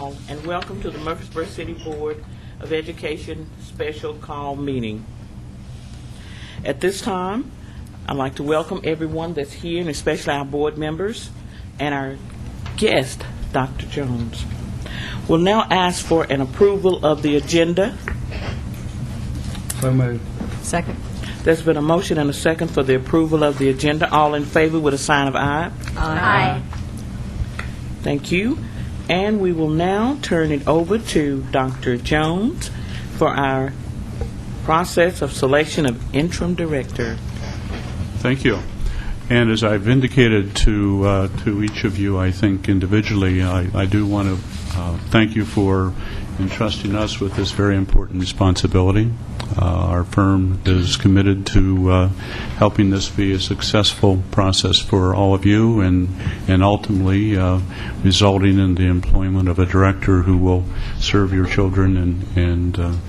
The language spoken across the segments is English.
all, and welcome to the Murfreesboro City Board of Education special call meeting. At this time, I'd like to welcome everyone that's here, and especially our board members and our guest, Dr. Jones. We'll now ask for an approval of the agenda. So moved. Second. There's been a motion and a second for the approval of the agenda. All in favor with a sign of aye. Aye. Thank you. And we will now turn it over to Dr. Jones for our process of selection of interim director. Thank you. And as I've indicated to each of you, I think individually, I do want to thank you for entrusting us with this very important responsibility. Our firm is committed to helping this be a successful process for all of you, and ultimately resulting in the employment of a director who will serve your children and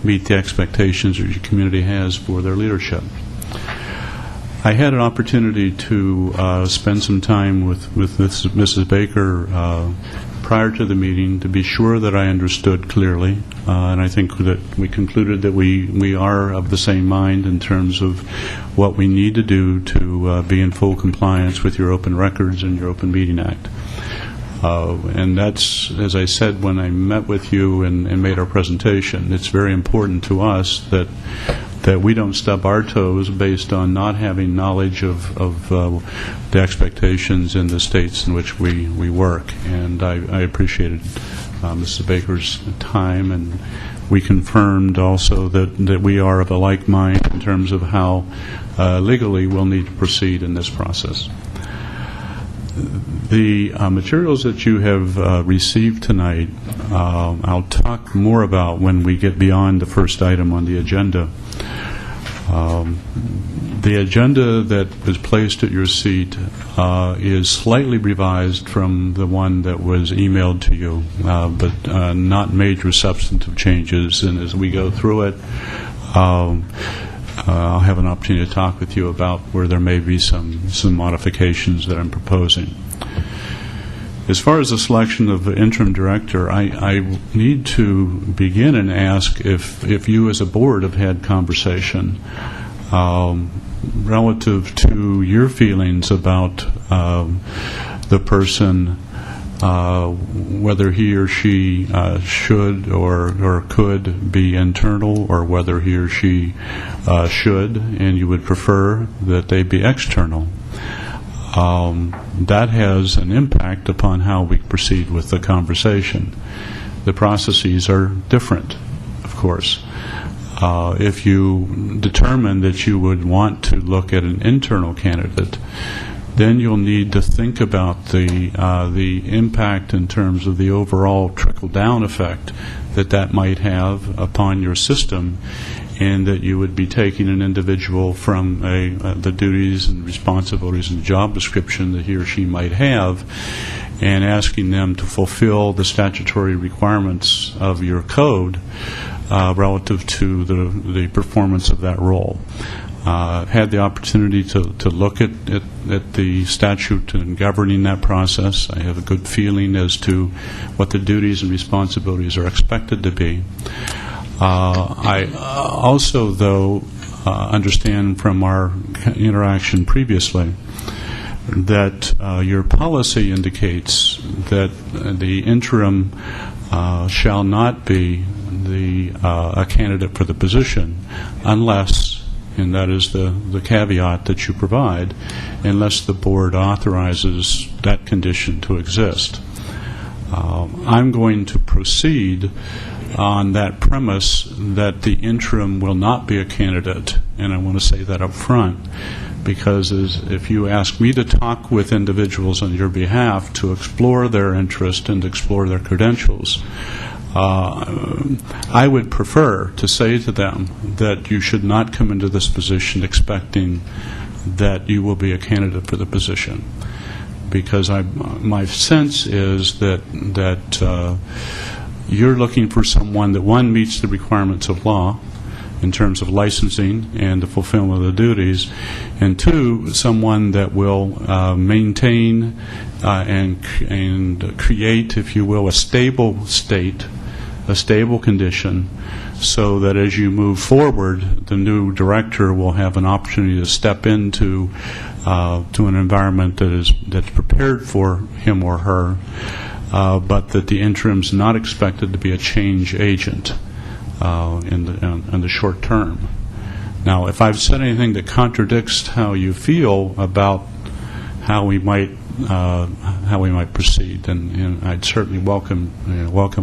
meet the expectations that your community has for their leadership. I had an opportunity to spend some time with Mrs. Baker prior to the meeting to be sure that I understood clearly, and I think that we concluded that we are of the same mind in terms of what we need to do to be in full compliance with your Open Records and your Open Meeting Act. And that's, as I said when I met with you and made our presentation, it's very important to us that we don't stub our toes based on not having knowledge of the expectations in the states in which we work. And I appreciated Mrs. Baker's time, and we confirmed also that we are of a like mind in terms of how legally we'll need to proceed in this process. The materials that you have received tonight, I'll talk more about when we get beyond the first item on the agenda. The agenda that was placed at your seat is slightly revised from the one that was emailed to you, but not major substantive changes. And as we go through it, I'll have an opportunity to talk with you about where there may be some modifications that I'm proposing. As far as the selection of the interim director, I need to begin and ask if you as a board have had conversation relative to your feelings about the person, whether he or she should or could be internal, or whether he or she should, and you would prefer that they be external. That has an impact upon how we proceed with the conversation. The processes are different, of course. If you determine that you would want to look at an internal candidate, then you'll need to think about the impact in terms of the overall trickle-down effect that might have upon your system, and that you would be taking an individual from the duties and responsibilities and job description that he or she might have, and asking them to fulfill the statutory requirements of your code relative to the performance of that role. Had the opportunity to look at the statute and governing that process. I have a good feeling as to what the duties and responsibilities are expected to be. I also, though, understand from our interaction previously that your policy indicates that the interim shall not be a candidate for the position unless, and that is the caveat that you provide, unless the board authorizes that condition to exist. I'm going to proceed on that premise that the interim will not be a candidate, and I want to say that up front, because if you ask me to talk with individuals on your behalf to explore their interest and explore their credentials, I would prefer to say to them that you should not come into this position expecting that you will be a candidate for the position, because my sense is that you're looking for someone that, one, meets the requirements of law, in terms of licensing and the fulfillment of the duties, and two, someone that will maintain and create, if you will, a stable state, a stable condition, so that as you move forward, the new director will have an opportunity to step into to an environment that's prepared for him or her, but that the interim's not expected to be a change agent in the short term. Now, if I've said anything that contradicts how you feel about how we might proceed, then I'd certainly welcome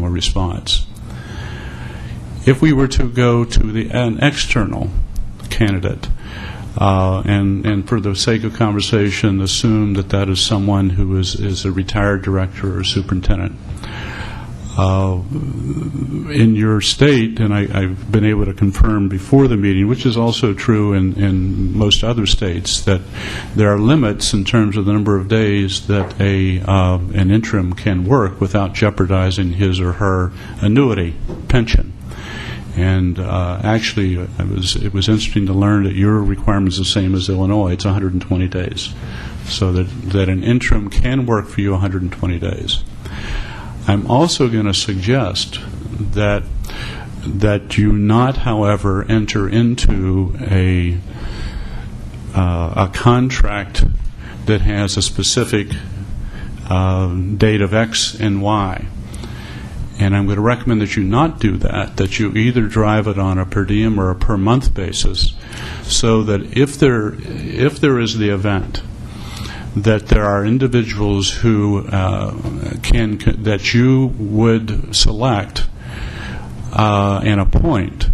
a response. If we were to go to an external candidate, and for the sake of conversation, assume that is someone who is a retired director or superintendent. In your state, and I've been able to confirm before the meeting, which is also true in most other states, that there are limits in terms of the number of days that an interim can work without jeopardizing his or her annuity pension. And actually, it was interesting to learn that your requirement is the same as Illinois. It's 120 days, so that an interim can work for you 120 days. I'm also going to suggest that you not, however, enter into a contract that has a specific date of X and Y. And I'm going to recommend that you not do that you either drive it on a per diem or a per month basis, so that if there is the event that there are individuals who that you would select and appoint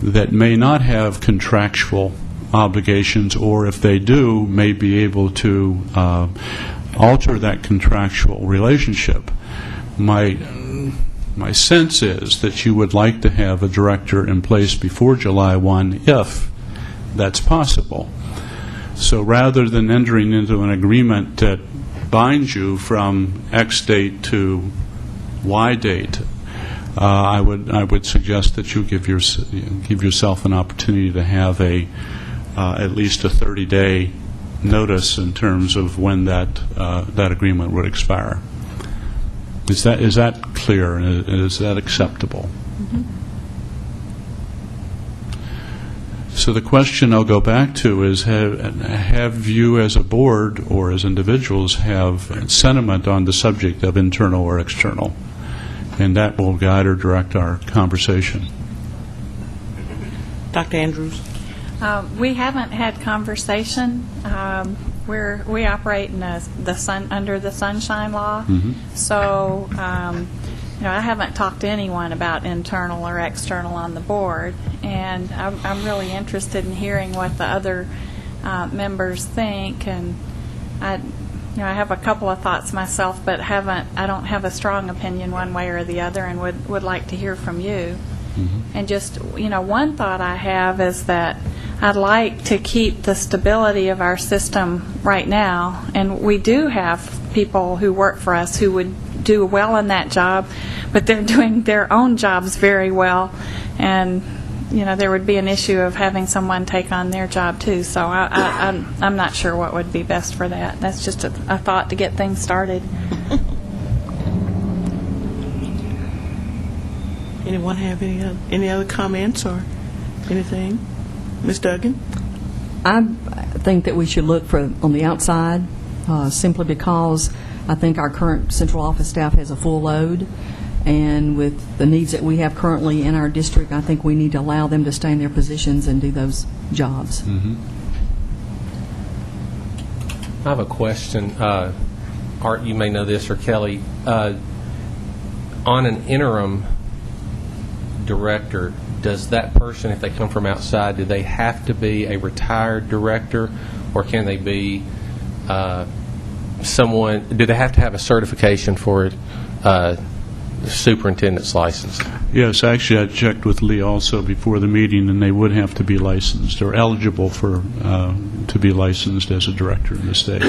that may not have contractual obligations, or if they do, may be able to alter that contractual relationship. My sense is that you would like to have a director in place before July 1 if that's possible. So rather than entering into an agreement that binds you from X date to Y date, I would suggest that you give yourself an opportunity to have at least a 30-day notice in terms of when that agreement would expire. Is that clear? Is that acceptable? Mm-hmm. So the question I'll go back to is, have you as a board or as individuals have sentiment on the subject of internal or external? And that will guide or direct our conversation. Dr. Andrews? We haven't had conversation. We operate in under the Sunshine Law. Mm-hmm. So, I haven't talked to anyone about internal or external on the board, and I'm really interested in hearing what the other members think. And I have a couple of thoughts myself, but I don't have a strong opinion one way or the other, and would like to hear from you. Mm-hmm. And just, one thought I have is that I'd like to keep the stability of our system right now, and we do have people who work for us who would do well in that job, but they're doing their own jobs very well, and there would be an issue of having someone take on their job too. So I'm not sure what would be best for that. That's just a thought to get things started. Anyone have any other comments or anything? Ms. Duggan? I think that we should look on the outside, simply because I think our current central office staff has a full load, and with the needs that we have currently in our district, I think we need to allow them to stay in their positions and do those jobs. Mm-hmm. I have a question. Art, you may know this, or Kelly. On an interim director, does that person, if they come from outside, do they have to be a retired director, or can they be someone, do they have to have a certification for the superintendent's license? Yes, actually I checked with Lee also before the meeting, and they would have to be licensed or eligible to be licensed as a director in the state.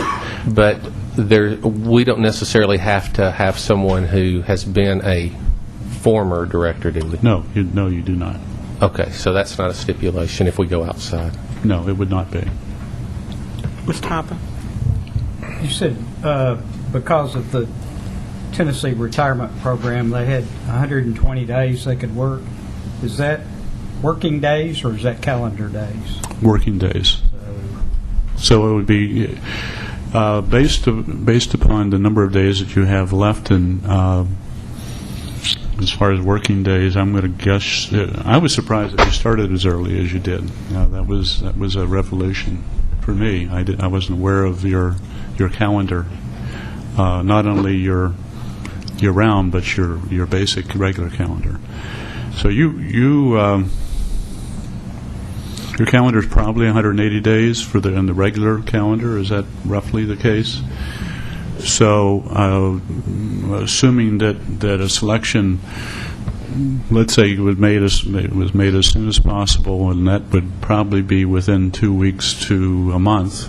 But we don't necessarily have to have someone who has been a former director, do we? No, you do not. Okay, so that's not a stipulation if we go outside. No, it would not be. Mr. Hopper? You said because of the Tennessee retirement program, they had 120 days they could work. Is that working days or is that calendar days? Working days. So it would be based upon the number of days that you have left, and as far as working days, I'm going to guess. I was surprised that you started as early as you did. That was a revolution for me. I wasn't aware of your calendar, not only your year-round, but your basic regular calendar. So your calendar is probably 180 days in the regular calendar. Is that roughly the case? So, assuming that a selection, let's say, was made as soon as possible, and that would probably be within 2 weeks to a month,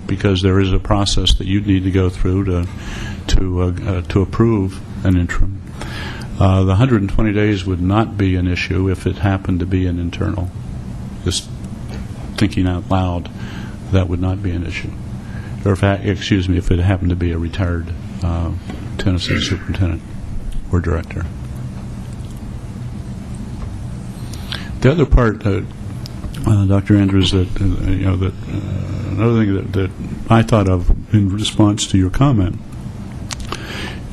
because there is a process that you'd need to go through to approve an interim. The 120 days would not be an issue if it happened to be an internal. Just thinking out loud, that would not be an issue. Or if it happened to be a retired Tennessee superintendent or director. The other part, Dr. Andrews, that another thing that I thought of in response to your comment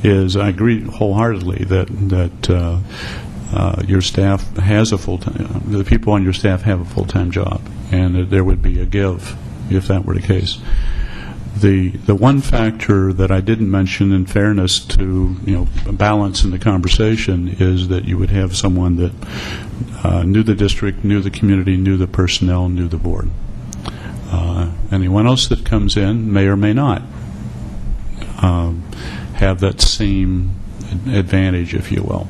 is I agree wholeheartedly that your staff has a full-time. The people on your staff have a full-time job, and that there would be a give if that were the case. The one factor that I didn't mention, in fairness to balance in the conversation, is that you would have someone that knew the district, knew the community, knew the personnel, knew the board. Anyone else that comes in may or may not have that same advantage, if you will.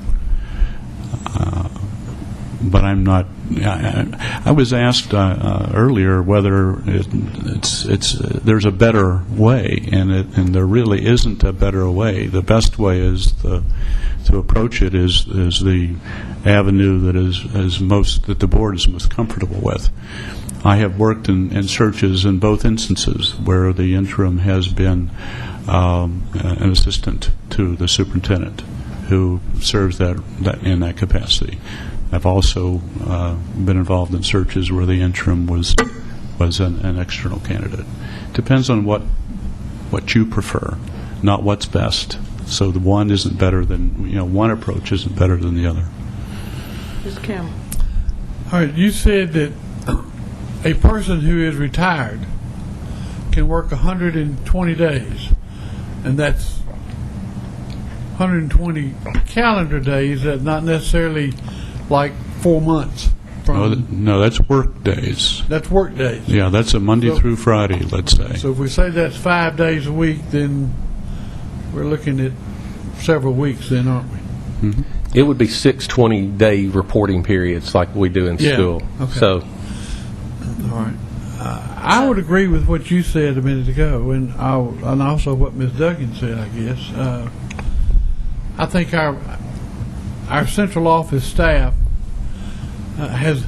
But I'm not. I was asked earlier whether there's a better way, and there really isn't a better way. The best way is to approach it is the avenue that the board is most comfortable with. I have worked in searches in both instances where the interim has been an assistant to the superintendent who serves in that capacity. I've also been involved in searches where the interim was an external candidate. Depends on what you prefer, not what's best. So the one isn't better than one approach isn't better than the other. Mr. Campbell? All right, you said that a person who is retired can work 120 days, and that's 120 calendar days. That's not necessarily like 4 months. No, that's work days. That's work days. Yeah, that's a Monday through Friday, let's say. So if we say that's 5 days a week, then we're looking at several weeks then, aren't we? Mm-hmm. It would be 6 20-day reporting periods like we do in Yeah, school. okay. So, All right. I would agree with what you said a minute ago, and also what Ms. Duggan said, I guess. I think our central office staff has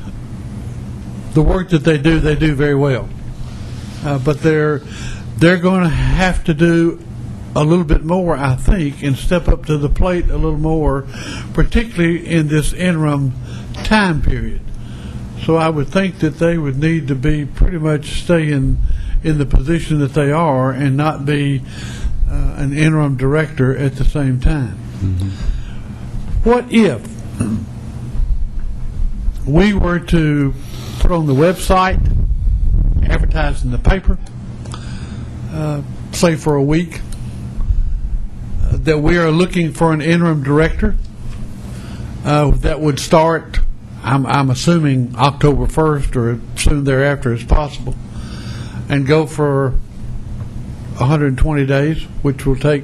the work that they do very well. But they're going to have to do a little bit more, I think, and step up to the plate a little more, particularly in this interim time period. So I would think that they would need to be pretty much staying in the position that they are and not be an interim director at the same time. Mm-hmm. What if we were to put on the website, advertise in the paper, say for a week, that we are looking for an interim director that would start, I'm assuming, October 1st or soon thereafter as possible, and go for 120 days, which will take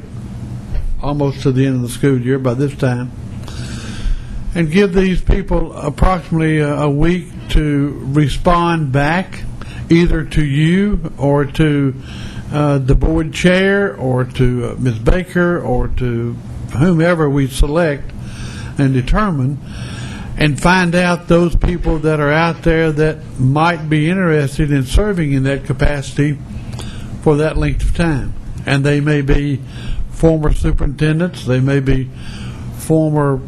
almost to the end of the school year by this time, and give these people approximately a week to respond back either to you or to the board chair or to Ms. Baker or to whomever we select and determine, and find out those people that are out there that might be interested in serving in that capacity for that length of time. And they may be former superintendents, they may be former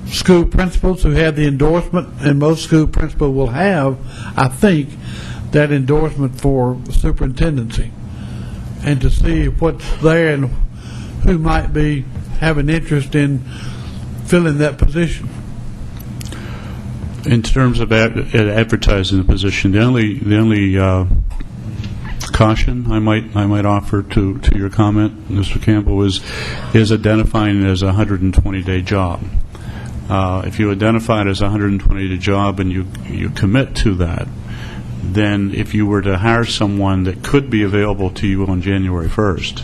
school principals who have the endorsement, and most school principals will have, I think, that endorsement for superintendency, and to see what's there and who might be have an interest in filling that position. In terms of advertising the position, the only caution I might offer to your comment, Mr. Campbell, is identifying it as a 120-day job. If you identify it as a 120-day job and you commit to that, then if you were to hire someone that could be available to you on January 1st,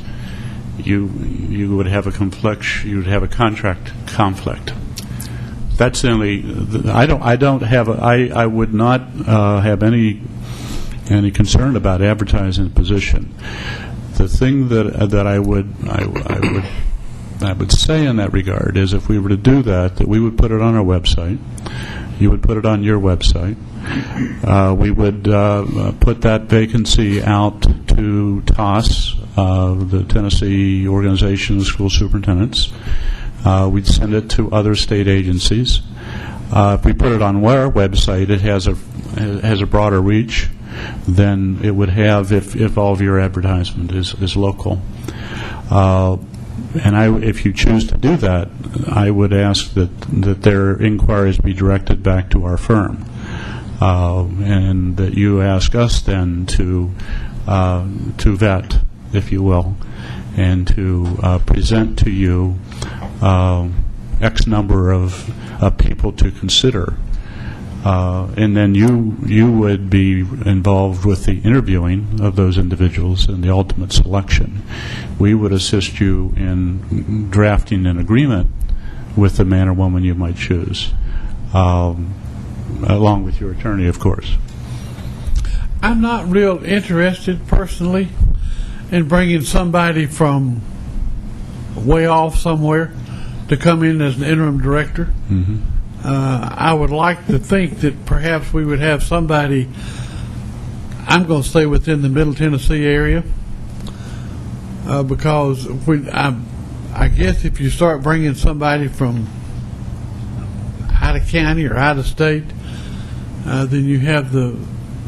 you would have a conflict. You would have a contract conflict. That's the only. I would not have any concern about advertising the position. The thing that I would say in that regard is, if we were to do that we would put it on our website. You would put it on your website. We would put that vacancy out to TOS, the Tennessee Organization of School Superintendents. We'd send it to other state agencies. If we put it on our website, it has a broader reach than it would have if all of your advertisement is local. And if you choose to do that, I would ask that their inquiries be directed back to our firm, and that you ask us then to vet, if you will, and to present to you X number of people to consider. And then you would be involved with the interviewing of those individuals and the ultimate selection. We would assist you in drafting an agreement with the man or woman you might choose, along with your attorney, of course. I'm not real interested personally in bringing somebody from way off somewhere to come in as an interim director. Mm-hmm. I would like to think that perhaps we would have somebody, I'm going to stay within the Middle Tennessee area, because I guess if you start bringing somebody from out of county or out of state, then you have the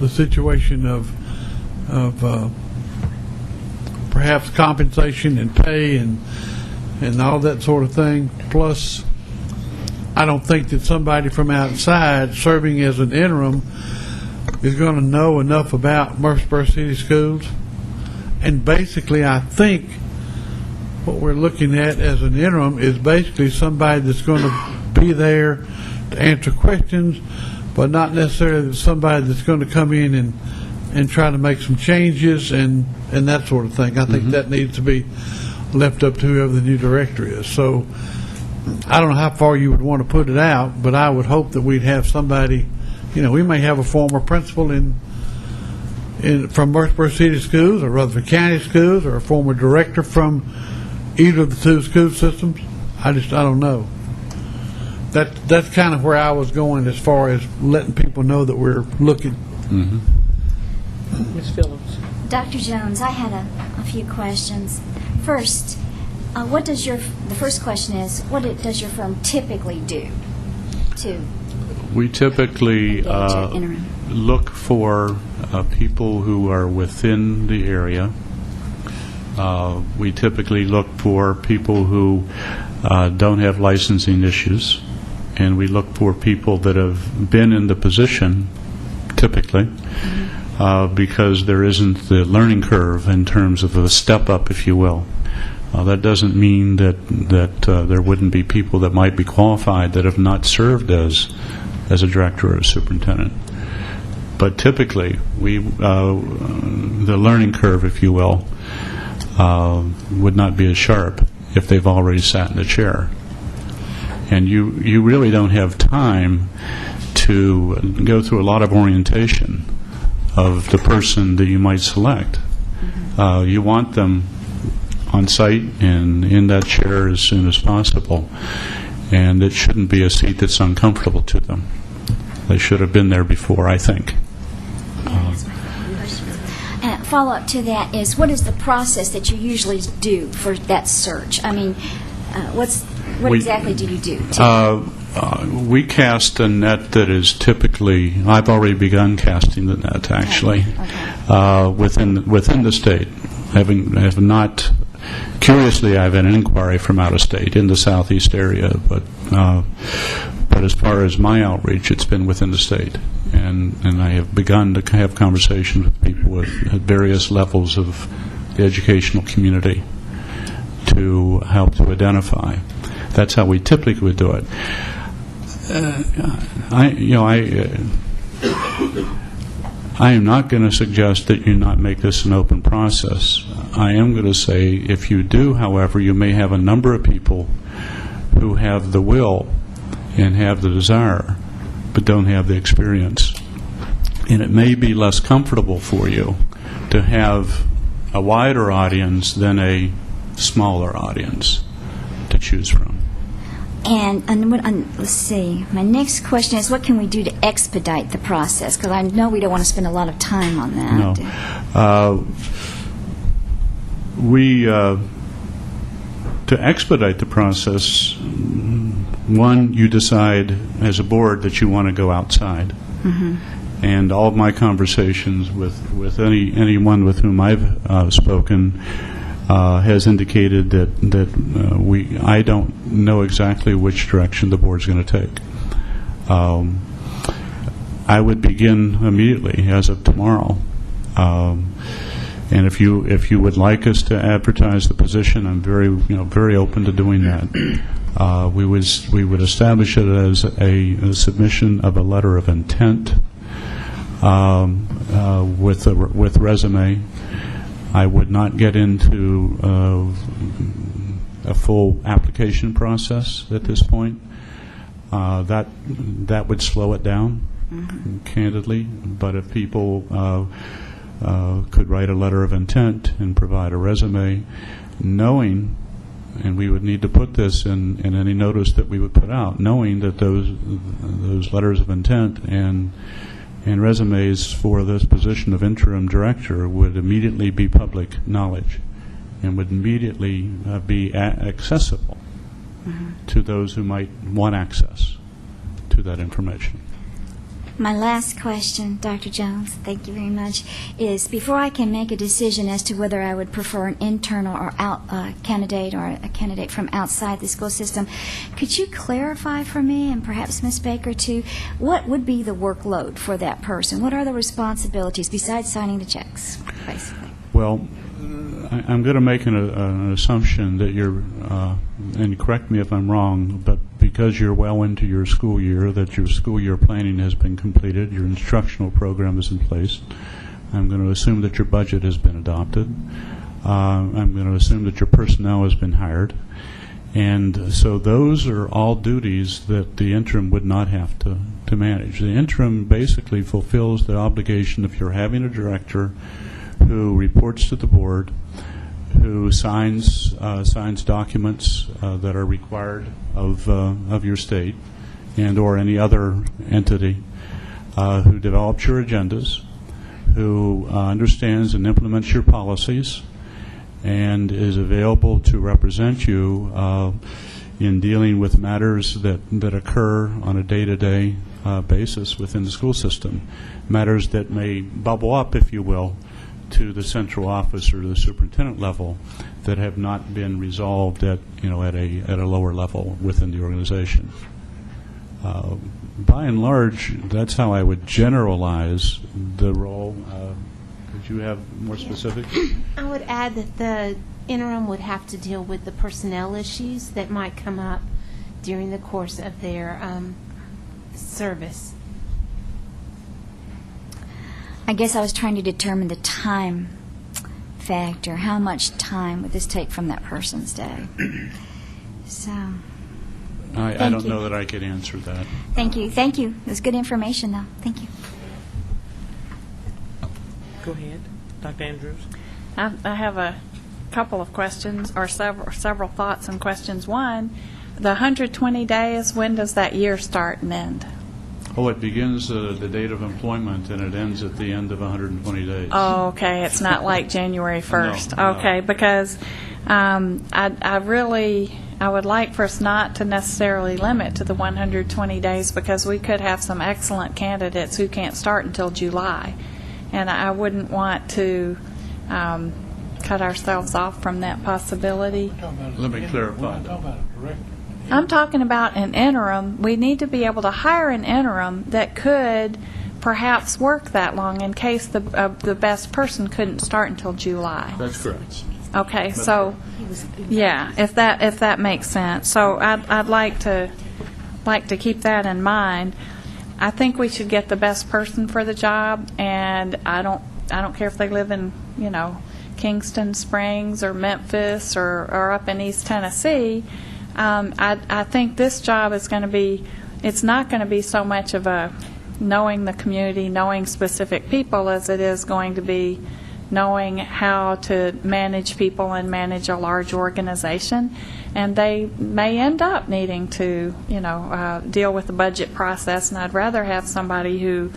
situation of perhaps compensation and pay and all that sort of thing. Plus, I don't think that somebody from outside serving as an interim is going to know enough about Murfreesboro City Schools. And basically, I think what we're looking at as an interim is basically somebody that's going to be there to answer questions, but not necessarily somebody that's going to come in and try to make some changes and that sort of thing. I think that needs to be left up to whoever the new director is. So I don't know how far you would want to put it out, but I would hope that we'd have somebody, we may have a former principal from Murfreesboro City Schools or Rutherford County Schools, or a former director from either of the two school systems. I don't know. That's kind of where I was going as far as letting people know that we're looking. Ms. Phillips. Dr. Jones, I had a few questions. First, the first question is, what does your firm typically do to We typically engage an interim? look for people who are within the area. We typically look for people who don't have licensing issues, and we look for people that have been in the position, typically, because there isn't the learning curve in terms of a step up, if you will. That doesn't mean that there wouldn't be people that might be qualified that have not served as a director or a superintendent. But typically, the learning curve, if you will, would not be as sharp if they've already sat in the chair. And you really don't have time to go through a lot of orientation of the person that you might select. You want them on site and in that chair as soon as possible. and it shouldn't be a seat that's uncomfortable to them. They should have been there before, I think. And follow-up to that is, what is the process that you usually do for that search? I mean, what exactly do you do? We cast a net that is typically, I've already begun casting the net, actually, within the state. Have not, curiously, I have an inquiry from out of state in the southeast area, but as far as my outreach, it's been within the state. And I have begun to have conversations with people at various levels of the educational community to help to identify. That's how we typically would do it. I am not going to suggest that you not make this an open process. I am going to say, if you do, however, you may have a number of people who have the will and have the desire, but don't have the experience. And it may be less comfortable for you to have a wider audience than a smaller audience to choose from. And let's see, my next question is, what can we do to expedite the process? Because I know we don't want to spend a lot of time on that. No. To expedite the process, one, you decide as a board that you want to go outside. Mm-hmm. And all of my conversations with anyone with whom I've spoken has indicated that I don't know exactly which direction the board's going to take. I would begin immediately as of tomorrow. And if you would like us to advertise the position, I'm very open to doing that. We would establish it as a submission of a letter of intent with resume. I would not get into a full application process at this point. That would slow it down, candidly. But if people could write a letter of intent and provide a resume, knowing, and we would need to put this in any notice that we would put out, knowing that those letters of intent and resumes for this position of interim director would immediately be public knowledge and would immediately be accessible to those who might want access to that information. My last question, Dr. Jones, thank you very much, is before I can make a decision as to whether I would prefer an internal or candidate or a candidate from outside the school system, could you clarify for me, and perhaps Ms. Baker too, what would be the workload for that person? What are the responsibilities besides signing the checks, basically? Well, I'm going to make an assumption that you're, and correct me if I'm wrong, but because you're well into your school year, that your school year planning has been completed, your instructional program is in place. I'm going to assume that your budget has been adopted. I'm going to assume that your personnel has been hired. And so those are all duties that the interim would not have to manage. The interim basically fulfills the obligation if you're having a director who reports to the board, who signs documents that are required of your state and or any other entity, who develops your agendas, who understands and implements your policies, and is available to represent you in dealing with matters that occur on a day-to-day basis within the school system, matters that may bubble up, if you will, to the central office or the superintendent level that have not been resolved at a lower level within the organization. By and large, that's how I would generalize the role. Could you have more specifics? I would add that the interim would have to deal with the personnel issues that might come up during the course of their service. I guess I was trying to determine the time factor. How much time would this take from that person's day? So, I don't know that I could answer that. thank you. Thank you. It was good information, though. Thank you. Go ahead, Dr. Andrews. I have a couple of questions, or several thoughts and questions. One, the 120 days, when does that year start and end? Oh, it begins the date of employment, and it ends at the end of 120 days. Oh, okay, it's not like January 1st. No. Okay, because I would like for us not to necessarily limit to the 120 days, because we could have some excellent candidates who can't start until July. And I wouldn't want to cut ourselves off from that possibility. Let me clarify. I'm talking about an interim. We need to be able to hire an interim that could perhaps work that long in case the best person couldn't start until July. That's correct. Okay, so, yeah, if that makes sense. So I'd like to keep that in mind. I think we should get the best person for the job, and I don't care if they live in, Kingston Springs or Memphis or up in East Tennessee. I think this job is going to be, it's not going to be so much of a knowing the community, knowing specific people, as it is going to be knowing how to manage people and manage a large organization. And they may end up needing to, deal with the budget process, and I'd rather have somebody who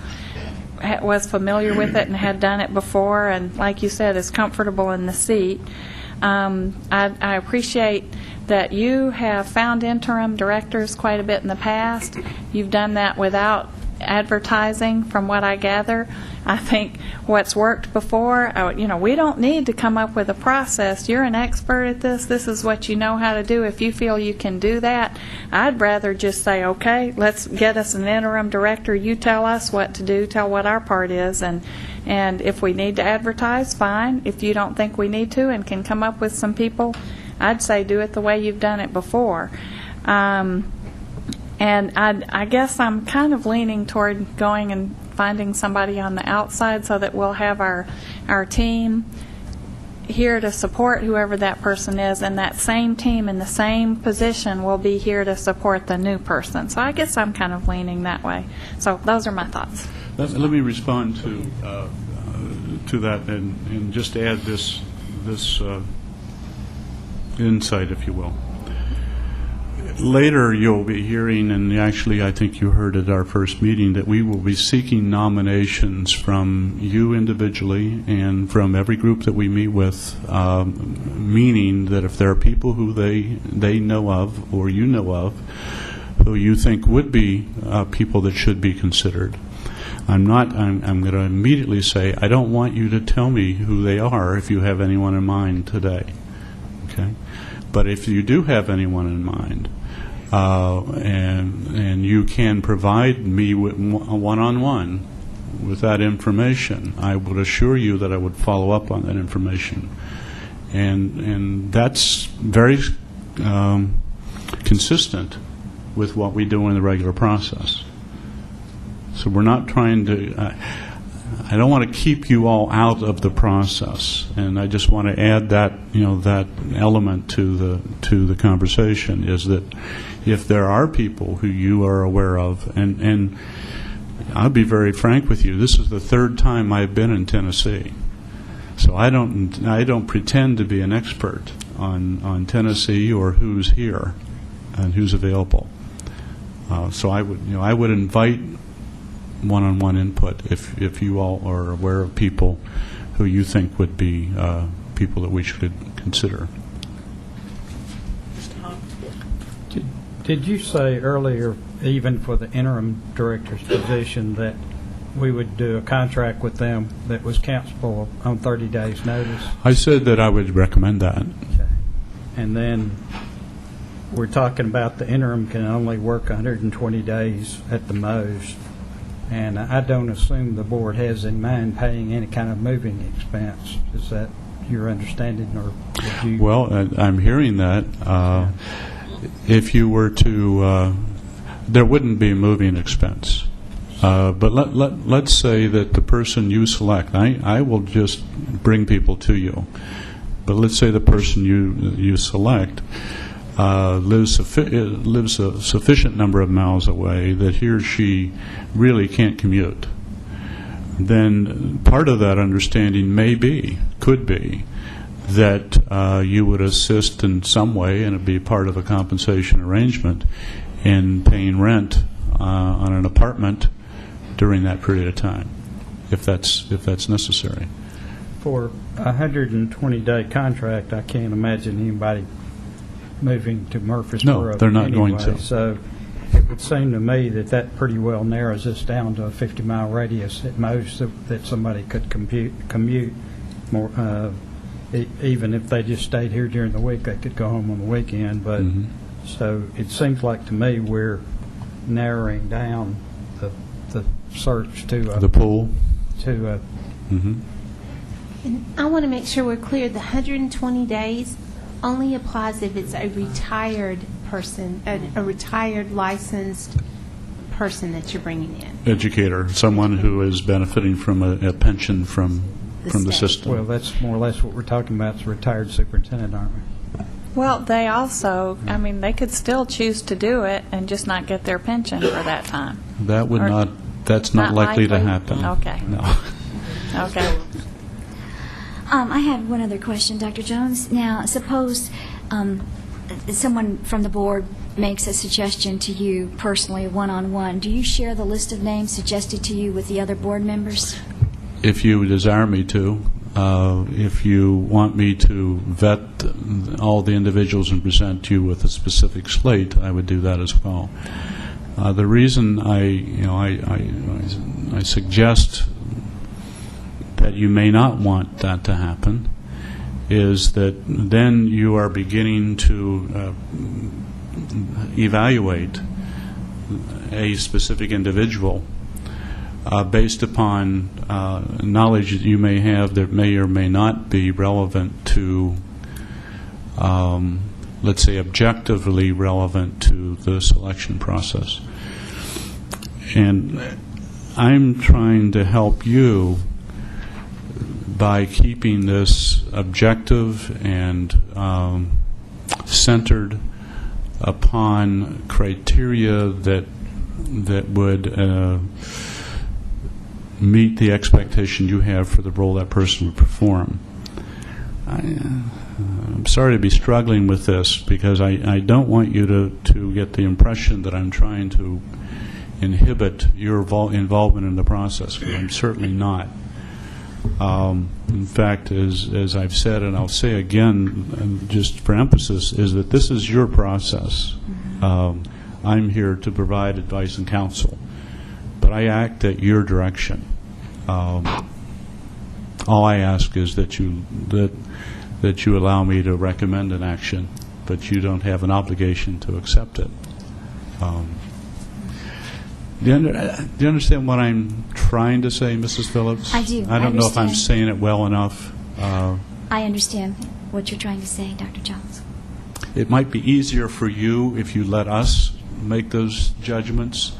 was familiar with it and had done it before and, like you said, is comfortable in the seat. I appreciate that you have found interim directors quite a bit in the past. You've done that without advertising, from what I gather. I think what's worked before, we don't need to come up with a process. You're an expert at this. This is what you know how to do. If you feel you can do that, I'd rather just say, okay, let's get us an interim director. You tell us what to do, tell what our part is, and if we need to advertise, fine. If you don't think we need to and can come up with some people, I'd say do it the way you've done it before. And I guess I'm kind of leaning toward going and finding somebody on the outside so that we'll have our team here to support whoever that person is, and that same team in the same position will be here to support the new person. So I guess I'm kind of leaning that way. So those are my thoughts. Let me respond to that and just add this insight, if you will. Later, you'll be hearing, and actually I think you heard at our first meeting, that we will be seeking nominations from you individually and from every group that we meet with, meaning that if there are people who they know of or you know of who you think would be people that should be considered. I'm going to immediately say, I don't want you to tell me who they are if you have anyone in mind today. Okay? But if you do have anyone in mind, and you can provide me with a one-on-one with that information, I would assure you that I would follow up on that information. And that's very consistent with what we do in the regular process. So we're not trying to, I don't want to keep you all out of the process, and I just want to add that, that element to the conversation, is that if there are people who you are aware of, and I'll be very frank with you, this is the third time I've been in Tennessee, so I don't pretend to be an expert on Tennessee or who's here and who's available. So I would invite one-on-one input if you all are aware of people who you think would be people that we should consider. Did you say earlier, even for the interim director's position, that we would do a contract with them that was cancelable on 30 days' notice? I said that I would recommend that. Okay. And then we're talking about the interim can only work 120 days at the most. And I don't assume the board has in mind paying any kind of moving expense. Is that your understanding, or would you? Well, I'm hearing that. If you were to, there wouldn't be a moving expense. But let's say that the person you select, I will just bring people to you. But let's say the person you select lives a sufficient number of miles away that he or she really can't commute. Then part of that understanding could be that you would assist in some way, and it'd be part of a compensation arrangement, in paying rent on an apartment during that period of time, if that's necessary. For a 120-day contract, I can't imagine anybody moving to Murfreesboro. No, they're not going anyway. to. So it would seem to me that pretty well narrows this down to a 50-mile radius at most that somebody could commute more. Even if they just stayed here during the week, they could go home on the weekend. But so it seems like to me we're narrowing down the search to The pool? to And I want to make sure we're clear, the 120 days only applies if it's a retired person, a retired licensed person that you're bringing in. Educator, someone who is benefiting from a pension from the state. system. well, that's more or less what we're talking about. It's a retired superintendent, aren't we? Well, they also, I mean, they could still choose to do it and just not get their pension for that time. That would Or- not, that's not likely to happen. Okay. No. Okay. I had one other question, Dr. Jones. Now, suppose someone from the board makes a suggestion to you personally, one-on-one. Do you share the list of names suggested to you with the other board members? If you desire me to, if you want me to vet all the individuals and present you with a specific slate, I would do that as well. The reason I suggest that you may not want that to happen is that then you are beginning to evaluate a specific individual based upon knowledge that you may have that may or may not be relevant to, let's say, objectively relevant to the selection process. And I'm trying to help you by keeping this objective and centered upon criteria that would meet the expectation you have for the role that person would perform. I'm sorry to be struggling with this because I don't want you to get the impression that I'm trying to inhibit your involvement in the process, because I'm certainly not. In fact, as I've said, and I'll say again, just for emphasis, is that this is your process. I'm here to provide advice and counsel, but I act at your direction. All I ask is that you allow me to recommend an action, but you don't have an obligation to accept it. Do you understand what I'm trying to say, Mrs. Phillips? I do. I don't know if I'm understand. saying it well enough. I understand what you're trying to say, Dr. Jones. It might be easier for you if you let us make those judgments.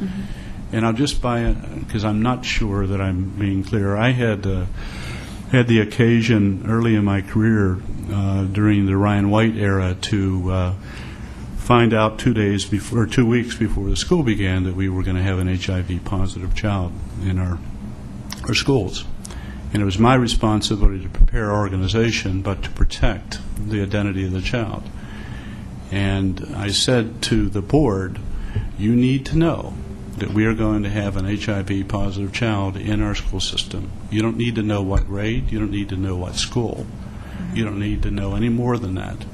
And I'll just because I'm not sure that I'm being clear. I had the occasion early in my career during the Ryan White era to find out 2 weeks before the school began that we were going to have an HIV positive child in our schools. And it was my responsibility to prepare our organization, but to protect the identity of the child. And I said to the board, you need to know that we are going to have an HIV positive child in our school system. You don't need to know what grade. You don't need to know what school. You don't need to know any more than that.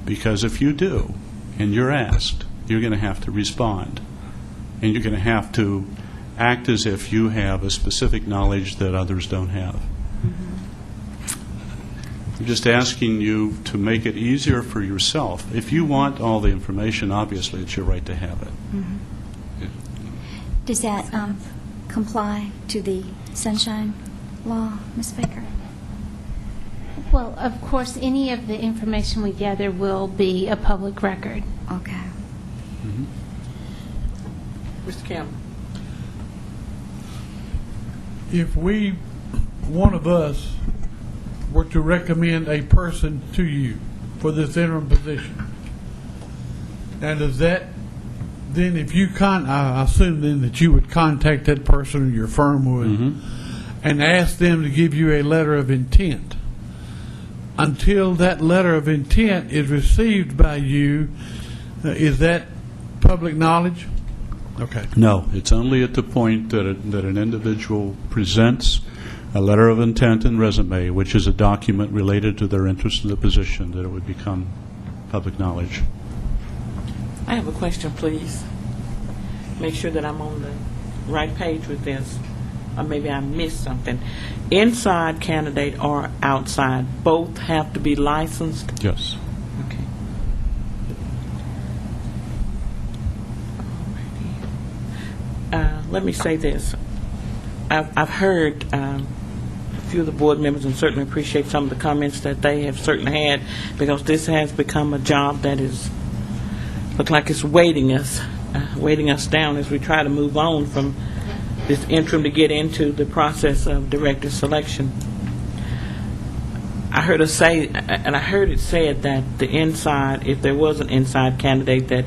Because if you do, and you're asked, you're going to have to respond. And you're going to have to act as if you have a specific knowledge that others don't have. I'm just asking you to make it easier for yourself. If you want all the information, obviously it's your right to have it. Does that comply to the Sunshine Law, Ms. Baker? Well, of course, any of the information we gather will be a public record. Okay. Mr. Campbell. If one of us, were to recommend a person to you for this interim position, now does that, then if you I assume then that you would contact that person, or your firm would, and ask them to give you a letter of intent. until that letter of intent is received by you, is that public knowledge? Okay. No, it's only at the point that an individual presents a letter of intent and resume, which is a document related to their interest in the position, that it would become public knowledge. I have a question, please. Make sure that I'm on the right page with this, or maybe I missed something. Inside candidate or outside, both have to be licensed? Yes. Okay. Let me say this. I've heard a few of the board members, and certainly appreciate some of the comments that they have certainly had, because this has become a job that is, look like it's weighting us down as we try to move on from this interim to get into the process of director selection. I heard us say, and I heard it said that the inside, if there was an inside candidate that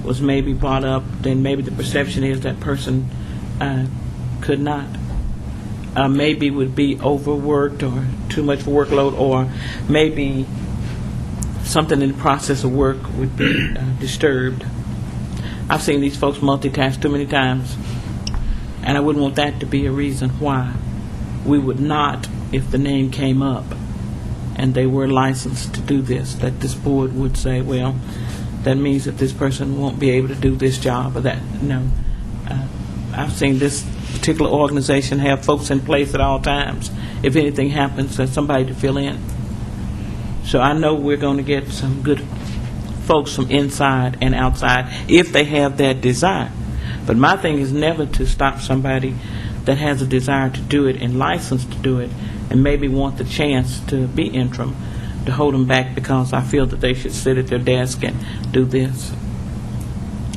was maybe brought up, then maybe the perception is that person could not, maybe would be overworked or too much workload, or maybe something in the process of work would be disturbed. I've seen these folks multitask too many times, and I wouldn't want that to be a reason why we would not, if the name came up and they were licensed to do this, that this board would say, well, that means that this person won't be able to do this job or that. No. I've seen this particular organization have folks in place at all times. If anything happens, there's somebody to fill in. So I know we're going to get some good folks from inside and outside if they have that desire. But my thing is never to stop somebody that has a desire to do it and licensed to do it and maybe want the chance to be interim, to hold them back because I feel that they should sit at their desk and do this.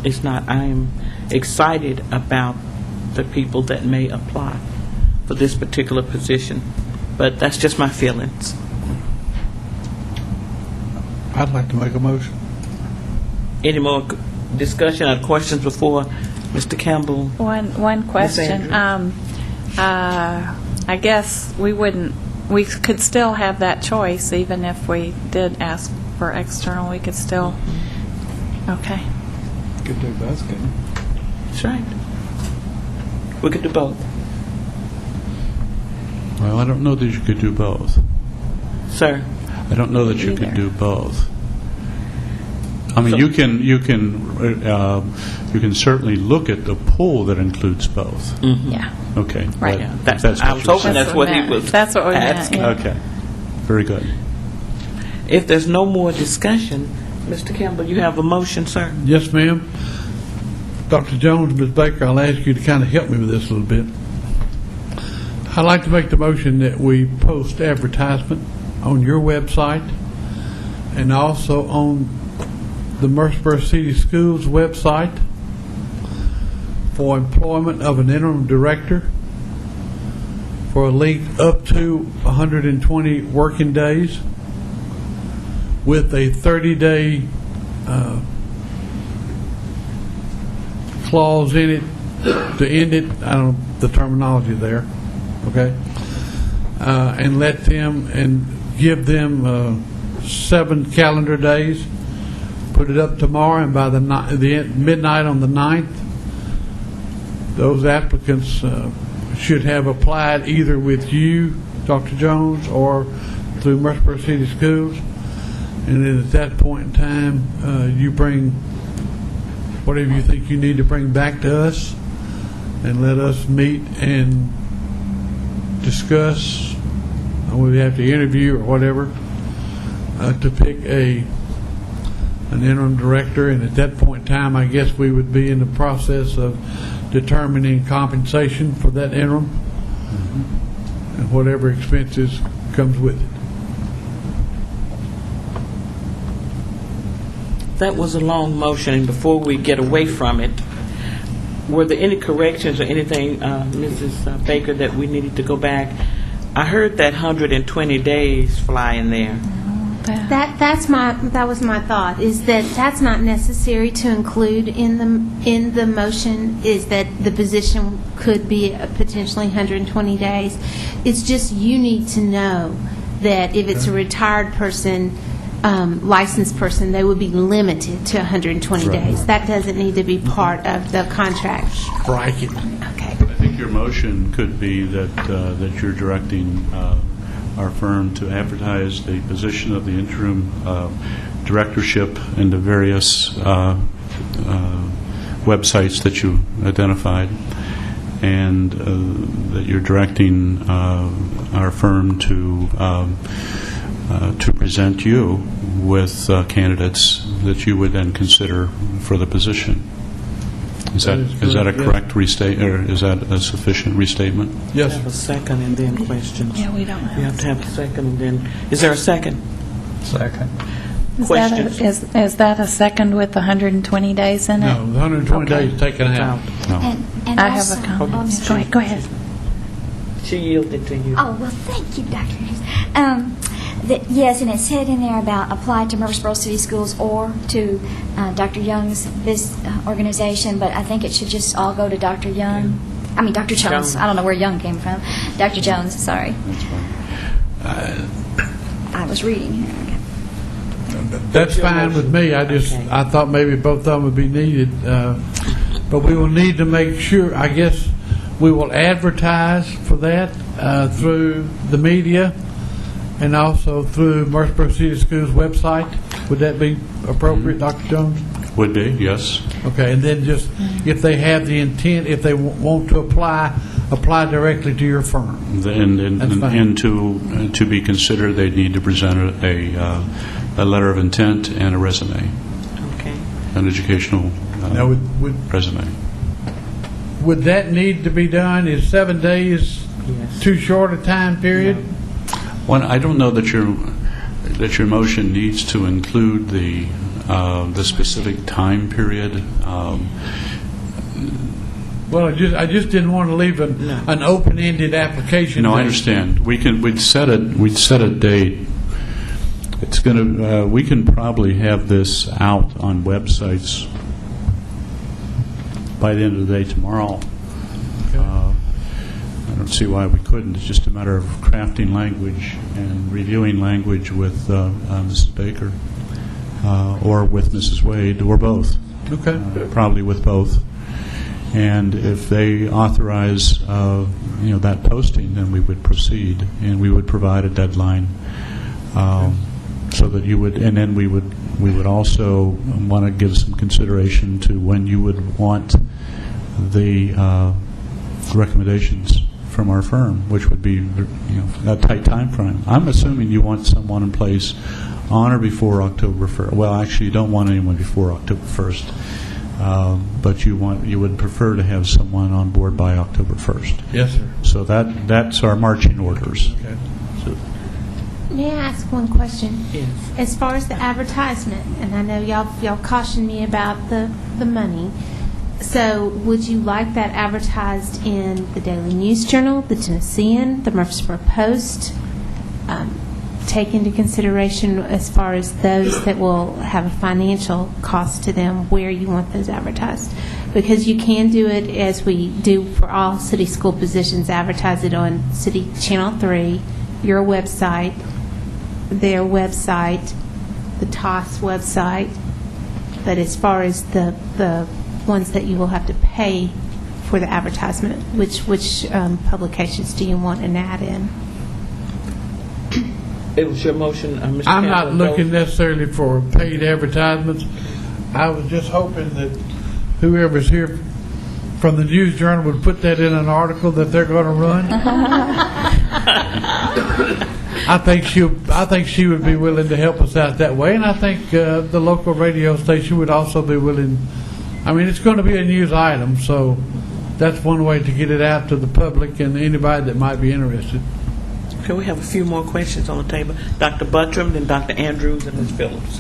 It's not. I am excited about the people that may apply for this particular position, but that's just my feelings. I'd like to make a motion. Any more discussion or questions before Mr. Campbell? One question. I guess we could still have that choice even if we did ask for external. We could still, okay. Could do both, couldn't you? That's right. We could do both. Well, I don't know that you could do both. Sir? I don't know that you could do both. I mean, you can certainly look at the pool that includes both. Yeah. Okay. Right. Yeah, That's I what was you're hoping saying. that's what he was That's what we meant, asking. yeah. Okay. Very good. If there's no more discussion, Mr. Campbell, you have a motion, sir? Yes, ma'am. Dr. Jones, Ms. Baker, I'll ask you to kind of help me with this a little bit. I'd like to make the motion that we post advertisement on your website and also on the Murfreesboro City Schools website for employment of an interim director for a length up to 120 working days with a 30-day clause in it to end it. I don't know the terminology there. Okay? And let them and give them 7 calendar days. Put it up tomorrow, and by the midnight on the 9th, those applicants should have applied either with you, Dr. Jones, or through Murfreesboro City Schools. And then at that point in time, you bring whatever you think you need to bring back to us, and let us meet and discuss. We have to interview or whatever to pick an interim director, and at that point in time, I guess we would be in the process of determining compensation for that interim and whatever expenses comes with it. That was a long motion, and before we get away from it, were there any corrections or anything, Mrs. Baker, that we needed to go back? I heard that 120 days fly in there. That was my thought, is that that's not necessary to include in the motion, is that the position could be potentially 120 days. It's just you need to know that if it's a retired person, licensed person, they would be limited to 120 days. That doesn't need to be part of the contract. Strike it. Okay. I think your motion could be that you're directing our firm to advertise the position of the interim directorship in the various websites that you identified, and that you're directing our firm to present you with candidates that you would then consider for the position. Is that a correct restate, or is that a sufficient restatement? Yes, Have a second and then questions. Yeah, we don't have You have to have a second and then, is there a second? Second. Questions? Is that a second with 120 days in it? no, the 120 Okay. days taken out. No. And I have also, a comment. I'm sorry. Go ahead. She yielded to you. Oh, well, thank you, Dr. Hughes. Yes, and it said in there about apply to Murfreesboro City Schools or to Dr. Young's this organization, but I think it should just all go to Dr. Young. I mean, Dr. Jones. Jones. I don't know where Young came from. Dr. Jones, sorry. That's fine. I was reading here. Okay. That's fine with me. I thought maybe both of them would be needed, but we will need to make sure. I guess we will advertise for that through the media and also through Murfreesboro City Schools website. Would that be appropriate, Dr. Jones? Would be, yes. Okay, and then just if they have the intent, if they want to apply directly to your firm. That's fine. And to be considered, they need to present a letter of intent and a resume, Okay. an educational Now, resume. would that need to be done? Is 7 days Yes. too short a time period? Well, I don't know that your motion needs to include the specific time period. Well, I just didn't want to leave an open-ended application. No, I date. understand. We'd set a date. It's going to. We can probably have this out on websites by the end of the day tomorrow. I don't see why we couldn't. It's just a matter of crafting language and reviewing language with Mrs. Baker or with Mrs. Wade, or both. Okay. Probably with both. And if they authorize, that posting, then we would proceed, and we would provide a deadline, so that you would, and then we would also want to give some consideration to when you would want the recommendations from our firm, which would be, a tight time frame. I'm assuming you want someone in place on or before October 1st. Well, actually, you don't want anyone before October 1st. But you would prefer to have someone on board by October 1st. Yes, sir. So that's our marching orders. Okay. So, May I ask one question? Yes. As far as the advertisement, and I know y'all cautioned me about the money, so would you like that advertised in the Daily News Journal, the Tennessean, the Murfreesboro Post? Take into consideration as far as those that will have a financial cost to them, where you want those advertised. Because you can do it as we do for all city school positions, advertise it on City Channel 3, your website, their website, the TOS website. But as far as the ones that you will have to pay for the advertisement, which publications do you want an ad in? It was your motion, Mr. I'm not Campbell. looking necessarily for paid advertisements. I was just hoping that whoever's here from the News Journal would put that in an article that they're going to run. I think she would be willing to help us out that way, and I think the local radio station would also be willing. I mean, it's going to be a news item, so that's one way to get it out to the public and anybody that might be interested. Okay, we have a few more questions on the table. Dr. Buttram, then Dr. Andrews, and Ms. Phillips.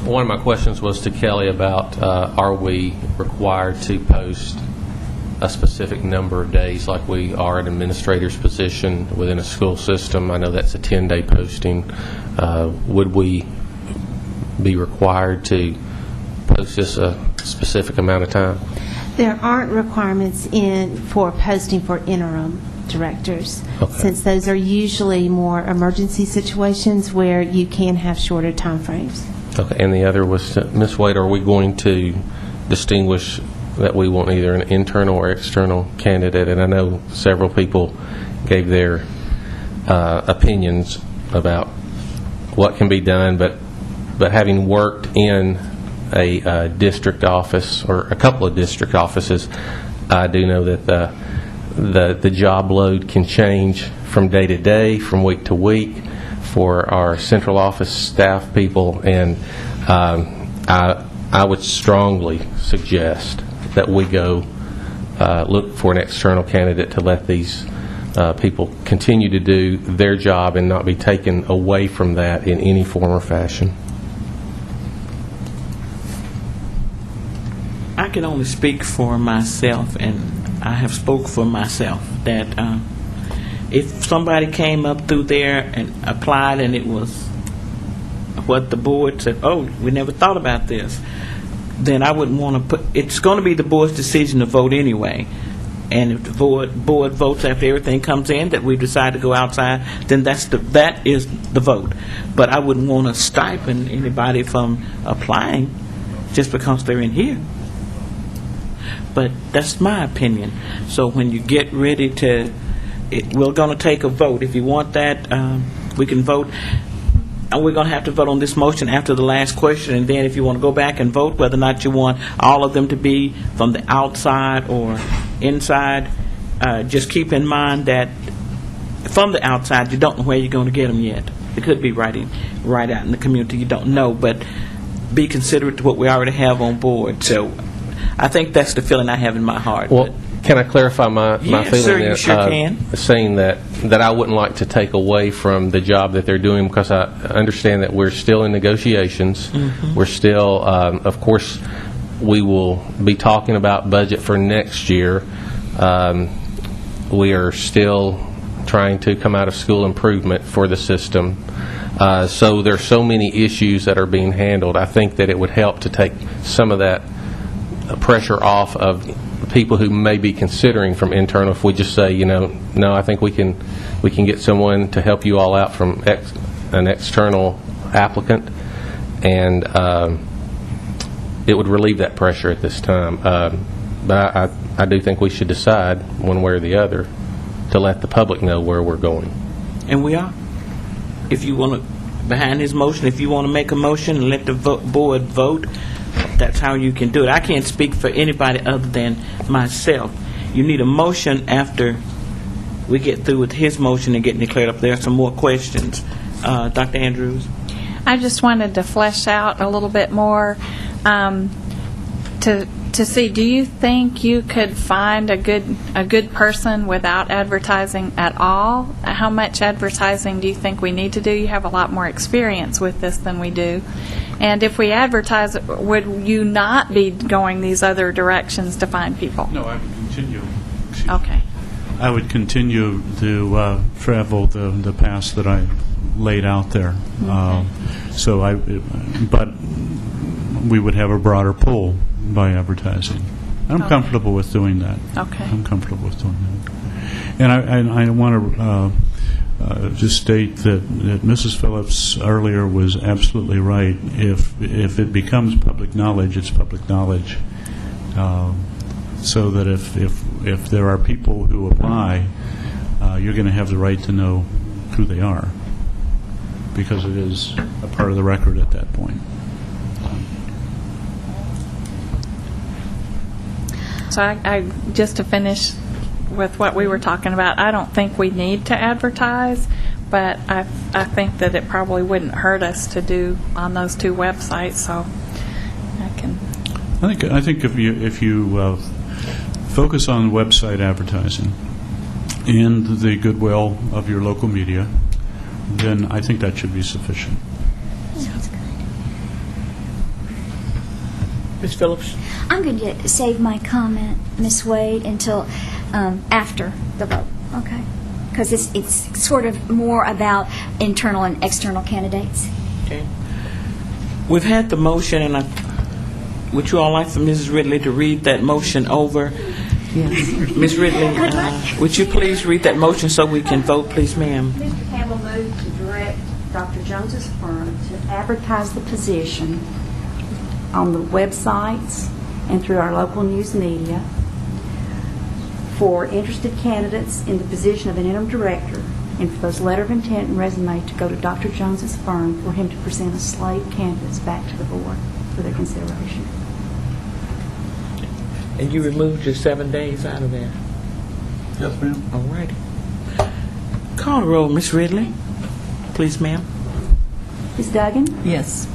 One of my questions was to Kelly about are we required to post a specific number of days like we are an administrator's position within a school system? I know that's a 10-day posting. Would we be required to post this a specific amount of time? There aren't requirements for posting for interim directors, Okay. since those are usually more emergency situations where you can have shorter timeframes. Okay, and the other was, Ms. Wade, are we going to distinguish that we want either an internal or external candidate? And I know several people gave their opinions about what can be done, but having worked in a district office or a couple of district offices, I do know that the job load can change from day to day, from week to week for our central office staff people, and I would strongly suggest that we go look for an external candidate to let these people continue to do their job and not be taken away from that in any form or fashion. I can only speak for myself, and I have spoke for myself, that if somebody came up through there and applied and it was what the board said, oh, we never thought about this, then I wouldn't want to put, it's going to be the board's decision to vote anyway. And if the board votes after everything comes in that we decide to go outside, then that is the vote. But I wouldn't want to stipend anybody from applying just because they're in here. But that's my opinion. So when you get ready to, we're going to take a vote. If you want that, we can vote. And we're going to have to vote on this motion after the last question, and then if you want to go back and vote whether or not you want all of them to be from the outside or inside, just keep in mind that from the outside, you don't know where you're going to get them yet. It could be right out in the community. You don't know, but be considerate to what we already have on board. So I think that's the feeling I have in my heart. Well, can I clarify my Yes, feeling? sir, you there? sure can. Saying that I wouldn't like to take away from the job that they're doing, because I understand that we're still in negotiations. Mm-hmm. We're still, of course, we will be talking about budget for next year. We are still trying to come out of school improvement for the system. So there's so many issues that are being handled. I think that it would help to take some of that pressure off of people who may be considering from internal, if we just say, no, I think we can get someone to help you all out from an external applicant, and it would relieve that pressure at this time. But I do think we should decide one way or the other to let the public know where we're going. And we are. If you want to, behind his motion, if you want to make a motion and let the board vote, that's how you can do it. I can't speak for anybody other than myself. You need a motion after we get through with his motion and getting declared up. There are some more questions. Dr. Andrews? I just wanted to flesh out a little bit more to see, do you think you could find a good person without advertising at all? How much advertising do you think we need to do? You have a lot more experience with this than we do. And if we advertise, would you not be going these other directions to find people? No, I would continue. Okay. I would continue to travel the paths that I laid out there. Okay. But we would have a broader pool by advertising. I'm Okay. comfortable with doing that. Okay. I'm comfortable with doing that. And I want to just state that Mrs. Phillips earlier was absolutely right. If it becomes public knowledge, it's public knowledge. So that if there are people who apply, you're going to have the right to know who they are, because it is a part of the record at that point. So I just to finish with what we were talking about, I don't think we need to advertise, but I think that it probably wouldn't hurt us to do on those two websites, so I can. I think if you focus on website advertising and the goodwill of your local media, then I think that should be sufficient. Sounds good. Ms. Phillips? I'm going to save my comment, Ms. Wade, until after the vote, okay? Because it's sort of more about internal and external candidates. Okay. We've had the motion, and would you all like for Mrs. Ridley to read that motion over? Yes. Ms. Ridley, would you please read that motion so we can vote, please, ma'am? Mr. Campbell moved to direct Dr. Jones's firm to advertise the position on the websites and through our local news media for interested candidates in the position of an interim director, and for those letter of intent and resume to go to Dr. Jones's firm for him to present a slate of candidates back to the board for their consideration. And you removed your 7 days out of there. Yes, ma'am. All righty. Call the roll, Ms. Ridley. Please, ma'am. Ms. Duggan? Yes.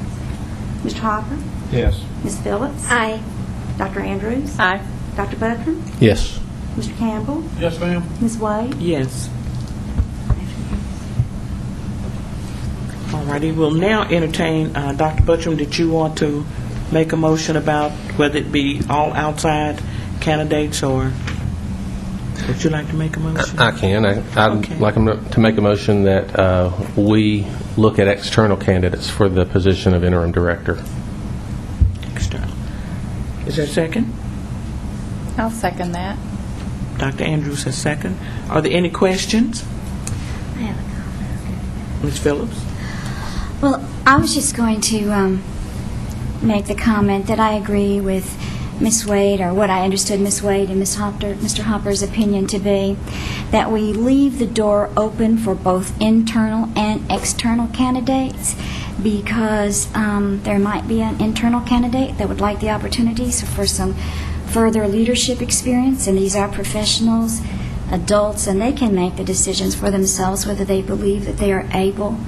Mr. Hopper? Yes. Ms. Phillips? Aye. Dr. Andrews? Aye. Dr. Buckner? Yes. Mr. Campbell? Yes, ma'am. Ms. Wade? Yes. All righty, we'll now entertain, Dr. Buttram, did you want to make a motion about whether it be all outside candidates, or would you like to make a motion? I can. I'd Okay. like to make a motion that we look at external candidates for the position of interim director. External. Is there a second? I'll second that. Dr. Andrews has second. Are there any questions? I have a comment. Ms. Phillips? Well, I was just going to make the comment that I agree with Ms. Wade, or what I understood Ms. Wade and Mr. Hopper's opinion to be, that we leave the door open for both internal and external candidates, because there might be an internal candidate that would like the opportunities for some further leadership experience, and these are professionals, adults, and they can make the decisions for themselves whether they believe that they are able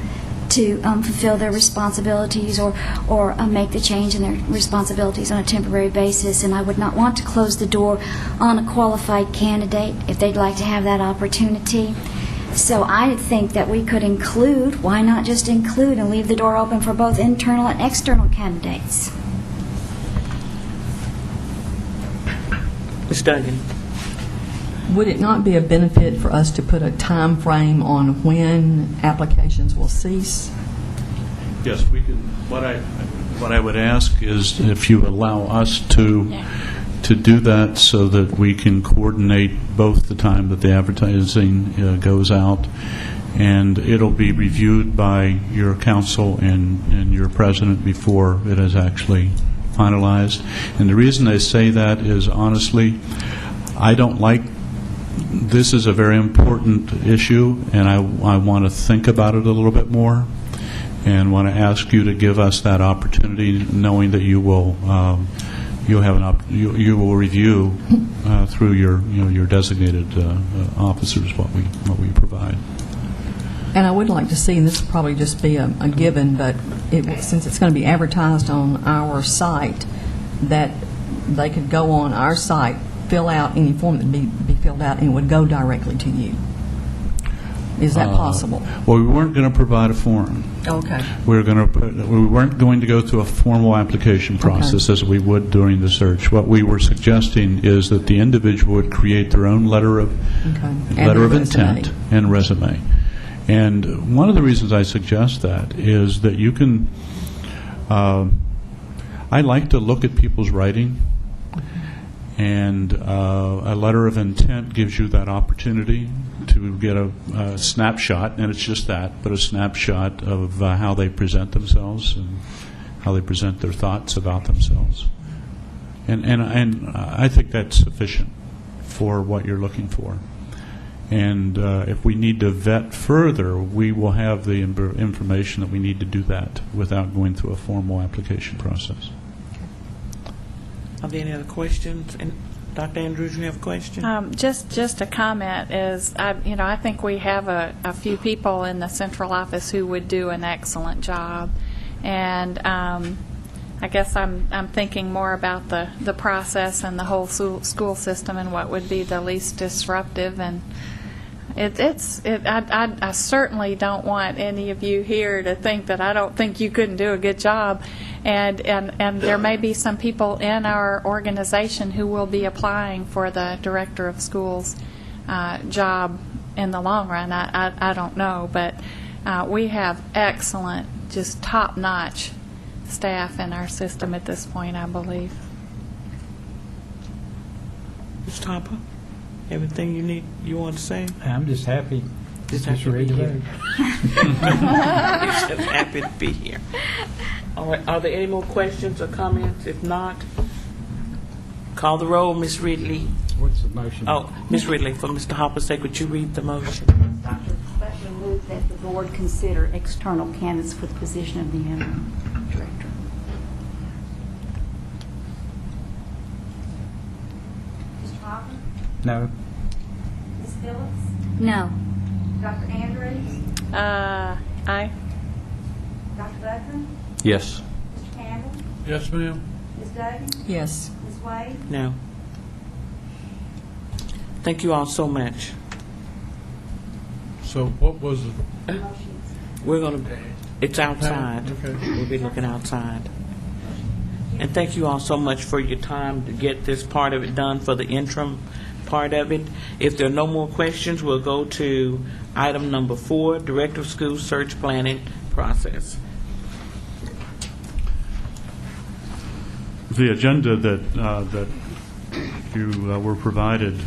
to fulfill their responsibilities or make the change in their responsibilities on a temporary basis. And I would not want to close the door on a qualified candidate if they'd like to have that opportunity. So I think that we could include, why not just include and leave the door open for both internal and external candidates? Ms. Duggan? Would it not be a benefit for us to put a time frame on when applications will cease? Yes, we can. What I would ask is if you allow us to do that, so that we can coordinate both the time that the advertising goes out, and it'll be reviewed by your council and your president before it is actually finalized. And the reason I say that is, honestly, I don't like. This is a very important issue, and I want to think about it a little bit more, and want to ask you to give us that opportunity, knowing that you will you will review through your designated officers what we provide. And I would like to see, and this will probably just be a given, but since it's going to be advertised on our site, that they could go on our site, fill out any form that be filled out, and it would go directly to you. Is that possible? Well, we weren't going to provide a form. Okay. We weren't going to go through a formal application process as we would during the search. What we were suggesting is that the individual would create their own letter of intent and resume. And one of the reasons I suggest that is that you can. I like to look at people's writing. And a letter of intent gives you that opportunity to get a snapshot, and it's just that, but a snapshot of how they present themselves and how they present their thoughts about themselves. And I think that's sufficient for what you're looking for. And if we need to vet further, we will have the information that we need to do that without going through a formal application process. Are there any other questions? And Dr. Andrews, you have a question? Just a comment is, I think we have a few people in the central office who would do an excellent job, and I guess I'm thinking more about the process and the whole school system and what would be the least disruptive. And I certainly don't want any of you here to think that I don't think you couldn't do a good job. And there may be some people in our organization who will be applying for the director of schools job in the long run. I don't know, but we have excellent, just top-notch staff in our system at this point, I believe. Ms. Mr. Hopper, everything you want to say? I'm just happy. Just Just happy ready to to be vote. He's just happy to be here. All right, are there any more questions or comments? If not, call the roll, Ms. Ridley. What's the motion? Oh, Ms. Ridley, for Mr. Hopper's sake, would you read the motion? Dr. Butler moved that the board consider external candidates for the position of the interim director. Mr. Hopper? No. Ms. Phillips? No. Dr. Andrews? Aye. Dr. Butler? Yes. Mr. Campbell? Yes, ma'am. Ms. Duggan? Yes. Ms. Wade? No. Thank you all so much. So what was the We're going to, it's outside. Okay. We'll be looking outside. And thank you all so much for your time to get this part of it done for the interim part of it. If there are no more questions, we'll go to item number 4, Director of School Search Planning Process. The agenda that you were provided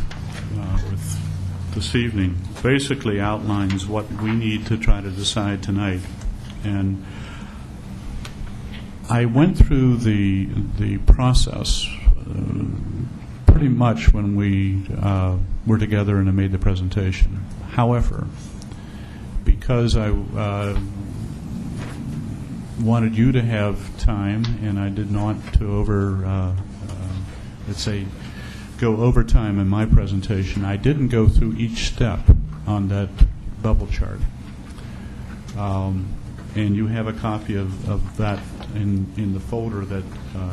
with this evening basically outlines what we need to try to decide tonight. And I went through the process pretty much when we were together and I made the presentation. However, because I wanted you to have time, and I did not to go over time in my presentation, I didn't go through each step on that bubble chart. And you have a copy of that in the folder that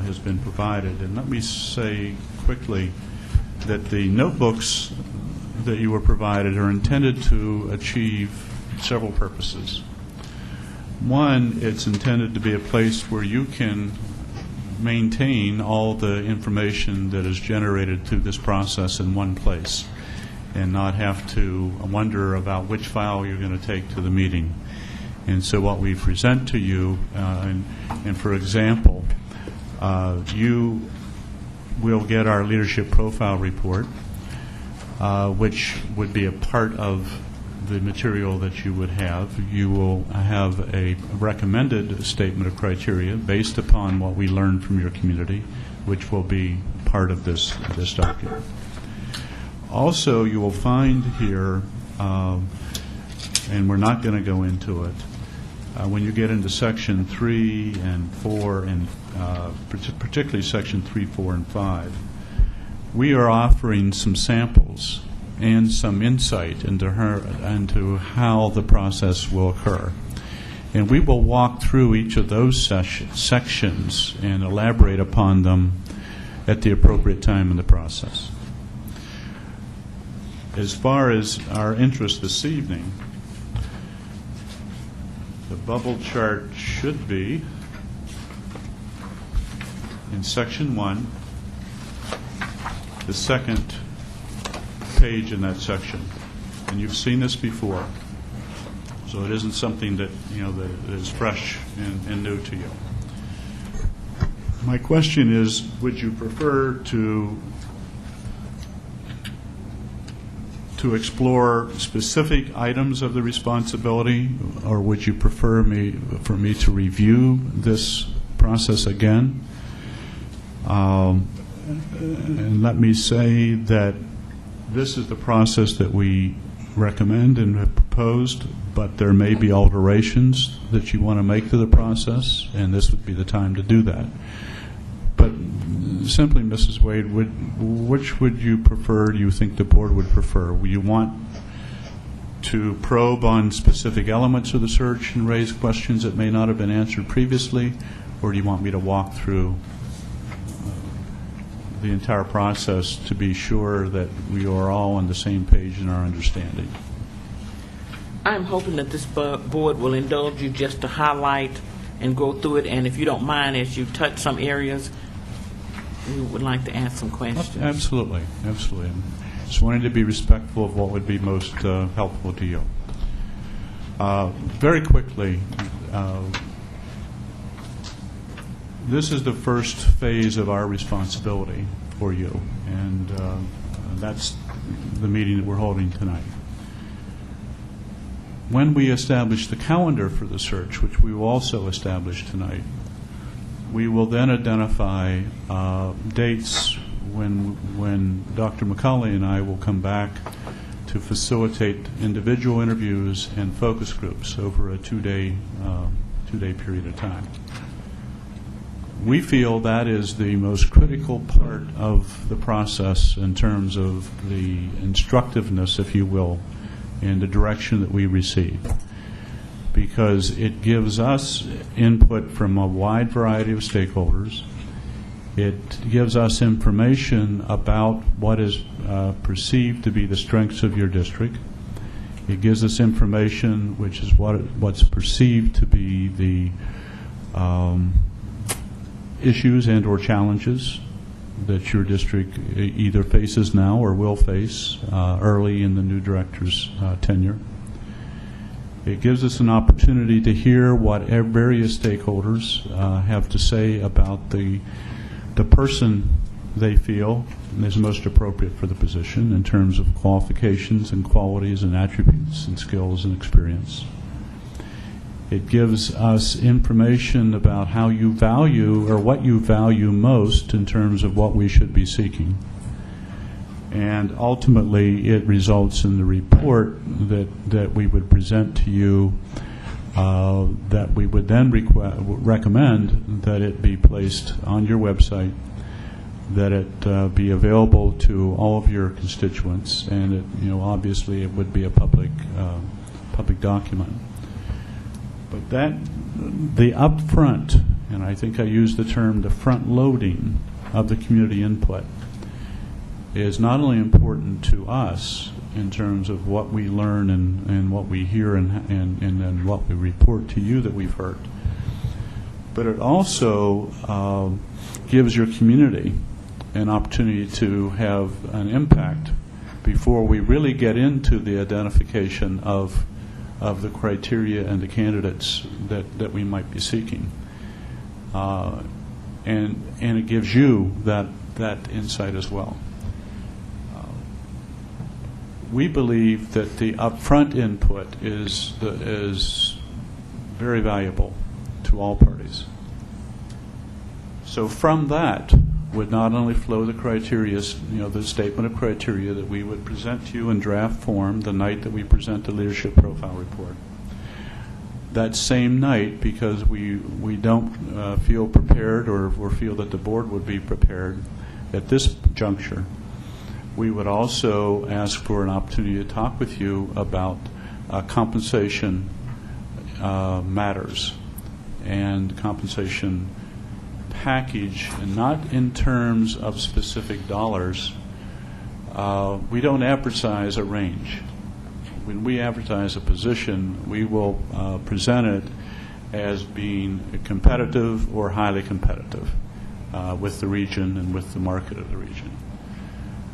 has been provided. And let me say quickly that the notebooks that you were provided are intended to achieve several purposes. One, it's intended to be a place where you can maintain all the information that is generated through this process in one place and not have to wonder about which file you're going to take to the meeting. And so what we present to you, and for example, you will get our leadership profile report, which would be a part of the material that you would have. You will have a recommended statement of criteria based upon what we learned from your community, which will be part of this document. Also, you will find here, and we're not going to go into it, when you get into Section 3 and 4, and particularly Section 3, 4, and 5, we are offering some samples and some insight into how the process will occur. And we will walk through each of those sections and elaborate upon them at the appropriate time in the process. As far as our interest this evening, the bubble chart should be in Section 1, the second page in that section. And you've seen this before, so it isn't something that that is fresh and new to you. My question is, would you prefer to explore specific items of the responsibility, or would you prefer for me to review this process again? And let me say that this is the process that we recommend and have proposed, but there may be alterations that you want to make to the process, and this would be the time to do that. But simply, Mrs. Wade, which would you prefer, do you think the board would prefer? Would you want to probe on specific elements of the search and raise questions that may not have been answered previously, or do you want me to walk through the entire process to be sure that we are all on the same page in our understanding? I'm hoping that this board will indulge you just to highlight and go through it, and if you don't mind, as you touch some areas, we would like to ask some questions. Absolutely, absolutely. Just wanted to be respectful of what would be most helpful to you. Very quickly, this is the first phase of our responsibility for you, and That's the meeting that we're holding tonight. When we establish the calendar for the search, which we will also establish tonight, we will then identify dates when Dr. McCauley and I will come back to facilitate individual interviews and focus groups over a two-day period of time. We feel that is the most critical part of the process in terms of the instructiveness, if you will, and the direction that we receive, because it gives us input from a wide variety of stakeholders. It gives us information about what is perceived to be the strengths of your district. It gives us information which is what's perceived to be the issues and or challenges that your district either faces now or will face early in the new director's tenure. It gives us an opportunity to hear what various stakeholders have to say about the person they feel is most appropriate for the position in terms of qualifications and qualities and attributes and skills and experience. It gives us information about how you value or what you value most in terms of what we should be seeking. And ultimately, it results in the report that we would present to you that we would then recommend that it be placed on your website, that it be available to all of your constituents, and it, obviously it would be a public document. But the upfront, and I think I used the term the front loading of the community input, is not only important to us in terms of what we learn and what we hear and then what we report to you that we've heard, but it also gives your community an opportunity to have an impact before we really get into the identification of the criteria and the candidates that we might be seeking. And it gives you that insight as well. We believe that the upfront input is very valuable to all parties. So from that would not only flow the criteria, the statement of criteria that we would present to you in draft form the night that we present the leadership profile report. That same night, because we don't feel prepared or feel that the board would be prepared at this juncture, we would also ask for an opportunity to talk with you about compensation matters and compensation package, and not in terms of specific dollars. We don't advertise a range. When we advertise a position, we will present it as being competitive or highly competitive with the region and with the market of the region.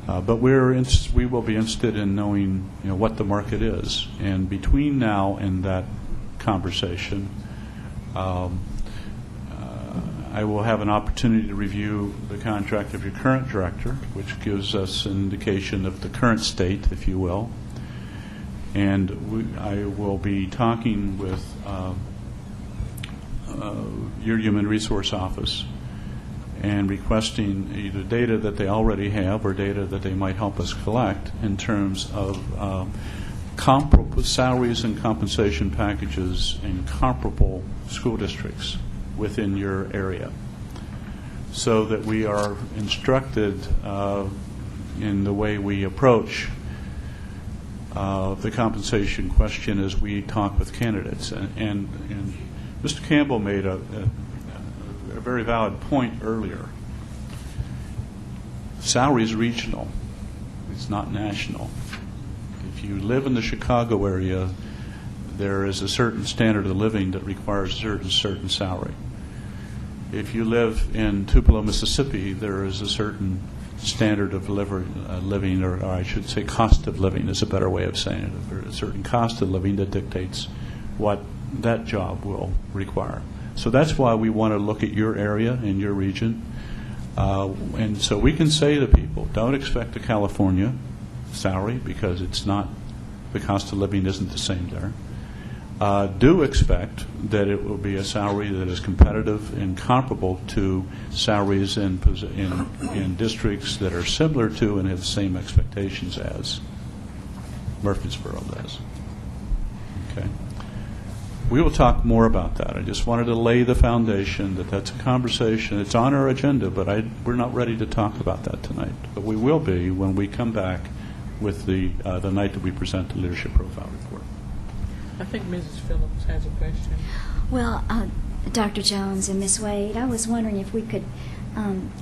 But we will be interested in knowing what the market is. And between now and that conversation, I will have an opportunity to review the contract of your current director, which gives us an indication of the current state, if you will. And I will be talking with your Human Resource Office and requesting either data that they already have or data that they might help us collect in terms of comparable salaries and compensation packages in comparable school districts within your area, so that we are instructed in the way we approach the compensation question as we talk with candidates. And Mr. Campbell made a very valid point earlier. Salary is regional. It's not national. If you live in the Chicago area, there is a certain standard of living that requires a certain salary. If you live in Tupelo, Mississippi, there is a certain standard of living, or I should say cost of living is a better way of saying it. There's a certain cost of living that dictates what that job will require. So that's why we want to look at your area and your region. And so we can say to people, don't expect a California salary because it's not, the cost of living isn't the same there. Do expect that it will be a salary that is competitive and comparable to salaries in districts that are similar to and have the same expectations as Murfreesboro does. Okay. We will talk more about that. I just wanted to lay the foundation that that's a conversation. It's on our agenda, but we're not ready to talk about that tonight. But we will be when we come back with the night that we present the leadership profile report. I think Mrs. Phillips has a question. Well, Dr. Jones and Ms. Wade, I was wondering if we could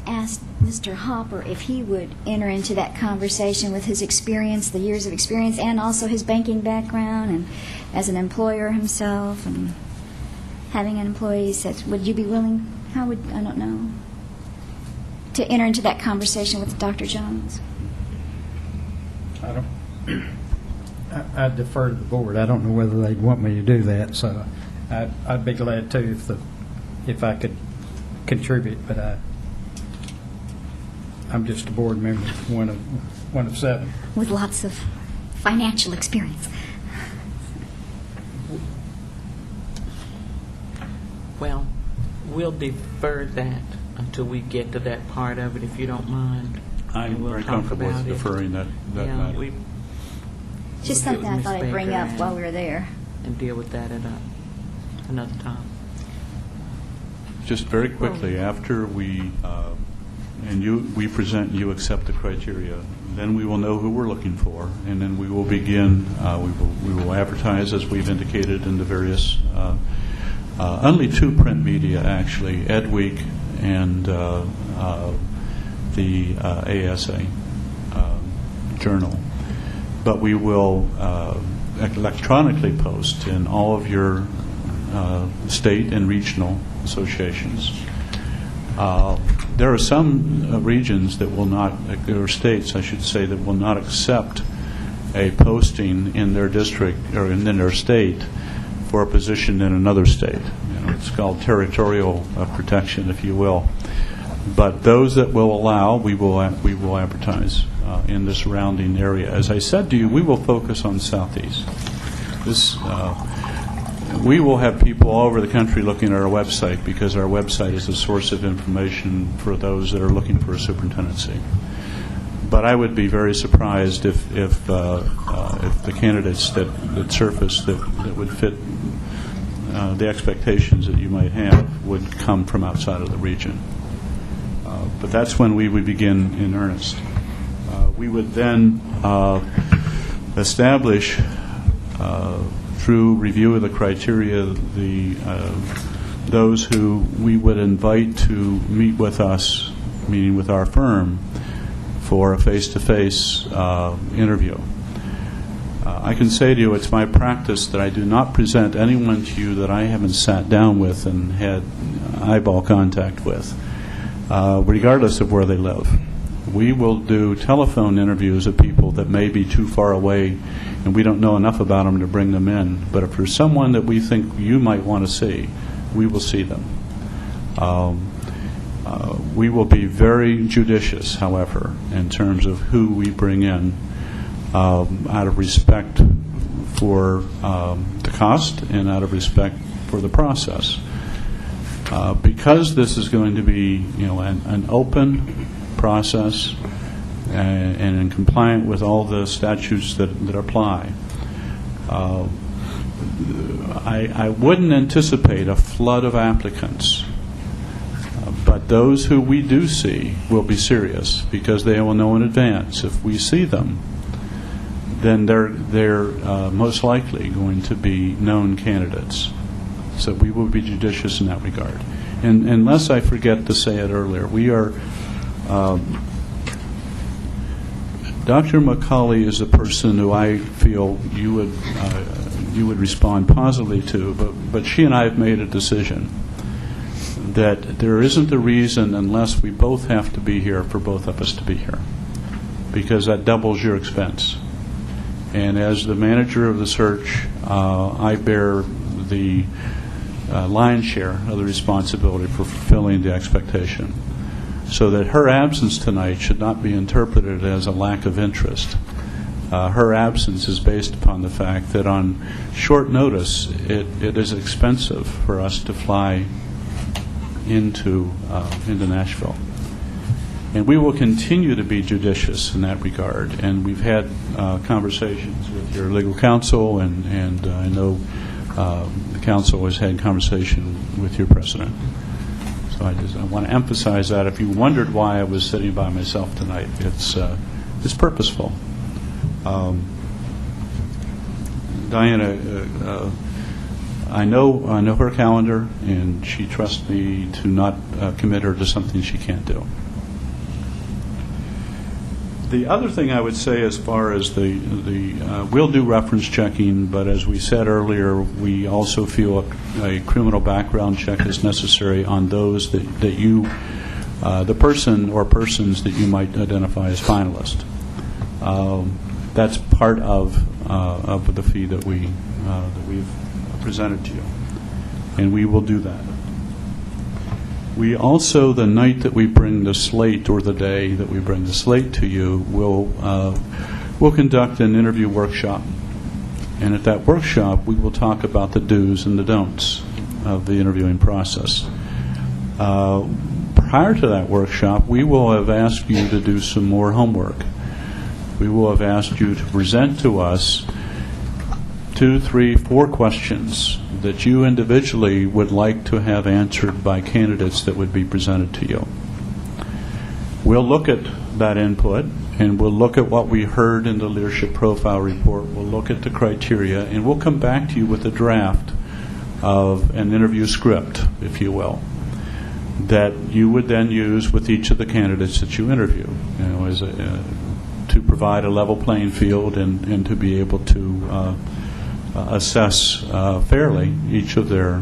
ask Mr. Hopper if he would enter into that conversation with his experience, the years of experience, and also his banking background, and as an employer himself, and having an employee. Would you be willing, I don't know, to enter into that conversation with Dr. Jones? I defer to the board. I don't know whether they'd want me to do that, so I'd be glad to if I could contribute, but I'm just a board member, one of 7. With lots of financial experience. Well, we'll defer that until we get to that part of it, if you don't mind. I'm And we'll very talk comfortable with about it. deferring that Yeah, matter. Just We'll get something I with thought Ms. I'd bring Baker up while we were there. and deal with that at another time. Just very quickly, after we present and you accept the criteria, then we will know who we're looking for, and then we will begin, we will advertise as we've indicated in the various, only 2 print media actually, Ed Week and the ASA journal. But we will electronically post in all of your state and regional associations. There are some regions that will not, or states, I should say, that will not accept a posting in their district or in their state for a position in another state. It's called territorial protection, if you will. But those that will allow, we will advertise in the surrounding area. As I said to you, we will focus on Southeast. We will have people all over the country looking at our website because our website is a source of information for those that are looking for a superintendency. But I would be very surprised if the candidates that surface that would fit the expectations that you might have would come from outside of the region. But that's when we would begin in earnest. We would then establish, through review of the criteria, those who we would invite to meet with us, meeting with our firm, for a face-to-face interview. I can say to you, it's my practice that I do not present anyone to you that I haven't sat down with and had eyeball contact with, regardless of where they live. We will do telephone interviews of people that may be too far away and we don't know enough about them to bring them in. But if there's someone that we think you might want to see, we will see them. We will be very judicious, however, in terms of who we bring in, out of respect for the cost and out of respect for the process. Because this is going to be, an open process and in compliant with all the statutes that apply, I wouldn't anticipate a flood of applicants. But those who we do see will be serious because they will know in advance. If we see them, then they're most likely going to be known candidates. So we will be judicious in that regard. And unless I forget to say it earlier, we are Dr. McCauley is a person who I feel you would respond positively to, but she and I have made a decision that there isn't a reason, unless we both have to be here, for both of us to be here, because that doubles your expense. And as the manager of the search, I bear the lion's share of the responsibility for fulfilling the expectation. so that her absence tonight should not be interpreted as a lack of interest. Her absence is based upon the fact that on short notice, it is expensive for us to fly into Nashville. And we will continue to be judicious in that regard. And we've had conversations with your legal counsel, and I know the council has had conversation with your president. So I want to emphasize that. If you wondered why I was sitting by myself tonight, it's purposeful. Diana, I know her calendar, and she trusts me to not commit her to something she can't do. The other thing I would say, as far as we'll do reference checking, but as we said earlier, we also feel a criminal background check is necessary on those that you, the person or persons that you might identify as finalists. That's part of the fee that we've presented to you, and we will do that. We also, the night that we bring the slate, or the day that we bring the slate to you, we'll conduct an interview workshop, and at that workshop we will talk about the do's and the don'ts of the interviewing process. Prior to that workshop, we will have asked you to do some more homework. We will have asked you to present to us 2, 3, 4 questions that you individually would like to have answered by candidates that would be presented to you. We'll look at that input, and we'll look at what we heard in the leadership profile report. We'll look at the criteria, and we'll come back to you with a draft of an interview script, if you will, that you would then use with each of the candidates that you interview, as to provide a level playing field and to be able to assess fairly each of their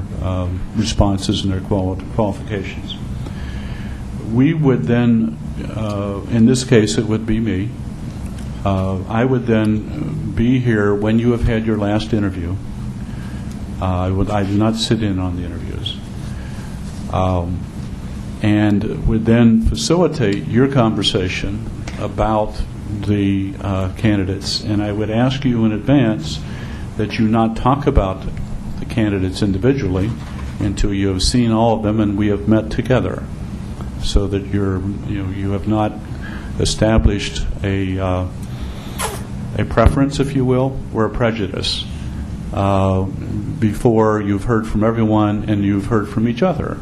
responses and their qualifications. We would then, in this case it would be me, I would then be here when you have had your last interview. I do not sit in on the interviews. And would then facilitate your conversation about the candidates. And I would ask you in advance that you not talk about the candidates individually until you have seen all of them and we have met together, so that you have not established a preference, if you will, or a prejudice before you've heard from everyone and you've heard from each other,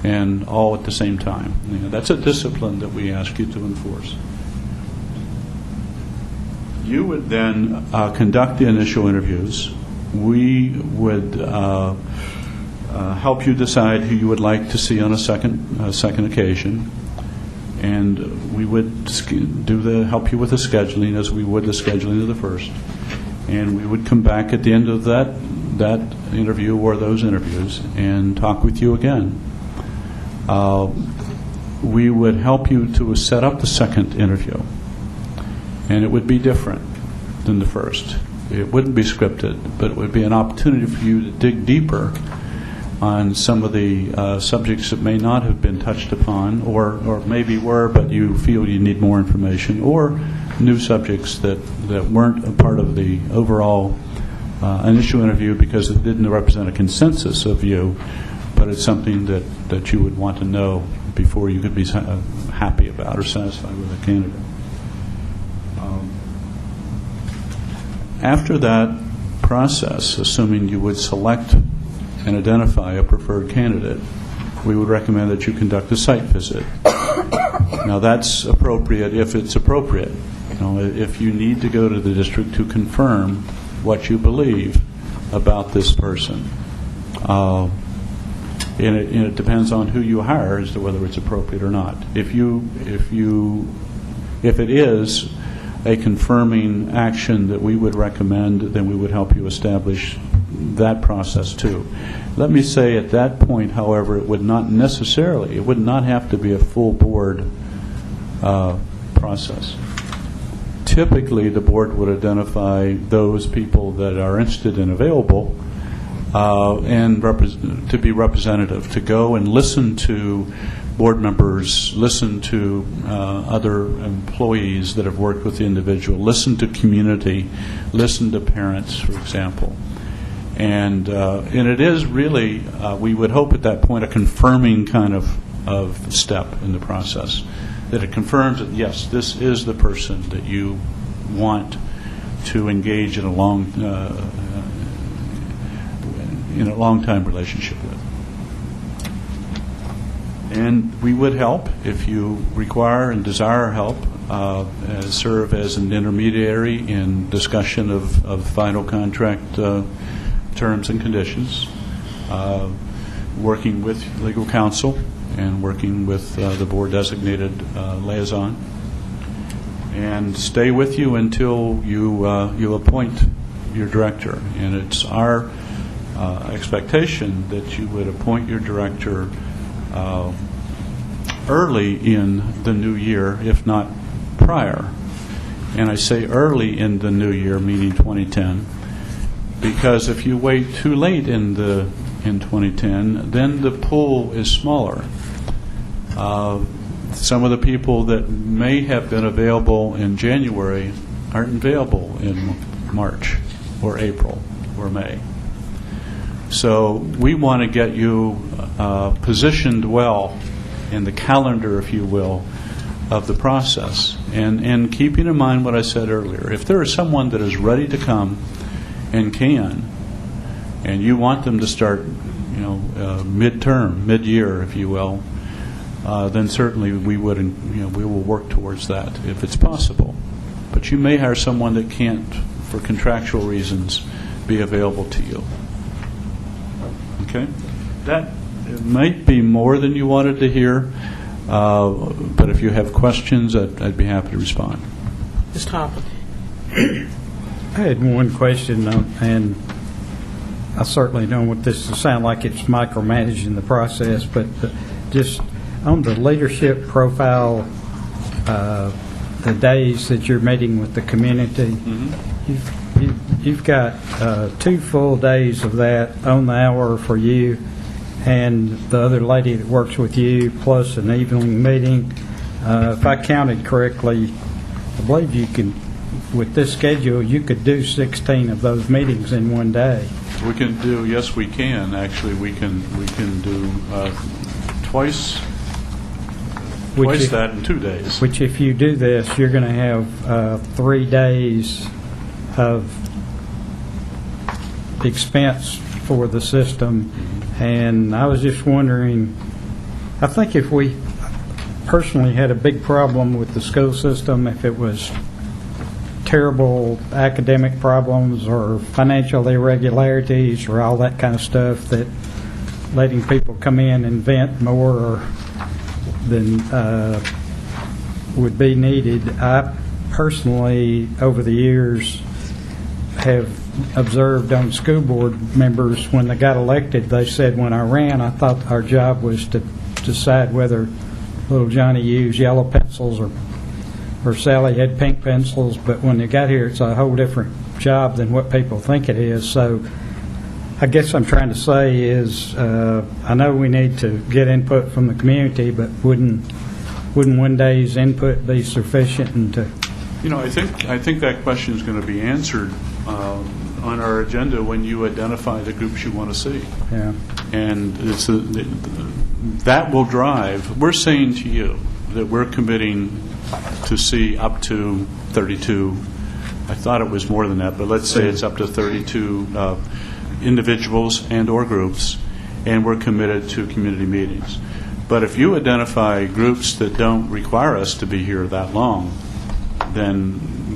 and all at the same time. That's a discipline that we ask you to enforce. You would then conduct the initial interviews. We would help you decide who you would like to see on a second occasion, and we would help you with the scheduling as we would the scheduling of the first. And we would come back at the end of that interview or those interviews and talk with you again. We would help you to set up the second interview. And it would be different than the first. It wouldn't be scripted, but it would be an opportunity for you to dig deeper on some of the subjects that may not have been touched upon, or maybe were, but you feel you need more information, or new subjects that weren't a part of the overall initial interview because it didn't represent a consensus of you, but it's something that you would want to know before you could be happy about or satisfied with a candidate. After that process, assuming you would select and identify a preferred candidate, we would recommend that you conduct a site visit. Now, that's appropriate if it's appropriate. If you need to go to the district to confirm what you believe about this person, and it depends on who you hire as to whether it's appropriate or not. If it is a confirming action that we would recommend, then we would help you establish that process too. Let me say at that point, however, it would not have to be a full board process. Typically, the board would identify those people that are interested and available and to be representative, to go and listen to board members, listen to other employees that have worked with the individual, listen to community, listen to parents, for example. And it is really, we would hope at that point, a confirming kind of step in the process, that it confirms that, yes, this is the person that you want to engage in a long-time relationship with. And we would help if you require and desire help, serve as an intermediary in discussion of final contract terms and conditions, working with legal counsel and working with the board-designated liaison, and stay with you until you appoint your director. And it's our expectation that you would appoint your director early in the new year, if not prior. And I say early in the new year, meaning 2010, because if you wait too late in 2010, then the pool is smaller. Some of the people that may have been available in January aren't available in March or April or May. So we want to get you positioned well in the calendar, if you will, of the process. And keeping in mind what I said earlier, if there is someone that is ready to come and can, and you want them to start, mid-term, mid-year, if you will, then certainly we would, we will work towards that if it's possible. But you may hire someone that can't, for contractual reasons, be available to you. Okay? That might be more than you wanted to hear, but if you have questions, I'd be happy to respond. Ms. Topper. I had one question, and I certainly don't want this to sound like it's micromanaging the process, but just on the leadership profile, the days that you're meeting with the community, you've got 2 full days of that on the hour for you and the other lady that works with you, plus an evening meeting. If I counted correctly, I believe you can, with this schedule, you could do 16 of those meetings in one day. We can do, yes, we can. Actually, we can do twice that in 2 days. Which, if you do this, you're going to have 3 days of expense for the system. And I was just wondering, I think if we personally had a big problem with the school system, if it was terrible academic problems or financial irregularities or all that kind of stuff, that letting people come in and vent more than would be needed. I personally, over the years, have observed on school board members, when they got elected, they said, when I ran, I thought our job was to decide whether little Johnny used yellow pencils or Sally had pink pencils, but when they got here, it's a whole different job than what people think it is. So I guess I'm trying to say is, I know we need to get input from the community, but wouldn't one day's input be sufficient? And to, I think that question is going to be answered on our agenda when you identify the groups you want to see. yeah. And that will drive. We're saying to you that we're committing to see up to 32. I thought it was more than that, but let's say it's up to 32 individuals and or groups, and we're committed to community meetings. But if you identify groups that don't require us to be here that long, then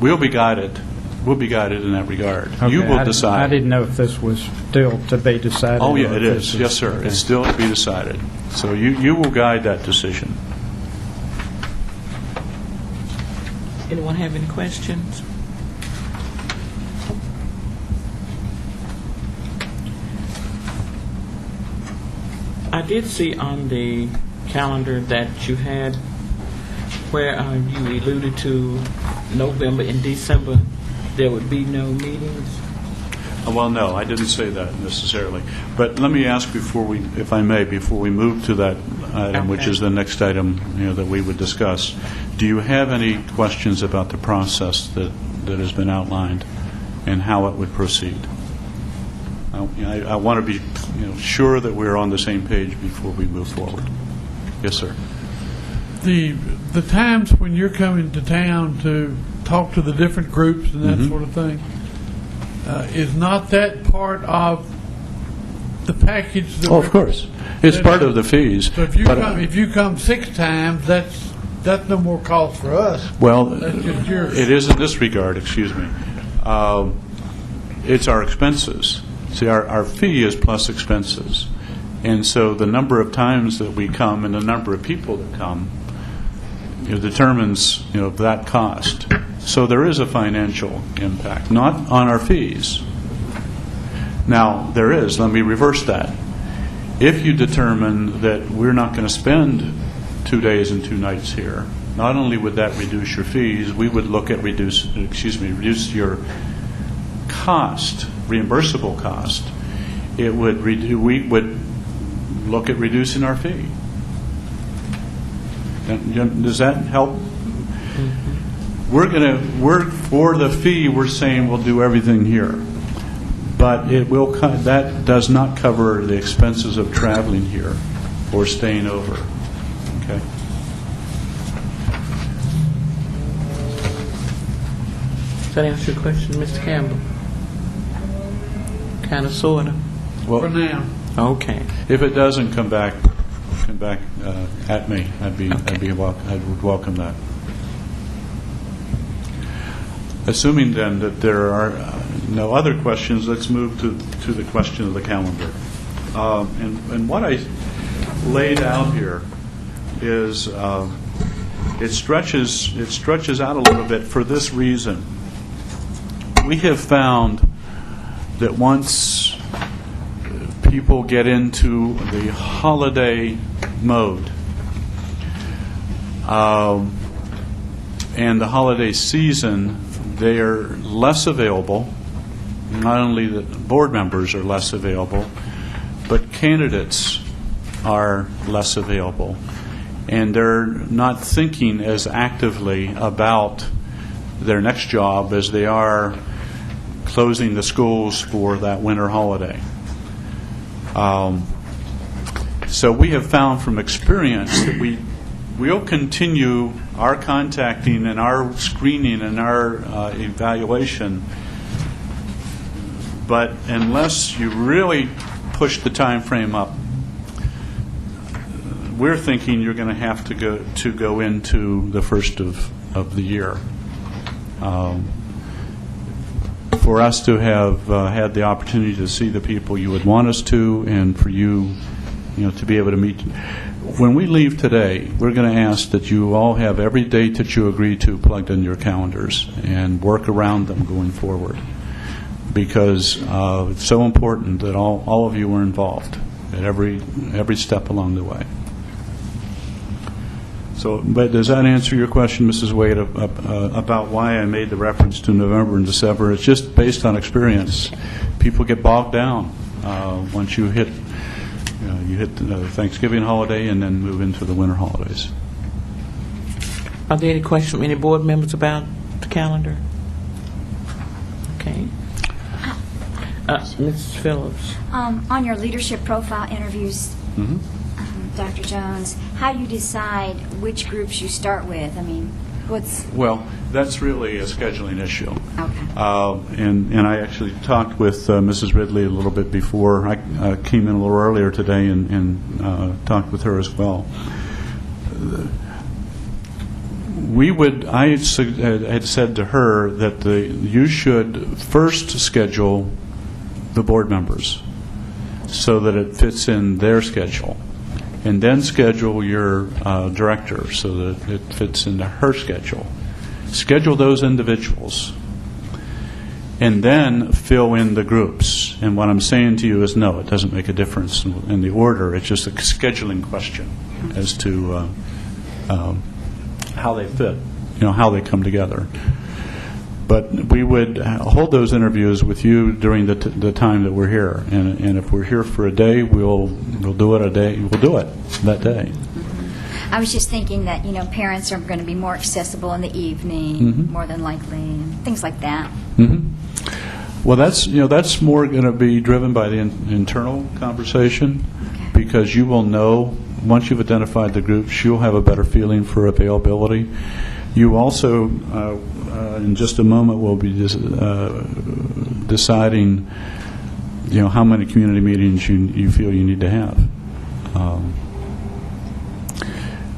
we'll be guided. We'll be guided in that regard. Okay, You will decide. I didn't know if this was still to be decided. Oh, yeah, or it if is. this Yes, sir. okay. It's still to be decided. So you will guide that decision. Anyone have any questions? I did see on the calendar that you had where you alluded to November and December, there would be no meetings. Well, no, I didn't say that necessarily. But let me ask before we, if I may, before we move to that item, which Okay. is the next item, that we would discuss. Do you have any questions about the process that has been outlined and how it would proceed? I want to be sure that we're on the same page before we move forward. Yes, sir. The times when you're coming to town to talk to the different groups and that sort of thing, is not that part of the package? That Oh, of course. It's part of the fees. So if you but, come, if you come 6 times, that's no more cost for us. Well, That's just yours. it is in this regard, excuse me. It's our expenses. See, our fee is plus expenses. And so the number of times that we come and the number of people that come determines that cost. So there is a financial impact, not on our fees. Now, there is. Let me reverse that. If you determine that we're not going to spend 2 days and 2 nights here, not only would that reduce your fees, we would look at reduce your cost, reimbursable cost. We would look at reducing our fee. Does that help? We're for the fee. We're saying we'll do everything here, but that does not cover the expenses of traveling here or staying over. Okay. Does that answer your question, Mr. Campbell? Kind of, sort of. For now. Okay. If it doesn't come back at me, I would welcome that. Assuming then that there are no other questions, let's move to the question of the calendar. And what I laid out here is it stretches out a little bit for this reason. We have found that once people get into the holiday mode and the holiday season, they are less available. Not only the board members are less available, but candidates are less available. And they're not thinking as actively about their next job as they are closing the schools for that winter holiday. So we have found from experience that we'll continue our contacting and our screening and our evaluation, but unless you really push the time frame up, we're thinking you're going to have to go into the first of the year. For us to have had the opportunity to see the people you would want us to, and for you to be able to meet. When we leave today, we're going to ask that you all have every date that you agree to plugged in your calendars and work around them going forward, because it's so important that all of you are involved at every step along the way. So, but does that answer your question, Mrs. Wade, about why I made the reference to November and December? It's just based on experience. People get bogged down once you hit the Thanksgiving holiday and then move into the winter holidays. Are there any questions from any board members about the calendar? Okay. Mrs. Phillips. On your leadership profile interviews, Dr. Jones, how do you decide which groups you start with? I mean, Well, that's really a scheduling issue. Okay. And I actually talked with Mrs. Ridley a little bit before. I came in a little earlier today and talked with her as well. I had said to her that you should first schedule the board members so that it fits in their schedule, and then schedule your director so that it fits into her schedule. Schedule those individuals, and then fill in the groups. And what I'm saying to you is, no, it doesn't make a difference in the order. It's just a scheduling question as to how they fit, how they come together. But we would hold those interviews with you during the time that we're here, and if we're here for a day, we'll do it that day. I was just thinking that, parents are going to be more accessible in the evening, more than likely, and things like that. Well, that's more going to be driven by the internal conversation, because you will know, once you've identified the groups, you'll have a better feeling for availability. You also, in just a moment, will be deciding, how many community meetings you feel you need to have.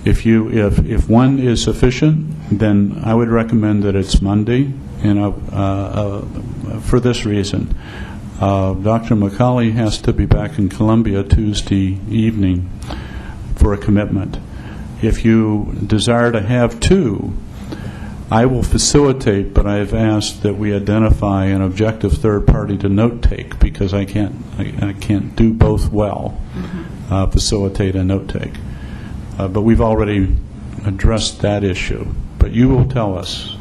If one is sufficient, then I would recommend that it's Monday, and for this reason. Dr. McCauley has to be back in Columbia Tuesday evening for a commitment. If you desire to have two, I will facilitate, but I have asked that we identify an objective third party to note take, because I can't do both well, facilitate and note take. But we've already addressed that issue. But you will tell us,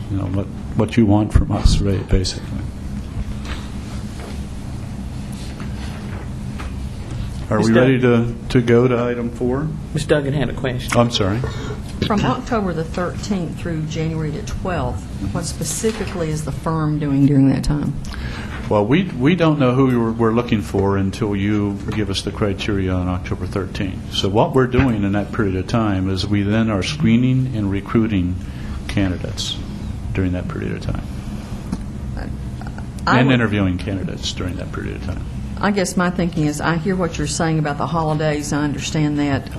what you want from us, right, basically. Are we ready to go to item 4? Ms. Duggan had a question. I'm sorry. From October the 13th through January the 12th, what specifically is the firm doing during that time? Well, we don't know who we're looking for until you give us the criteria on October 13th. So what we're doing in that period of time is we then are screening and recruiting candidates during that period of time. And interviewing candidates during that period of time. I guess my thinking is, I hear what you're saying about the holidays. I understand that,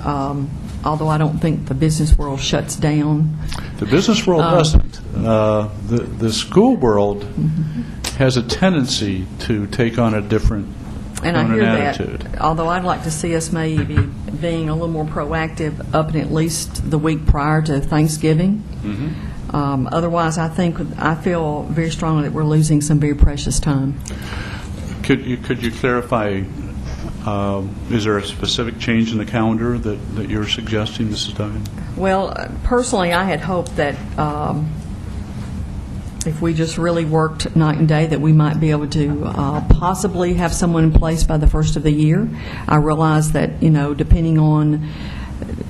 although I don't think the business world shuts down. The business world doesn't. The school world has a tendency to take on a different attitude. That, although I'd like to see us maybe being a little more proactive up and at least the week prior to Thanksgiving. Otherwise, I feel very strongly that we're losing some very precious time. Could you clarify, is there a specific change in the calendar that you're suggesting, Mrs. Duggan? Well, personally, I had hoped that if we just really worked night and day, that we might be able to possibly have someone in place by the first of the year. I realize that, depending on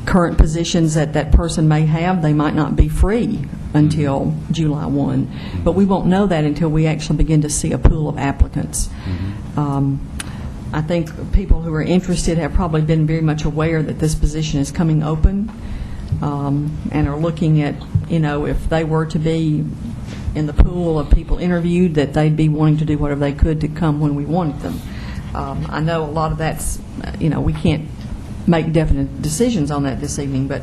current positions that person may have, they might not be free until July 1. But we won't know that until we actually begin to see a pool of applicants. I think people who are interested have probably been very much aware that this position is coming open, and are looking at, if they were to be in the pool of people interviewed, that they'd be wanting to do whatever they could to come when we wanted them. I know a lot of that's, we can't make definite decisions on that this evening, but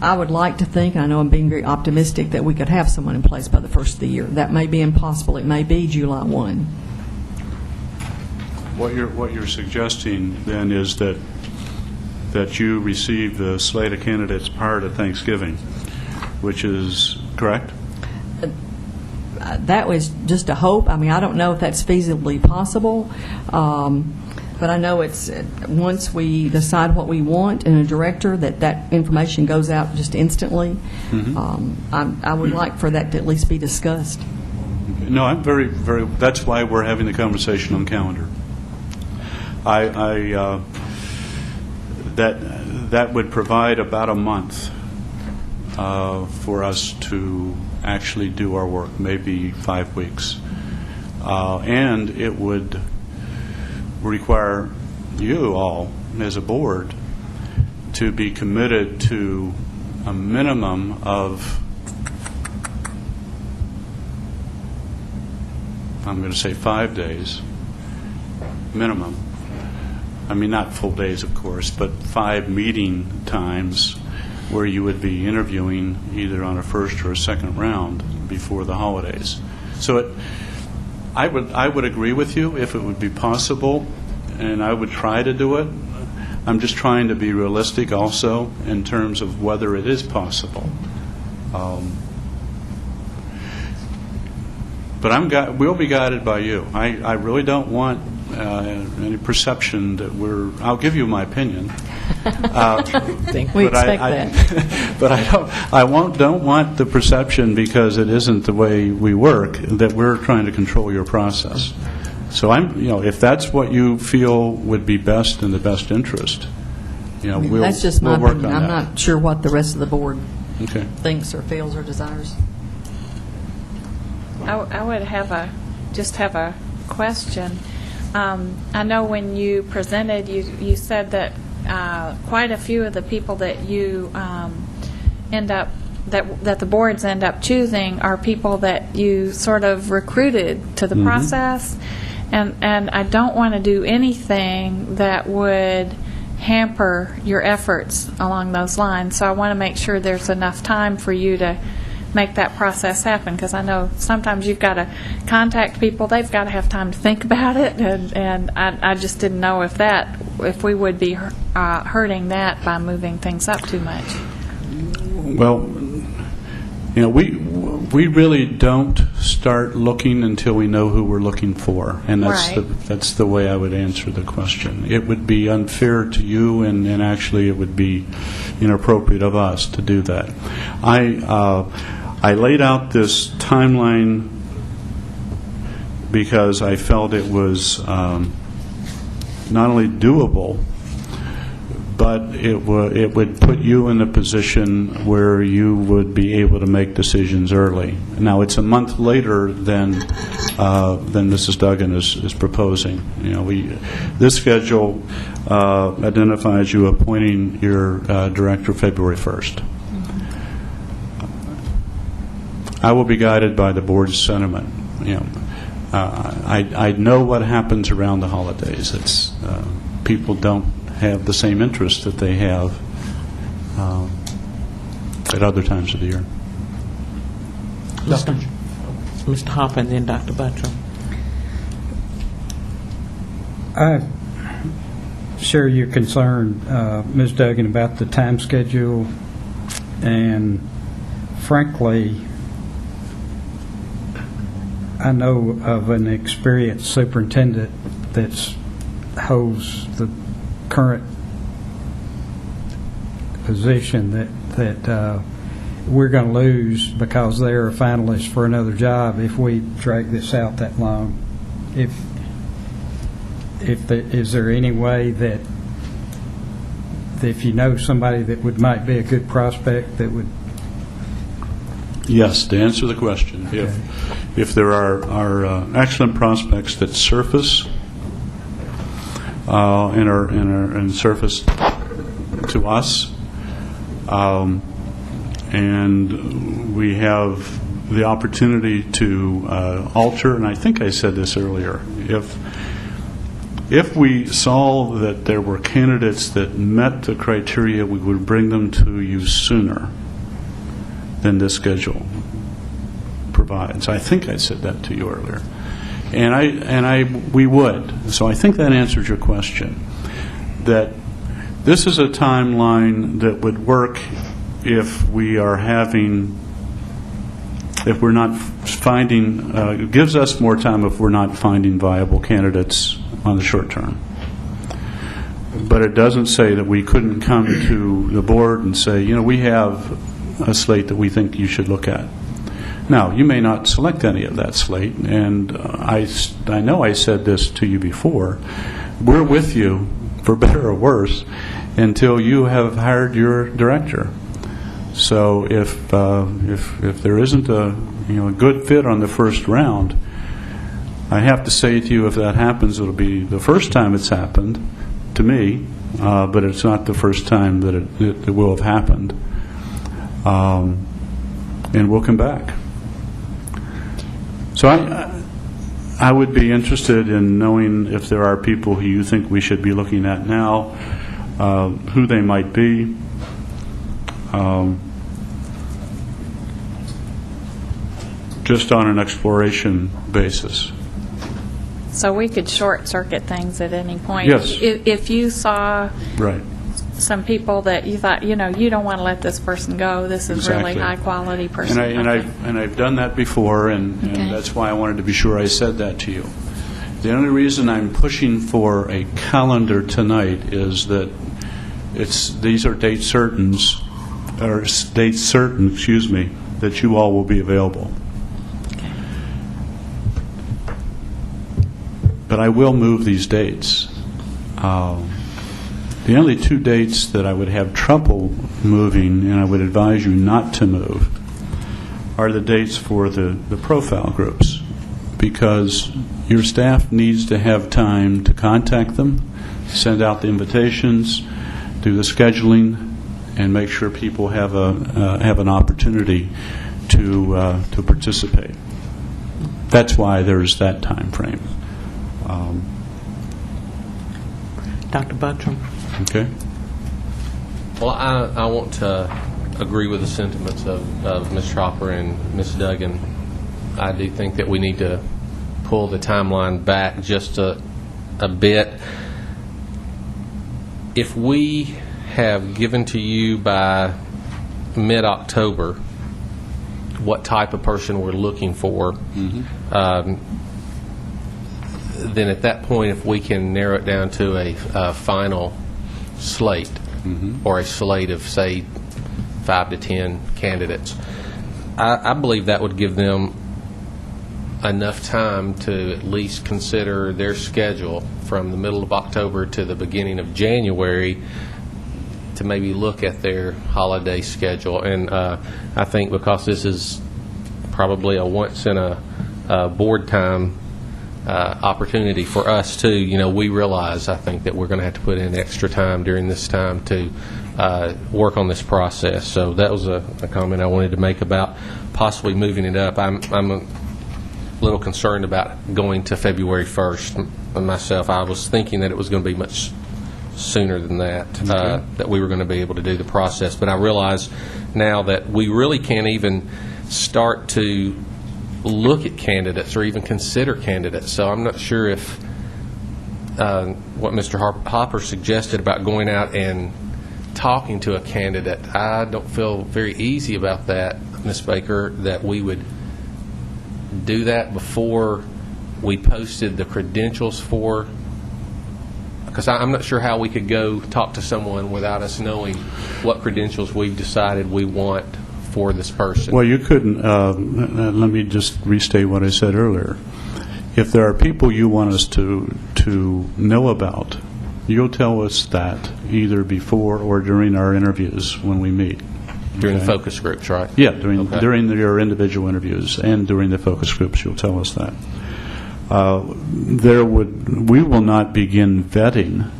I would like to think, and I know I'm being very optimistic, that we could have someone in place by the first of the year. That may be impossible. It may be July 1. What you're suggesting then is that you receive the slate of candidates prior to Thanksgiving, which is correct? That was just a hope. I mean, I don't know if that's feasibly possible. But I know it's, once we decide what we want in a director, that information goes out just instantly. I would like for that to at least be discussed. No, I'm very, very, that's why we're having the conversation on calendar. That would provide about a month for us to actually do our work, maybe 5 weeks. And it would require you all, as a board, to be committed to a minimum of, I'm going to say 5 days, minimum. I mean, not full days, of course, but 5 meeting times where you would be interviewing either on a first or a second round before the holidays. So I would agree with you if it would be possible, and I would try to do it. I'm just trying to be realistic also in terms of whether it is possible. But we'll be guided by you. I really don't want any perception that I'll give you my opinion. We expect that. But don't want the perception, because it isn't the way we work, that we're trying to control your process. So if that's what you feel would be best in the best interest, we'll That's just my work on opinion. I'm that. not sure what the rest of the board Okay. thinks or feels or desires. I would have a question. I know when you presented, you said that quite a few of the people that you end up that the boards end up choosing are people that you sort of recruited to the process, and I don't want to do anything that would hamper your efforts along those lines. So I want to make sure there's enough time for you to make that process happen, because I know sometimes you've got to contact people, they've got to have time to think about it, and I just didn't know if we would be hurting that by moving things up too much. Well, we really don't start looking until we know who we're looking for, and that's the way I would answer the question. It would be unfair to you, and actually it would be inappropriate of us to do that. I laid out this timeline because I felt it was not only doable, but it would put you in a position where you would be able to make decisions early. Now, it's a month later than Mrs. Duggan is proposing. This schedule identifies you appointing your director February 1st. I will be guided by the board's sentiment. I know what happens around the holidays. It's people don't have the same interest that they have at other times of the year. Mr. Hopper and then Dr. Buttram. I share your concern, Ms. Duggan, about the time schedule, and frankly, I know of an experienced superintendent that holds the current position that we're going to lose because they're a finalist for another job if we drag this out that long. Is there any way that if you know somebody that might be a good prospect that would? Yes, to answer the question, Okay. if there are excellent prospects that surface and surface to us, and we have the opportunity to alter, and I think I said this earlier, if we saw that there were candidates that met the criteria, we would bring them to you sooner than this schedule provides. I think I said that to you earlier. We would. So I think that answers your question. That this is a timeline that would work if we're not finding, it gives us more time if we're not finding viable candidates on the short term. But it doesn't say that we couldn't come to the board and say, we have a slate that we think you should look at. Now, you may not select any of that slate, and I know I said this to you before. We're with you, for better or worse, until you have hired your director. So if there isn't a good fit on the first round, I have to say to you, if that happens, it'll be the first time it's happened to me, but it's not the first time that it will have happened. And we'll come back. So I would be interested in knowing if there are people who you think we should be looking at now, who they might be. Just on an exploration basis. So we could short-circuit things at any point. Yes. If you saw Right. some people that you thought, you don't want to let this person go, this is Exactly. really high-quality person. And Okay. I've done that before, and Okay. that's why I wanted to be sure I said that to you. The only reason I'm pushing for a calendar tonight is that these are date certain, excuse me, that you all will be available. But I will move these dates. The only two dates that I would have trouble moving, and I would advise you not to move, are the dates for the profile groups, because your staff needs to have time to contact them, send out the invitations, do the scheduling, and make sure people have an opportunity to participate. That's why there's that time frame. Dr. Buttram. Okay. Well, I want to agree with the sentiments of Ms. Tropper and Ms. Duggan. I do think that we need to pull the timeline back just a bit. If we have given to you by mid-October what type of person we're looking for, then at that point, if we can narrow it down to a final slate, or a slate of, say, 5 to 10 candidates, I believe that would give them enough time to at least consider their schedule from the middle of October to the beginning of January, to maybe look at their holiday schedule. And I think because this is probably a once in a board time opportunity for us too, we realize, I think, that we're going to have to put in extra time during this time to work on this process. So that was a comment I wanted to make about possibly moving it up. I'm a little concerned about going to February 1st myself. I was thinking that it was going to be much sooner than that, that we were going to be able to do the process. But I realize now that we really can't even start to look at candidates or even consider candidates. So I'm not sure if what Mr. Hopper suggested about going out and talking to a candidate, I don't feel very easy about that, Ms. Baker, that we would do that before we posted the credentials for, because I'm not sure how we could go talk to someone without us knowing what credentials we've decided we want for this person. Well, you couldn't, let me just restate what I said earlier. If there are people you want us to know about, you'll tell us that either before or during our interviews when we meet. During the focus groups, right? Yeah, during your individual interviews and during the focus groups, you'll tell us that. We will not begin vetting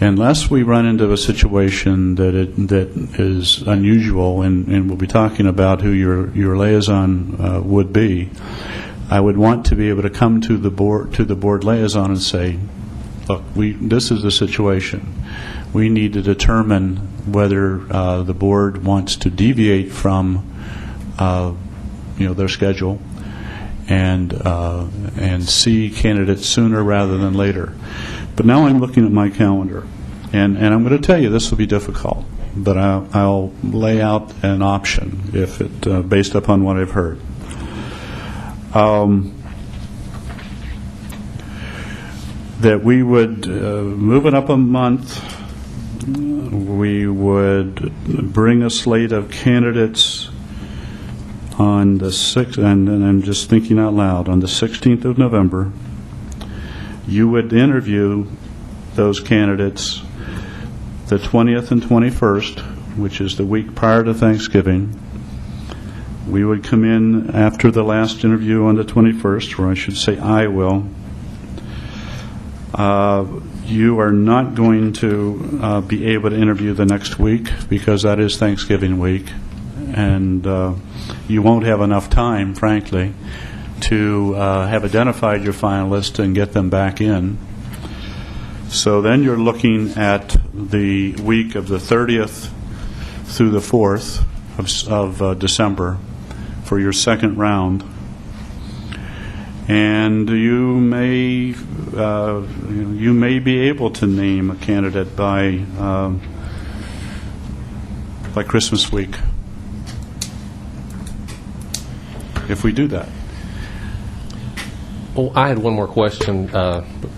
unless we run into a situation that is unusual, and we'll be talking about who your liaison would be. I would want to be able to come to the board liaison and say, look, this is the situation. We need to determine whether the board wants to deviate from their schedule and see candidates sooner rather than later. But now I'm looking at my calendar, and I'm going to tell you this will be difficult, but I'll lay out an option if it based upon what I've heard. That we would move it up a month. We would bring a slate of candidates on the 6th, and I'm just thinking out loud, on the 16th of November. You would interview those candidates the 20th and 21st, which is the week prior to Thanksgiving. We would come in after the last interview on the 21st, or I should say I will. You are not going to be able to interview the next week because that is Thanksgiving week, and you won't have enough time, frankly, to have identified your finalists and get them back in. So then you're looking at the week of the 30th through the 4th of December for your second round. And you may be able to name a candidate by Christmas week, if we do that. Well, I had one more question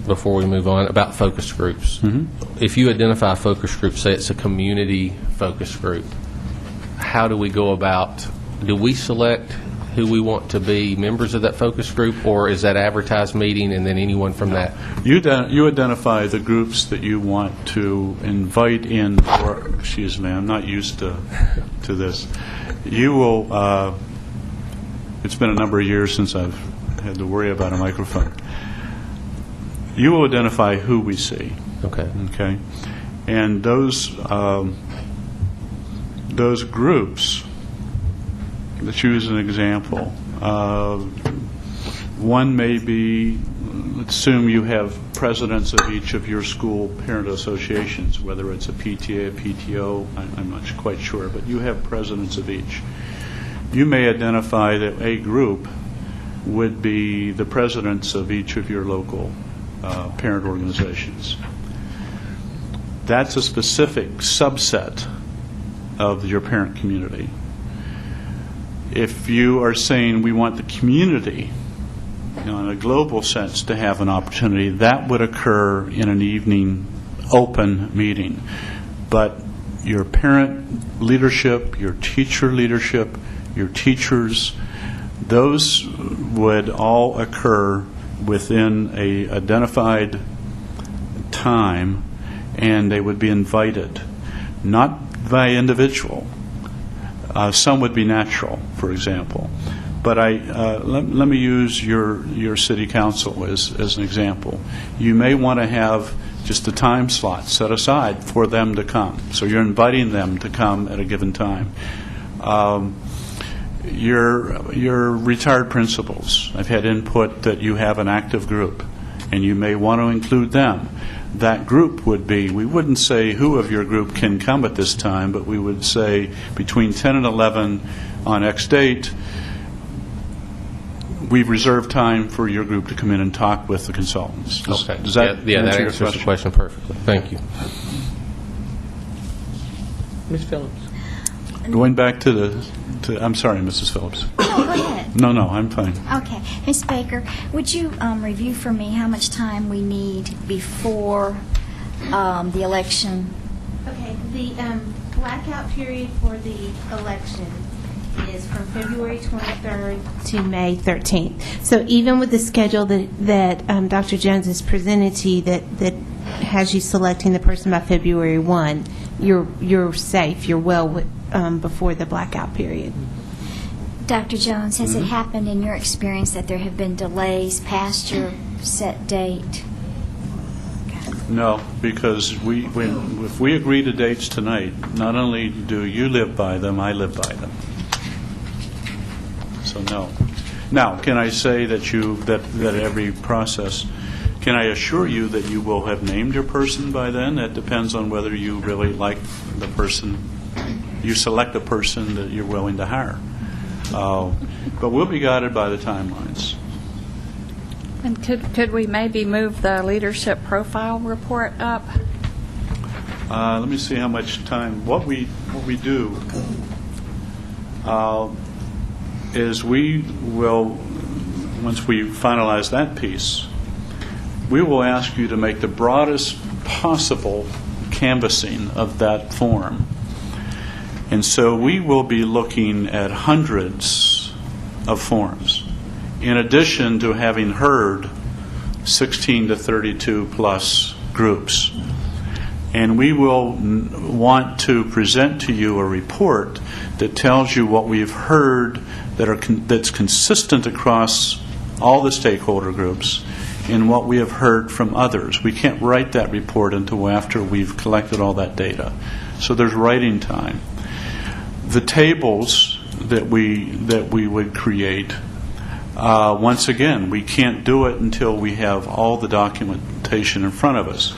before we move on about focus groups. If you identify a focus group, say it's a community focus group, how do we go about, do we select who we want to be members of that focus group, or is that advertised meeting and then anyone from that? You identify the groups that you want to invite in, or, excuse me, I'm not used to this. You will, it's been a number of years since I've had to worry about a microphone. You will identify who we see. Okay. Okay? And those groups, let's use an example. One may be, let's assume you have presidents of each of your school parent associations, whether it's a PTA, a PTO, I'm not quite sure, but you have presidents of each. You may identify that a group would be the presidents of each of your local parent organizations. That's a specific subset of your parent community. If you are saying we want the community, in a global sense, to have an opportunity, that would occur in an evening open meeting. But your parent leadership, your teacher leadership, your teachers, those would all occur within a identified time, and they would be invited, not by individual. Some would be natural, for example. But let me use your city council as an example. You may want to have just a time slot set aside for them to come. So you're inviting them to come at a given time. Your retired principals, I've had input that you have an active group, and you may want to include them. That group would be, we wouldn't say who of your group can come at this time, but we would say between 10 and 11 on X date, we've reserved time for your group to come in and talk with the consultants. Okay. Does that that answer your answers the question perfectly. Thank you. Ms. Phillips? Going back to I'm sorry, Mrs. Phillips. No, go ahead. No, I'm fine. Okay. Ms. Baker, would you review for me how much time we need before the election? Okay, the blackout period for the election is from February 23rd to May 13th. So even with the schedule that Dr. Jones has presented to you that has you selecting the person by February 1, you're safe, you're well before the blackout period. Dr. Jones, has it happened in your experience that there have been delays past your set date? No, because if we agree to dates tonight, not only do you live by them, I live by them. So no. Now, can I say that that every process, can I assure you that you will have named your person by then? That depends on whether you really like the person. You select a person that you're willing to hire. But we'll be guided by the timelines. And could we maybe move the leadership profile report up? Let me see how much time. What we do is we will, once we finalize that piece, we will ask you to make the broadest possible canvassing of that form. And so we will be looking at hundreds of forms, in addition to having heard 16 to 32 plus groups. And we will want to present to you a report that tells you what we've heard that's consistent across all the stakeholder groups and what we have heard from others. We can't write that report until after we've collected all that data. So there's writing time. The tables that we would create, once again, we can't do it until we have all the documentation in front of us.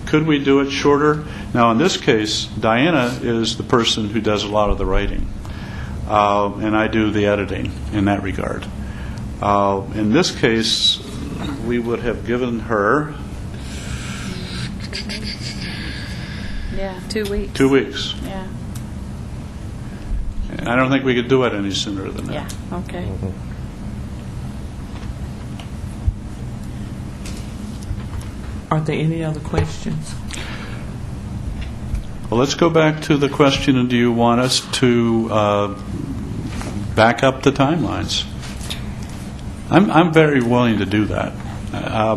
Could we do it shorter? Now, in this case, Diana is the person who does a lot of the writing, and I do the editing in that regard. In this case, we would have given her 2 weeks. 2 weeks. Yeah. And I don't think we could do it any sooner than that. Yeah. Okay. Are there any other questions? Well, let's go back to the question, do you want us to back up the timelines? I'm very willing to do that,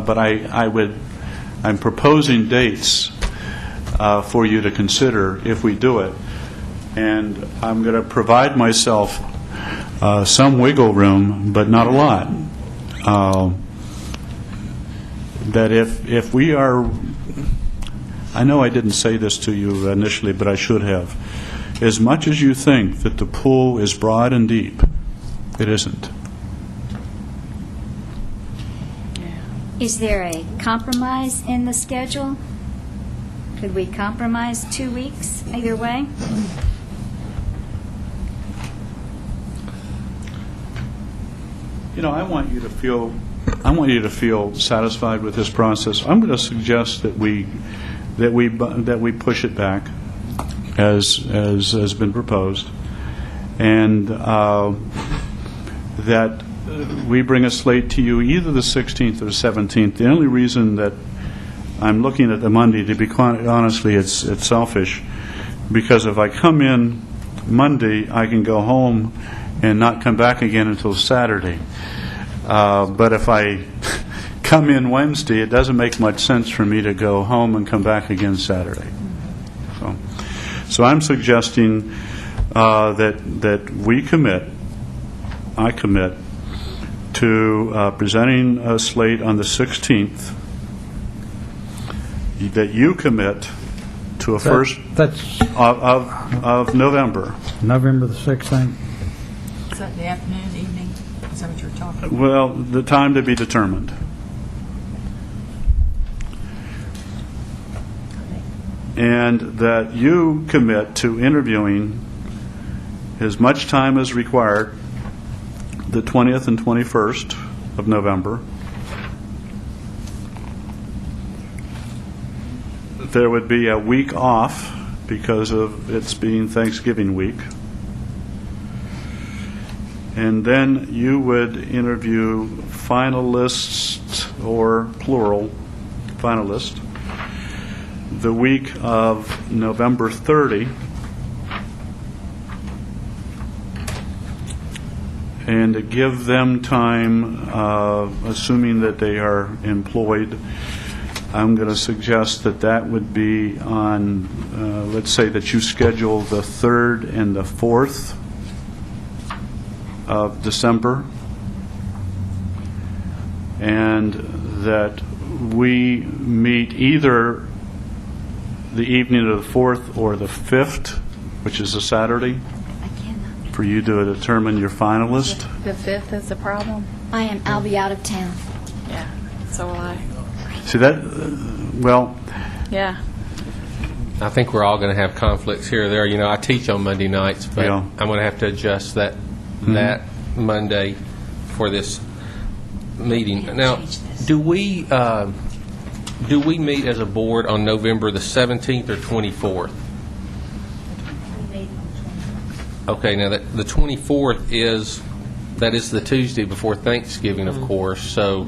but I'm proposing dates for you to consider if we do it, and I'm going to provide myself some wiggle room, but not a lot. That if we are, I know I didn't say this to you initially, but I should have. As much as you think that the pool is broad and deep, it isn't. Is there a compromise in the schedule? Could we compromise 2 weeks either way? You know, I want you to feel satisfied with this process. I'm going to suggest that we push it back, as has been proposed, and that we bring a slate to you either the 16th or the 17th. The only reason that I'm looking at the Monday, to be quite honestly, it's selfish, because if I come in Monday, I can go home and not come back again until Saturday. But if I come in Wednesday, it doesn't make much sense for me to go home and come back again Saturday. So I'm suggesting that we I commit to presenting a slate on the 16th, that you commit to a first That's of November. November the 16th. Is that the afternoon, evening? Is that what you're talking about? Well, the time to be determined. And that you commit to interviewing as much time as required the 20th and 21st of November. There would be a week off because of its being Thanksgiving week. And then you would interview finalists, or plural finalists, the week of November 30, and to give them time, assuming that they are employed. I'm going to suggest that would be on, let's say that you schedule the 3rd and the 4th of December, and that we meet either the evening of the 4th or the 5th, which is a Saturday, for you to determine your finalist. The 5th is the problem? I'll be out of town. Yeah, so will I. See that? Well, Yeah. I think we're all going to have conflicts here or there. You know, I teach on Monday nights, but Yeah. I'm going to have to adjust that Monday for this meeting. Now, do we meet as a board on November the 17th or 24th? Okay, now the 24th is the Tuesday before Thanksgiving, of course, so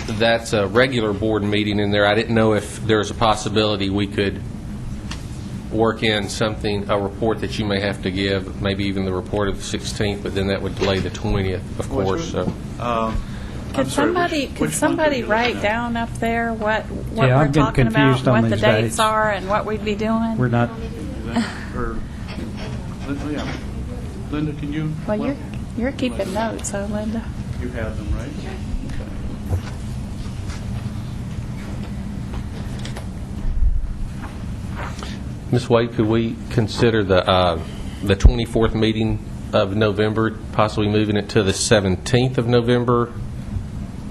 that's a regular board meeting in there. I didn't know if there's a possibility we could work in a report that you may have to give, maybe even the report of the 16th, but then that would delay the 20th, of course. So. Could somebody write down up there what Yeah, I'm we're getting talking about, confused on what the these dates dates. are, and what we'd be doing? We're not, Linda, can you? Well, you're keeping notes, so Linda. You have them, right? Ms. Wade, could we consider the 24th meeting of November, possibly moving it to the 17th of November,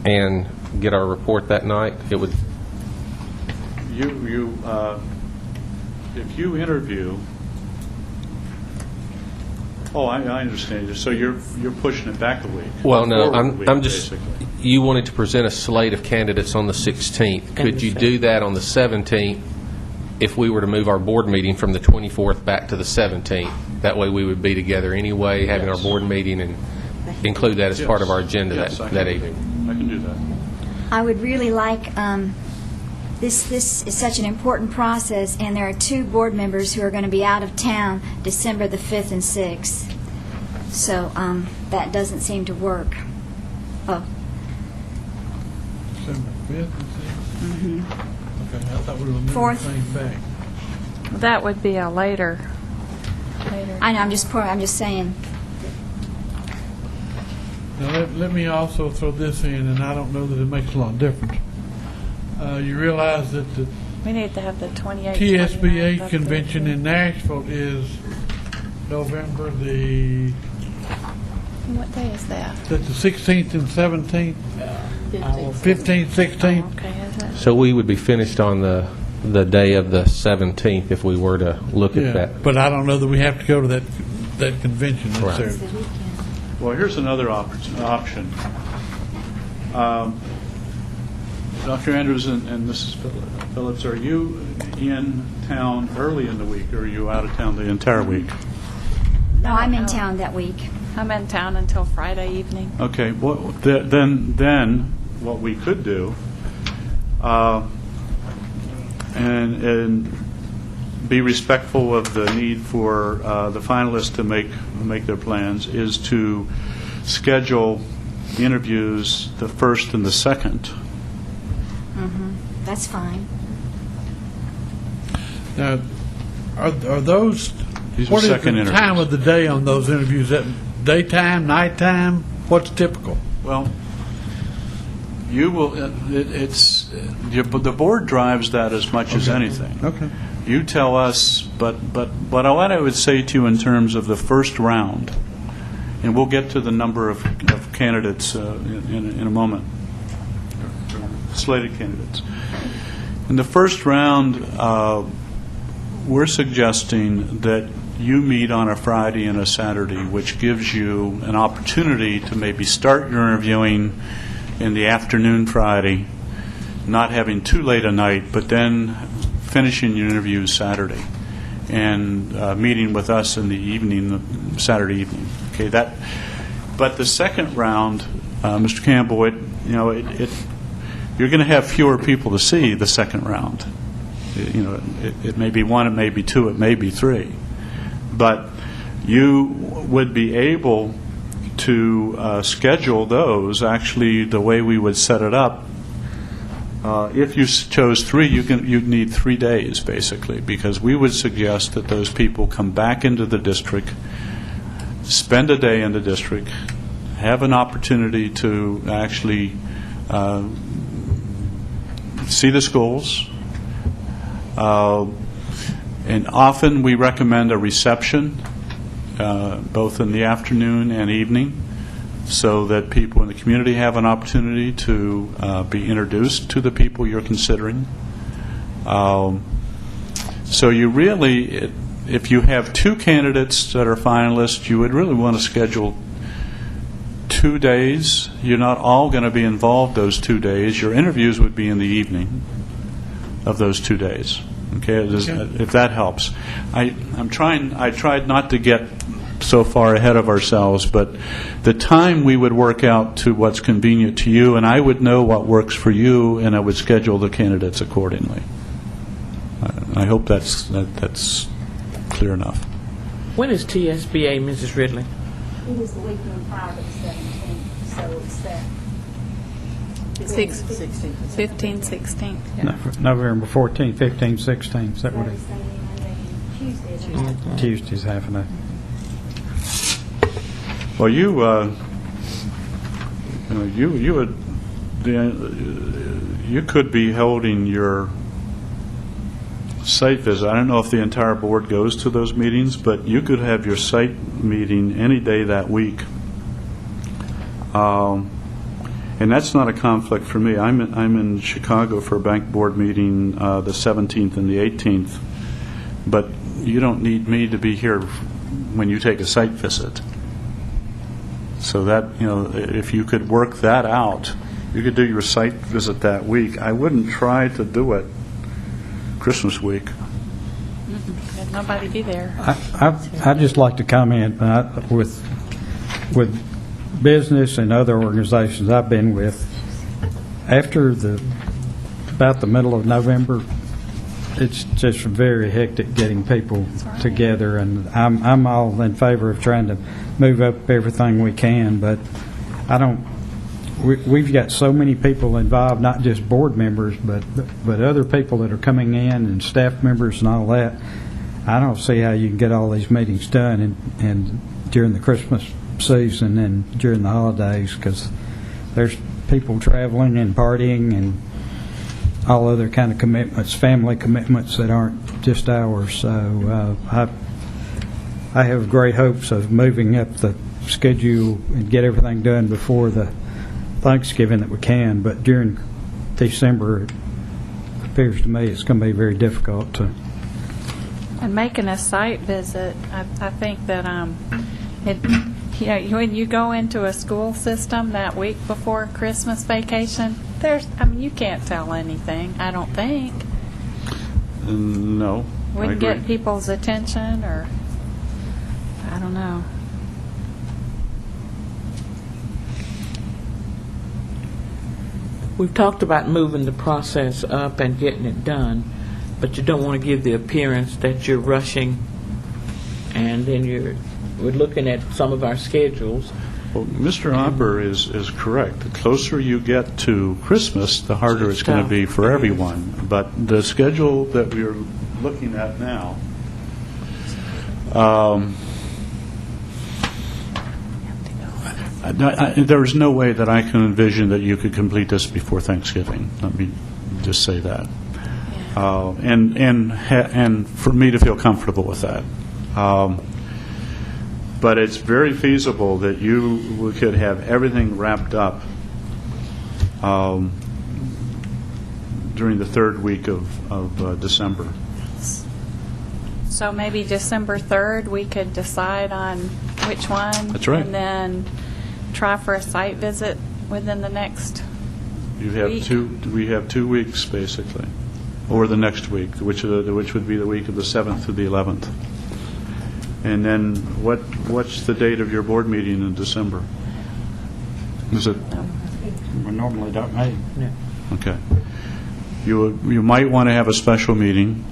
and get our report that night? It would. If you interview. Oh, I understand. So you're pushing it back a week. Well, no, Forward a week, I'm just. basically. You wanted to present a slate of candidates on the 16th. Could you do that on the 17th? If we were to move our board meeting from the 24th back to the 17th, that way we would be together anyway, having our board meeting, and include that as part of our agenda Yes, that evening. I can do that. I would really like this is such an important process, and there are 2 board members who are going to be out of town December the 5th and 6th. So that doesn't seem to work. Oh, December 5th and 6th? Okay, I thought we were moving Fourth. things back. That would be a later. I know, I'm just saying. Now, let me also throw this in, and I don't know that it makes a lot of difference. You realize that the We need to have the 28th. TSBA convention in Nashville is November the, What day is that? is that the 16th and 17th? 15th, 16th? Okay, is it? So we would be finished on the day of the 17th if we were to look at Yeah, that. but I don't know that we have to go to that convention necessarily. Well, here's another option. Dr. Andrews and Mrs. Phillips, are you in town early in the week, or are you out of town the entire week? No, I'm in town that week. I'm in town until Friday evening. Okay, then what we could do, and be respectful of the need for the finalists to make their plans, is to schedule interviews the 1st and the 2nd. That's fine. Now, are those, These are what is the second interviews. time of the day on those interviews? Is that daytime, nighttime? What's typical? Well, you will, the board drives that as much as anything. Okay. You tell us, but what I would say to you in terms of the first round, and we'll get to the number of candidates in a moment, slated candidates. In the first round, we're suggesting that you meet on a Friday and a Saturday, which gives you an opportunity to maybe start your interviewing in the afternoon Friday, not having too late a night, but then finishing your interviews Saturday and meeting with us in the evening, Saturday evening. Okay, but the second round, Mr. Campbell, you're going to have fewer people to see the second round. It may be 1, it may be 2, it may be 3. But you would be able to schedule those, actually, the way we would set it up. If you chose 3, you'd need 3 days, basically, because we would suggest that those people come back into the district, spend a day in the district, have an opportunity to actually see the schools. And often we recommend a reception, both in the afternoon and evening, so that people in the community have an opportunity to be introduced to the people you're considering. So you really, if you have 2 candidates that are finalists, you would really want to schedule 2 days. You're not all going to be involved those 2 days. Your interviews would be in the evening of those 2 days. Okay, if that helps. I tried not to get so far ahead of ourselves, but the time we would work out to what's convenient to you, and I would know what works for you, and I would schedule the candidates accordingly. I hope that's clear enough. When is TSBA, Mrs. Ridley? It is the weekend prior to the 17th, so it's that. 15, 16. November 14th, 15th, 16th. Is that what it Saturday, Sunday, Monday, and Tuesday. Tuesday's half a day. Well, you could be holding your site visit. I don't know if the entire board goes to those meetings, but you could have your site meeting any day that week. And that's not a conflict for me. I'm in Chicago for a bank board meeting the 17th and the 18th, but you don't need me to be here when you take a site visit. So that, if you could work that out, you could do your site visit that week. I wouldn't try to do it Christmas week. There'd nobody be there. I'd just like to comment with business and other organizations I've been with. After the about the middle of November, it's just very hectic getting people together, and I'm all in favor of trying to move up everything we can, but I don't, we've got so many people involved, not just board members, but other people that are coming in and staff members and all that. I don't see how you can get all these meetings done and during the Christmas season and during the holidays, because there's people traveling and partying and all other kind of commitments, family commitments that aren't just ours. So I have great hopes of moving up the schedule and get everything done before the Thanksgiving that we can. But during December, it appears to me it's going to be very difficult to. And making a site visit, I think that when you go into a school system that week before Christmas vacation, you can't tell anything, I don't think. No. Wouldn't get people's attention, or, I don't know. We've talked about moving the process up and getting it done, but you don't want to give the appearance that you're rushing, and then we're looking at some of our schedules. Well, Mr. Hopper is correct. The closer you get to Christmas, the harder it's going to be for everyone. But the schedule that we're looking at now, there is no way that I can envision that you could complete this before Thanksgiving. Let me just say that. And for me to feel comfortable with that. But it's very feasible that you could have everything wrapped up during the third week of December. So maybe December 3rd, we could decide on which one. That's right. And then try for a site visit within the next week. We have 2 weeks, basically, or the next week, which would be the week of the 7th through the 11th. And then what's the date of your board meeting in December? Is it? We normally don't meet. No. Okay. You might want to have a special meeting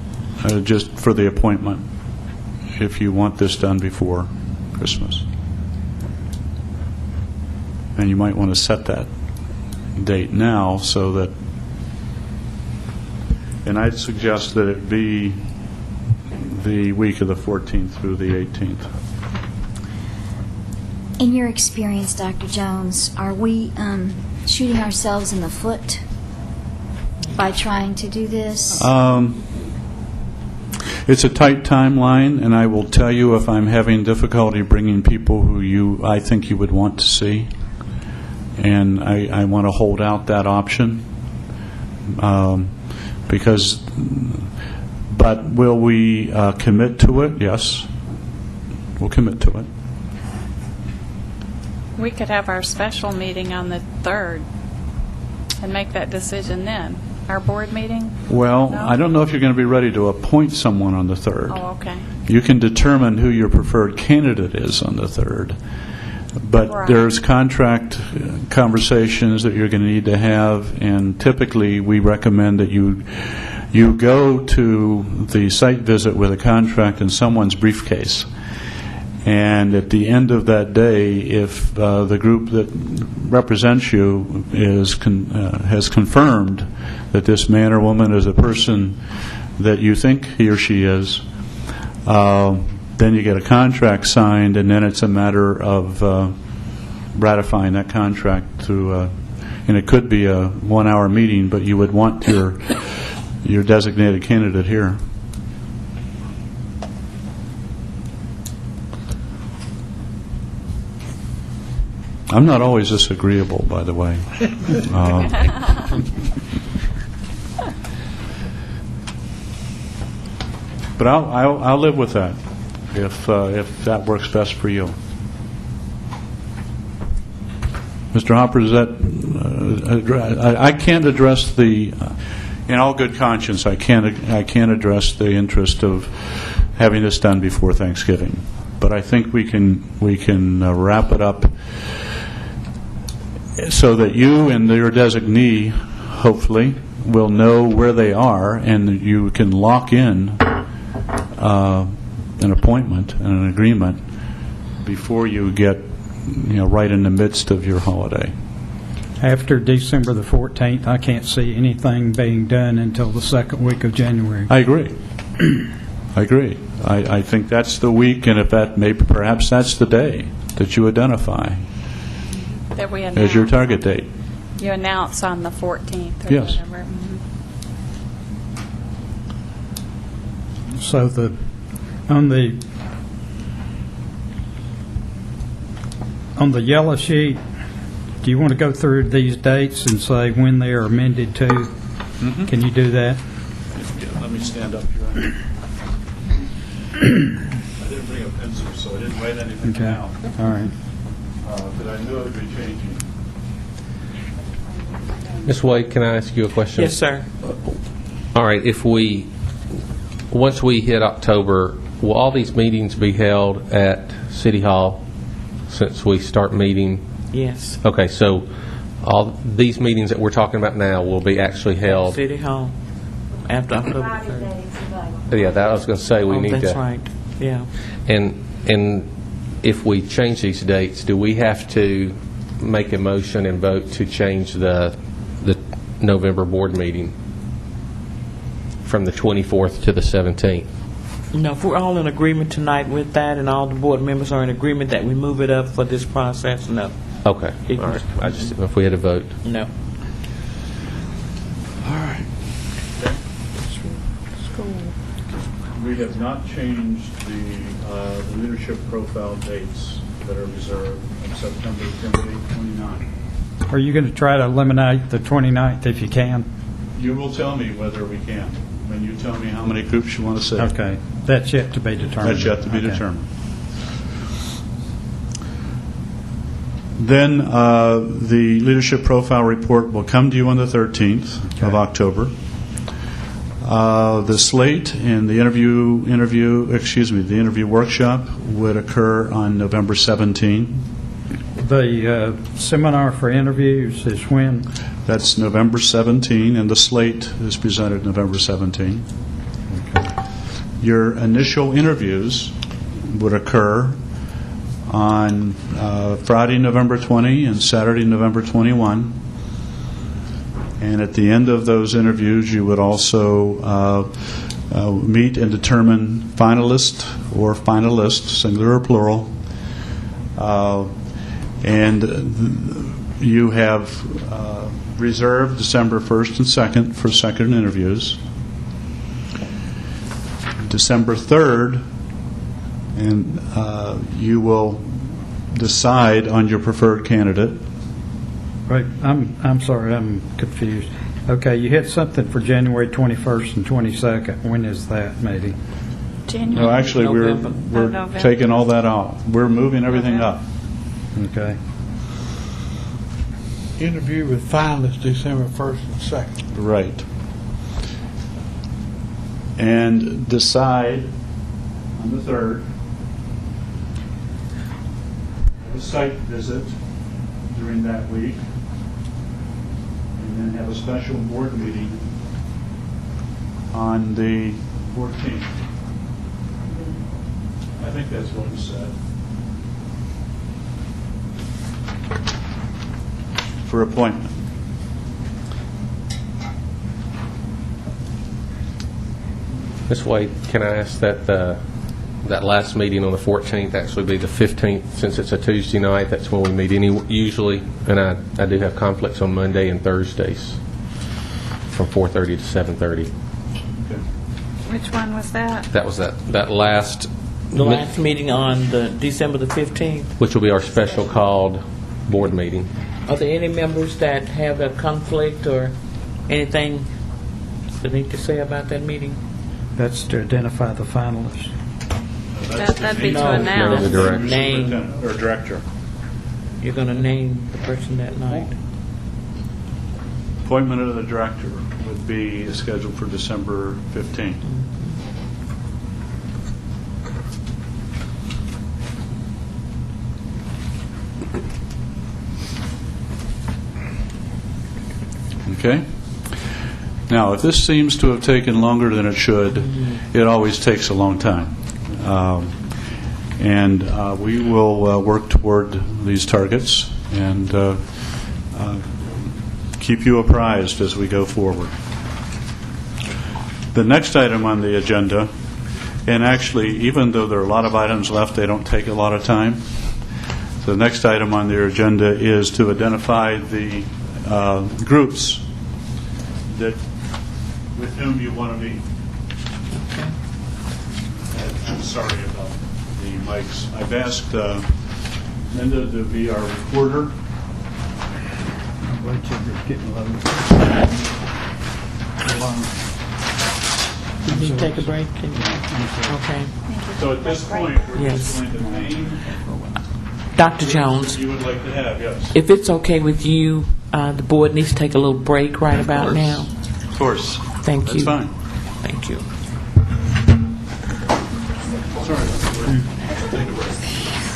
just for the appointment if you want this done before Christmas. And you might want to set that date now so that, and I'd suggest that it be the week of the 14th through the 18th. In your experience, Dr. Jones, are we shooting ourselves in the foot by trying to do this? It's a tight timeline, and I will tell you if I'm having difficulty bringing people who I think you would want to see, and I want to hold out that option because. But will we commit to it? Yes, we'll commit to it. We could have our special meeting on the 3rd and make that decision then. Our board meeting? Well, No? I don't know if you're going to be ready to appoint someone on the 3rd. Oh, okay. You can determine who your preferred candidate is on the 3rd. But Right. there's contract conversations that you're going to need to have, and typically we recommend that you go to the site visit with a contract in someone's briefcase. And at the end of that day, if the group that represents you has confirmed that this man or woman is a person that you think he or she is, then you get a contract signed, and then it's a matter of ratifying that contract through, and it could be a 1-hour meeting, but you would want your designated candidate here. I'm not always this agreeable, by the way. But I'll live with that if that works best for you. Mr. Hopper, does that I can't address the, in all good conscience, I can't address the interest of having this done before Thanksgiving. But I think we can wrap it up so that you and your designee, hopefully, will know where they are, and you can lock in an appointment and an agreement before you get, right in the midst of your holiday. After December the 14th, I can't see anything being done until the second week of January. I agree. I agree. I think that's the week, and if that, maybe perhaps that's the day that you identify That we as your announce. target date. You announce on the 14th or Yes. whatever. Mhm. So on the yellow sheet, do you want to go through these dates and say when they are amended to? Can you do that? Yeah, let me stand up here. I didn't bring a pencil, so I didn't write anything Okay. down, All right. but I knew it would be changing. Ms. Wade, can I ask you a question? Yes, sir. All right, once we hit October, will all these meetings be held at City Hall since we start meeting? Yes. Okay, so all these meetings that we're talking about now will be actually held? City Hall after October Friday 3rd. days available. Yeah, that I was going to say, we Oh, need to. that's right. Yeah. And if we change these dates, do we have to make a motion and vote to change the November board meeting from the 24th to the 17th? No, if we're all in agreement tonight with that, and all the board members are in agreement that we move it up for this process, no. Okay, all right. I just didn't know if we had a vote. No. All right. We have not changed the leadership profile dates that are reserved on September 28, 29. Are you going to try to eliminate the 29th if you can? You will tell me whether we can, when you tell me how many groups you want to sit. Okay. That's yet to be determined. That's yet to be Okay. determined. Then the leadership profile report will come to you on the 13th of October. The slate and the the interview workshop would occur on November 17. The seminar for interviews is when? That's November 17, and the slate is presented November 17. Your initial interviews would occur on Friday, November 20, and Saturday, November 21. And at the end of those interviews, you would also meet and determine finalist or finalists, singular or plural. And you have reserved December 1st and 2nd for second interviews. December 3rd, and you will decide on your preferred candidate. Right. I'm sorry, I'm confused. Okay, you had something for January 21st and 22nd. When is that meeting? January. No, actually, November. we're November. taking all that off. We're moving everything up. Okay. Interview with finalists December 1st and 2nd. Right. And decide on the 3rd, have a site visit during that week, and then have a special board meeting on the 14th. I think that's what we said. For appointment. Ms. Wade, can I ask that that last meeting on the 14th actually be the 15th, since it's a Tuesday night? That's when we meet usually, and I do have conflicts on Monday and Thursdays from 4:30 to 7:30. Which one was that? That was that last, The last meeting on the December the 15th. which will be our special called board meeting. Are there any members that have a conflict or anything they need to say about that meeting? That's to identify the finalists. That'd be to No, announce. the director. Name. Or director. You're going to name the person that night. Appointment of the director would be scheduled for December 15th. Okay. Now, if this seems to have taken longer than it should, it always takes a long time. And we will work toward these targets and keep you apprised as we go forward. The next item on the agenda, and actually, even though there are a lot of items left, they don't take a lot of time. The next item on their agenda is to identify the groups that with whom you want to meet. I'm sorry about the mics. I've asked Linda to be our recorder. Can you take a break? Okay. So at this point, we're Yes. just going to name Dr. Jones, you would like to have, yes. if it's okay with you, the board needs to take a little break right about now. Of course. Thank you. That's fine. Thank you.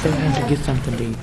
They had to get something to eat.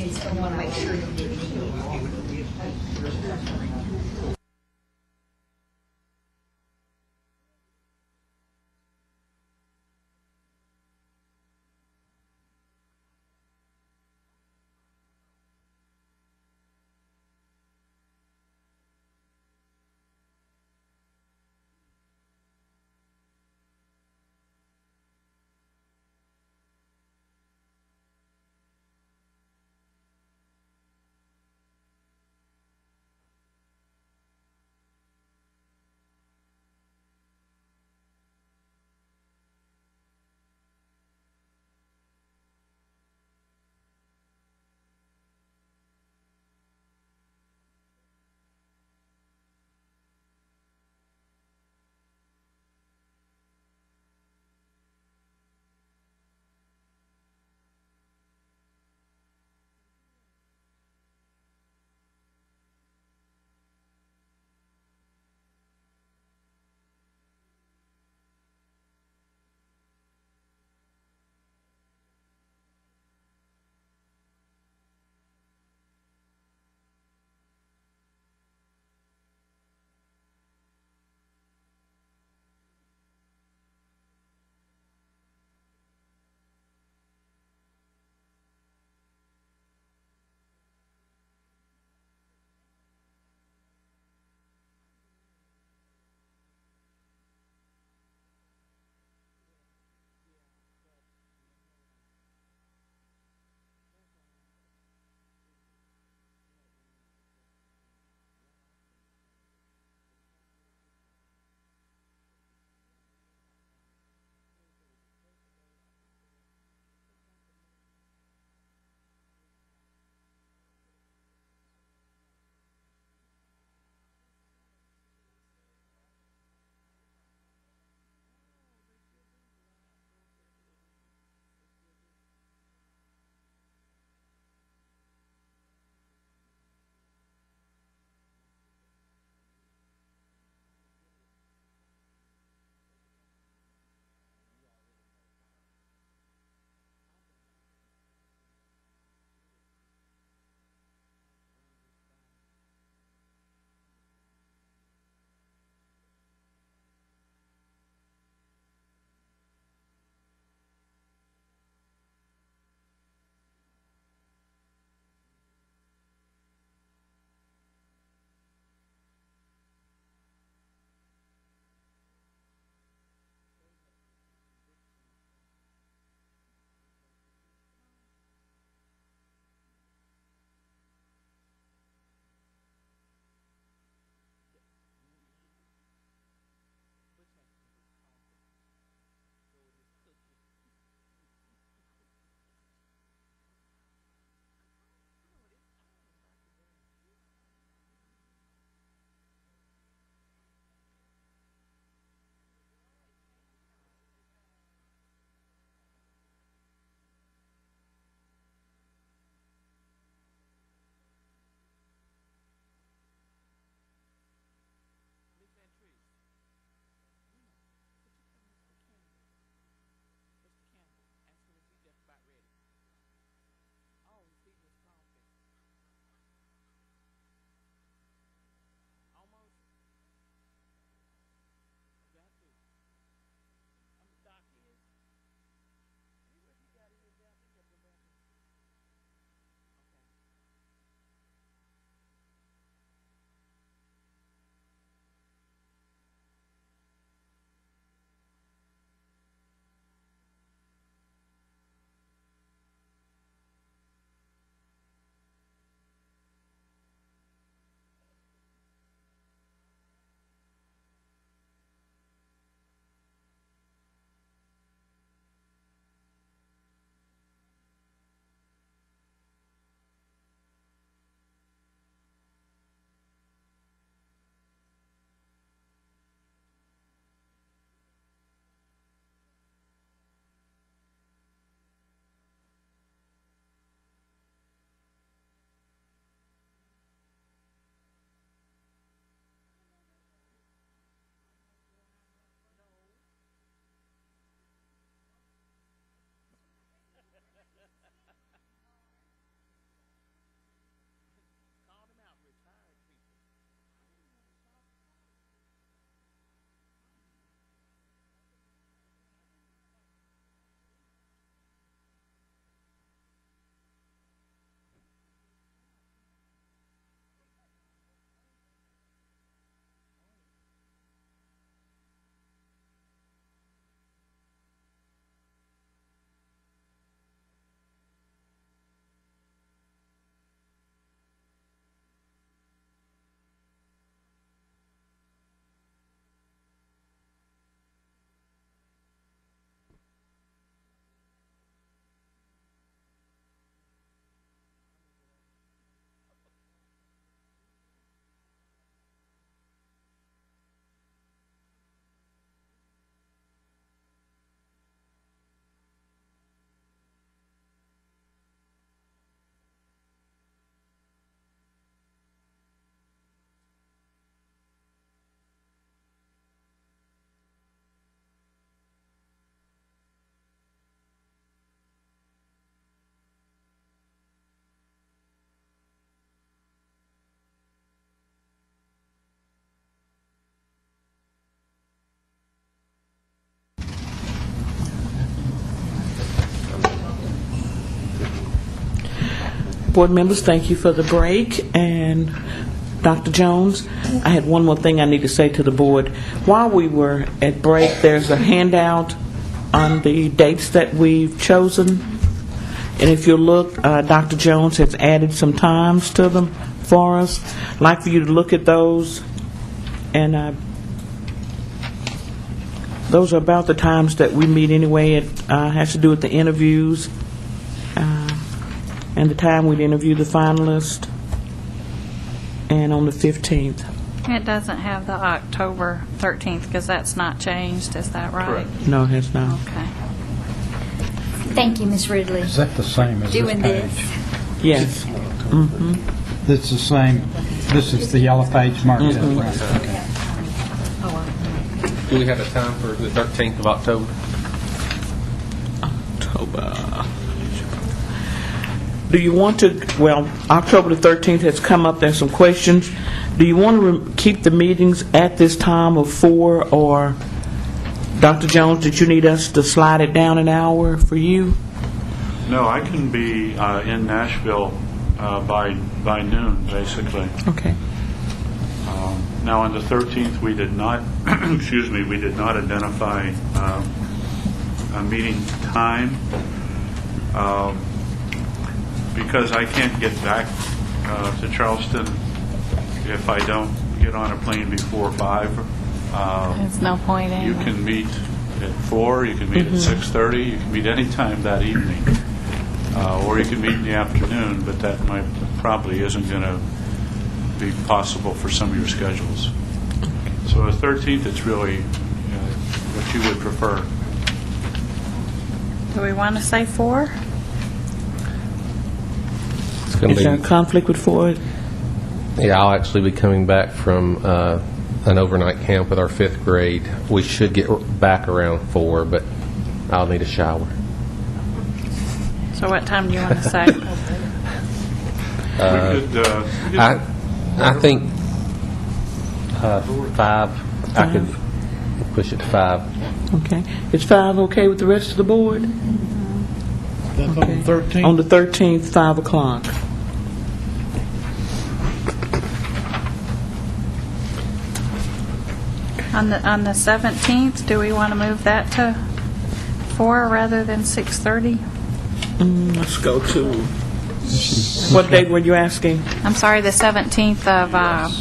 opportunities, but we want to make sure you get it. Board members, thank you for the break. And Dr. Jones, I had one more thing I need to say to the board. While we were at break, there's a handout on the dates that we've chosen. And if you look, Dr. Jones has added some times to them for us. I'd like for you to look at those. And those are about the times that we meet anyway. It has to do with the interviews and the time we'd interview the finalists, and on the 15th. It doesn't have the October 13th because that's not changed, is that right? No, it has not. Okay. Thank you, Ms. Ridley. Is that the same as Doing this this. page? Yes. It's the same, this is the yellow page marked up, right? Okay. Do we have a time for the 13th of October? October. Do you want to, well, October the 13th has come up, there's some questions. Do you want to keep the meetings at this time of 4, or, Dr. Jones, did you need us to slide it down an hour for you? No, I can be in Nashville by noon, basically. Okay. Now, on the 13th, we did not, excuse me, we did not identify a meeting time because I can't get back to Charleston if I don't get on a plane before 5. There's no point in You it. can meet at 4, you can meet at 6:30, you can meet any time that evening, or you can meet in the afternoon, but that probably isn't going to be possible for some of your schedules. So the 13th, it's really what you would prefer. Do we want to say 4? It's going Is to there a be, conflict with 4? yeah, I'll actually be coming back from an overnight camp with our 5th grade. We should get back around 4, but I'll need a shower. So what time do you want to say? We could, I think 5. I could push it to 5. Okay. Is 5 okay with the rest of the board? That's on the 13th? On the 13th, 5 o'clock. On the 17th, do we want to move that to 4 rather than 6:30? Let's go to, what date were you asking? I'm sorry, the 17th of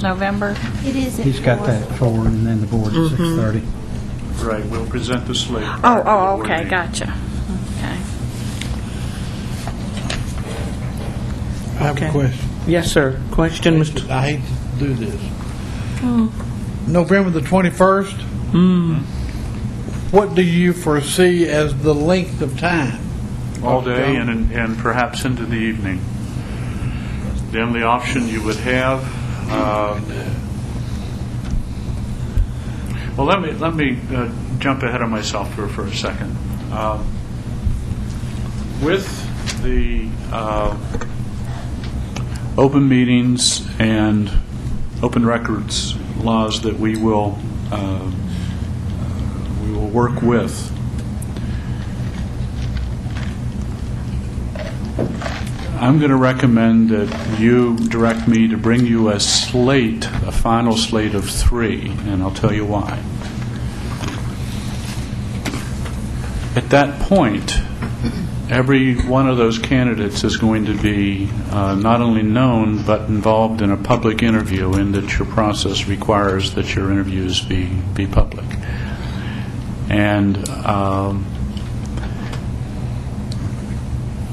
November. It is at He's got 4. that at 4, and then the board at 6:30. right, we'll present the slate. Oh, prior to the board okay, meeting. gotcha. Okay. I have Okay. a question. Yes, sir. Question, Mr. I hate to do this. November the 21st? What do you foresee as the length of time? All day and perhaps into the evening. The only option you would have, well, let me jump ahead of myself for a second. With the open meetings and open records laws that we will work with, I'm going to recommend that you direct me to bring you a slate, a final slate of 3, and I'll tell you why. At that point, every one of those candidates is going to be not only known, but involved in a public interview, in that your process requires that your interviews be public. And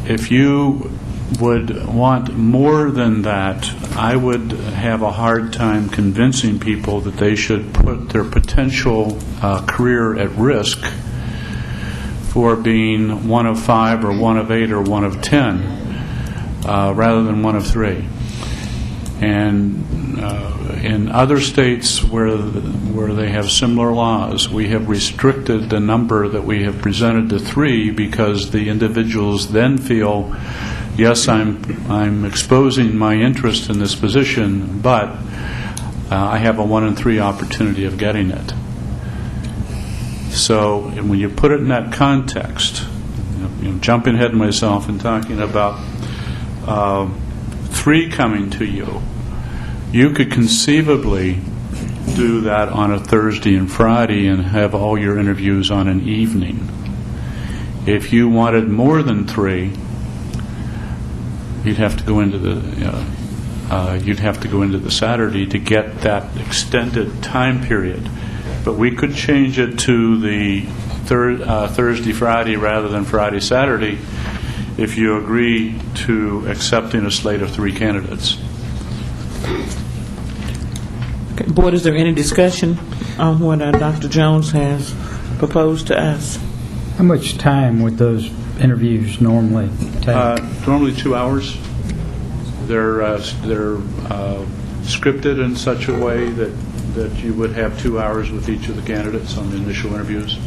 if you would want more than that, I would have a hard time convincing people that they should put their potential career at risk for being one of 5 or one of 8 or one of 10 rather than one of 3. And in other states where they have similar laws, we have restricted the number that we have presented to 3 because the individuals then feel, yes, I'm exposing my interest in this position, but I have a 1 in 3 opportunity of getting it. So when you put it in that context, jumping ahead of myself and talking about 3 coming to you, you could conceivably do that on a Thursday and Friday and have all your interviews on an evening. If you wanted more than 3, you'd have to go into the Saturday to get that extended time period. But we could change it to the Thursday, Friday rather than Friday, Saturday if you agree to accepting a slate of 3 candidates. Okay, Board, is there any discussion on what Dr. Jones has proposed to us? How much time would those interviews normally take? Normally 2 hours. They're scripted in such a way that you would have 2 hours with each of the candidates on the initial interviews.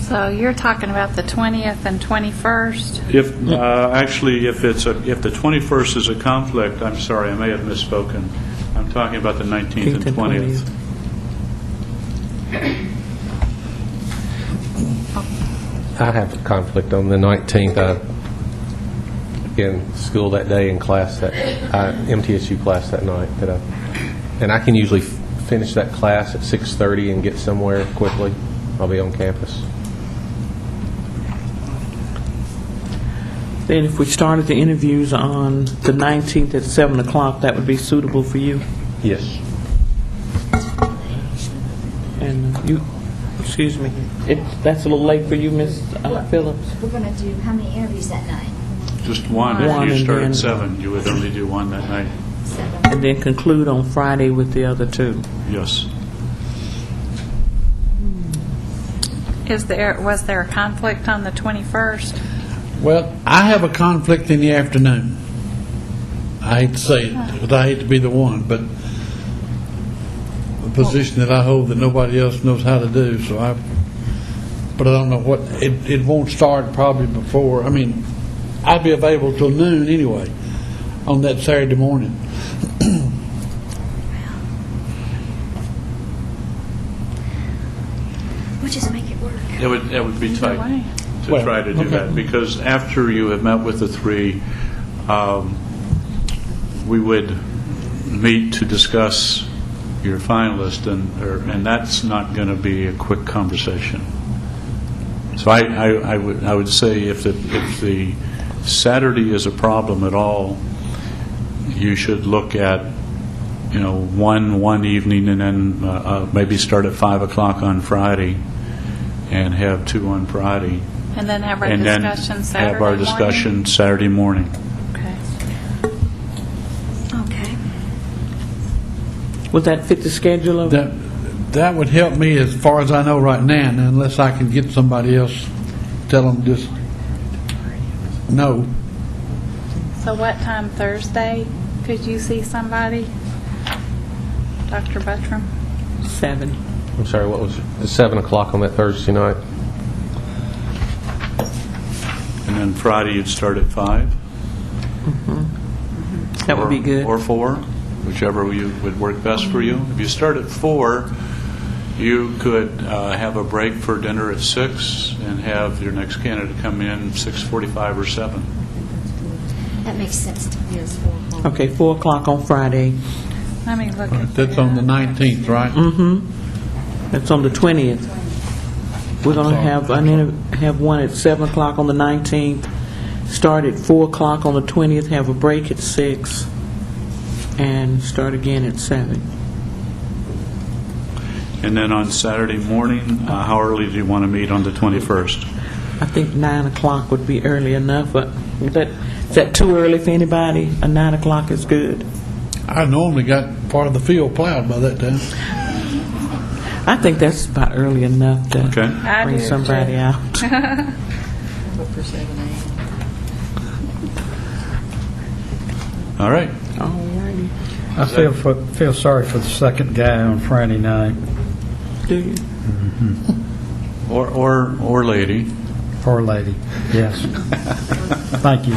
So you're talking about the 20th and 21st? If actually, if the 21st is a conflict, I'm sorry, I may have misspoken. I'm talking about the 19th and 20th. I have a conflict on the 19th. In school that day and class MTSU class that night. And I can usually finish that class at 6:30 and get somewhere quickly. I'll be on campus. Then if we started the interviews on the 19th at 7 o'clock, that would be suitable for you? Yes. And you, excuse me, that's a little late for you, Ms. Phillips? We're going to do how many interviews that night? Just one. If One, you and start then- at 7, you would only do one that night. 7. And then conclude on Friday with the other 2? Yes. Was there a conflict on the 21st? Well, I have a conflict in the afternoon. I hate to say it, because I hate to be the one, but a position that I hold that nobody else knows how to do, but I don't know what, it won't start probably before, I'll be available till noon anyway on that Saturday morning. We'll just make it work. It would be tight way. to Well, try to do okay. that, because after you have met with the 3, we would meet to discuss your finalist, and that's not going to be a quick conversation. So I would say if the Saturday is a problem at all, you should look at one evening and then maybe start at 5 o'clock on Friday and have 2 on Friday. And then have our And then discussion Saturday have our morning? discussion Saturday morning. Okay. Okay. Would that fit the schedule of? That would help me as far as I know right now, and unless I can get somebody else, tell them just no. So what time Thursday could you see somebody? Dr. Buttram? 7. I'm sorry, what was it? It's 7 o'clock on that Thursday night. And then Friday you'd start at 5? That would be good. Or 4, whichever would work best for you. If you start at 4, you could have a break for dinner at 6 and have your next candidate come in 6:45 or 7. That makes sense to me. Okay, 4 o'clock on Friday. Let me look at That's on the 19th, right? That's on the 20th. We're going to have have one at 7 o'clock on the 19th, start at 4 o'clock on the 20th, have a break at 6, and start again at 7. And then on Saturday morning, how early do you want to meet on the 21st? I think 9 o'clock would be early enough, but is that too early for anybody? 9 o'clock is good. I normally got part of the field plowed by that time. I think that's about early enough to Okay. I bring do, somebody too. out. Look for 7 a.m. All right. Alrighty. I feel sorry for the second guy on Friday night, Do you? Or lady. poor lady. Yes. Thank you.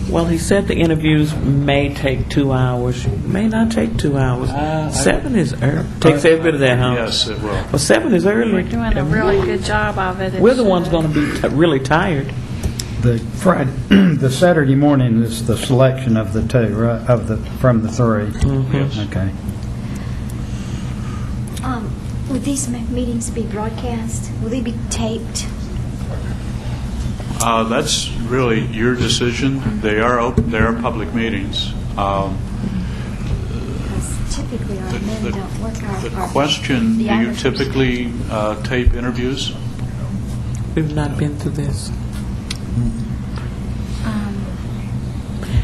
Well, he said the interviews may take 2 hours, may not take 2 hours. 7 is early. Takes every bit of that, huh? Yes, it will. Well, 7 is early. We're doing a really good job of it. We're the ones going to be really tired. The Friday, the Saturday morning is the selection of the two, right, from the three. Yes. Okay. Would these meetings be broadcast? Will they be taped? That's really your decision. They are open. They are public meetings. Because typically our men don't work The question: do you typically tape interviews? We've not been through this.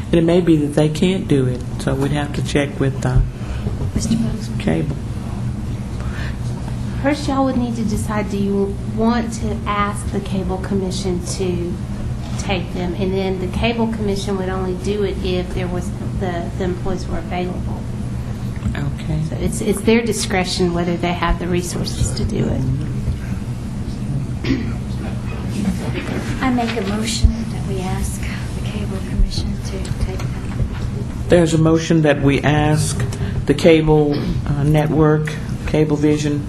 And it may be that they can't do it, so we'd have to check with Mr. Bozeman? cable. First, y'all would need to decide, do you want to ask the Cable Commission to take them? And then the Cable Commission would only do it if there was, the employees were available. Okay. So it's their discretion whether they have the resources to do it. I make a motion that we ask the Cable Commission to take them. There's a motion that we ask the cable network, Cablevision,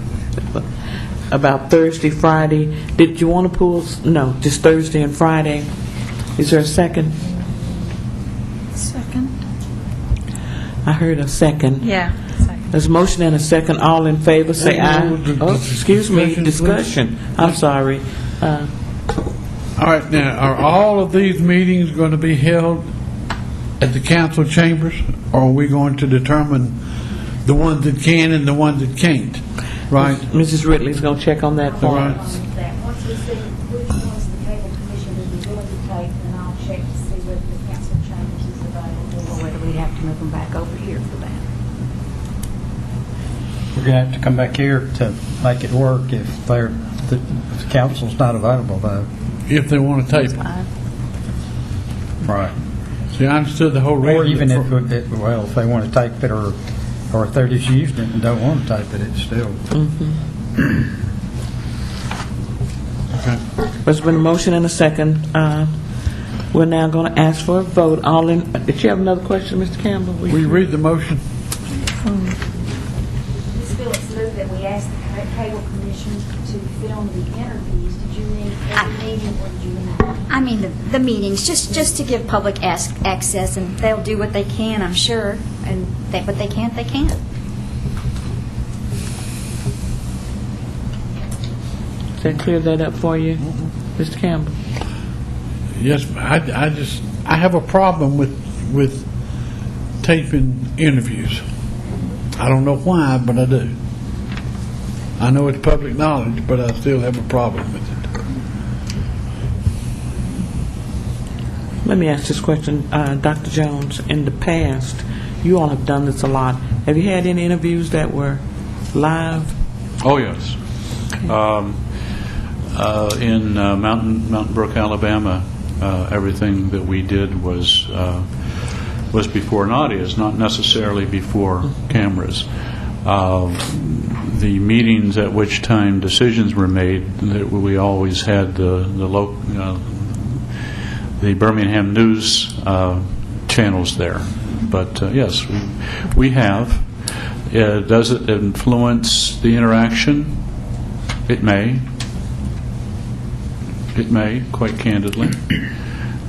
about Thursday, Friday. Did you want to pull? No, just Thursday and Friday. Is there a second? Second? I heard a second. Yeah, second. There's a motion and a second. All in favor, say aye. Oh, excuse me, discussion. I'm sorry. All right, now, are all of these meetings going to be held at the council chambers, or are we going to determine the ones that can and the ones that can't? Right? Mrs. Ridley's going to check on that for Right. us. Once we see which ones the Cable Commission would be willing to take, then I'll check to see whether the council chambers is available. Or whether we'd have to move them back over here for that. We're going to have to come back here to make it work if the council's not available, though. If they want to tape it. Right. See, I understood the whole reason. Or even for- if they want to tape it, or if they're just using it and don't want to tape it, it's still. Okay. There's been a motion and a second. We're now going to ask for a vote. All in. Did you have another question, Mr. Campbell? Will you read the motion? Ms. Phillips moved that we ask the Cable Commission to film the interviews. Did you mean every meeting, or did you mean? I mean, the meetings, just to give public access, and they'll do what they can, I'm sure, and what they can't, they can't. Does that clear that up for you, Mr. Campbell? Yes, I have a problem with taping interviews. I don't know why, but I do. I know it's public knowledge, but I still have a problem with it. Let me ask this question, Dr. Jones. In the past, you all have done this a lot. Have you had any interviews that were live? Oh, yes. In Mountain Brook, Alabama, everything that we did was before an audience, not necessarily before cameras. The meetings at which time decisions were made, that we always had the Birmingham News channels there. But yes, we have. Does it influence the interaction? It may. It may, quite candidly.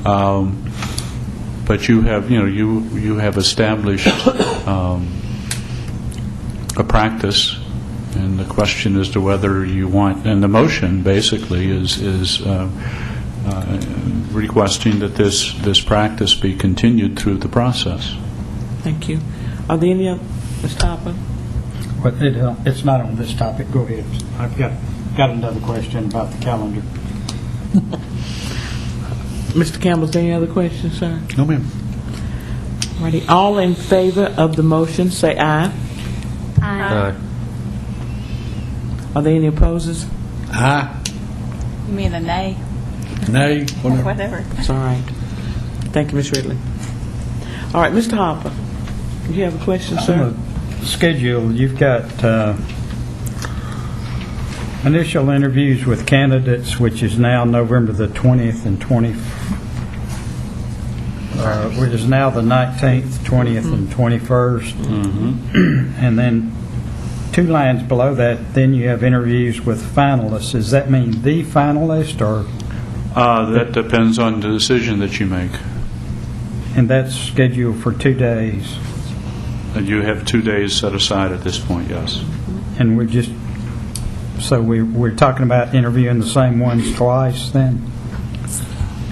But you have, you have established a practice, and the question as to whether you want, and the motion basically is requesting that this practice be continued through the process. Thank you. Are there any other, Ms. Topper? But it's not on this topic. Go ahead. I've got another question about the calendar. Mr. Campbell, is there any other questions, sir? No, ma'am. Righty. All in favor of the motion, say aye. Aye. Are there any opposers? Aye. You mean a nay? Nay. Whatever. Whatever. It's all right. Thank you, Ms. Ridley. All right, Mr. Hopper, do you have a question, sir? On the schedule, you've got initial interviews with candidates, which is now November the 20th and It is now the 19th, 20th, and 21st. And then 2 lines below that, then you have interviews with finalists. Does that mean the finalist, or? That depends on the decision that you make. And that's scheduled for 2 days. And you have 2 days set aside at this point, yes. And we're talking about interviewing the same ones twice then?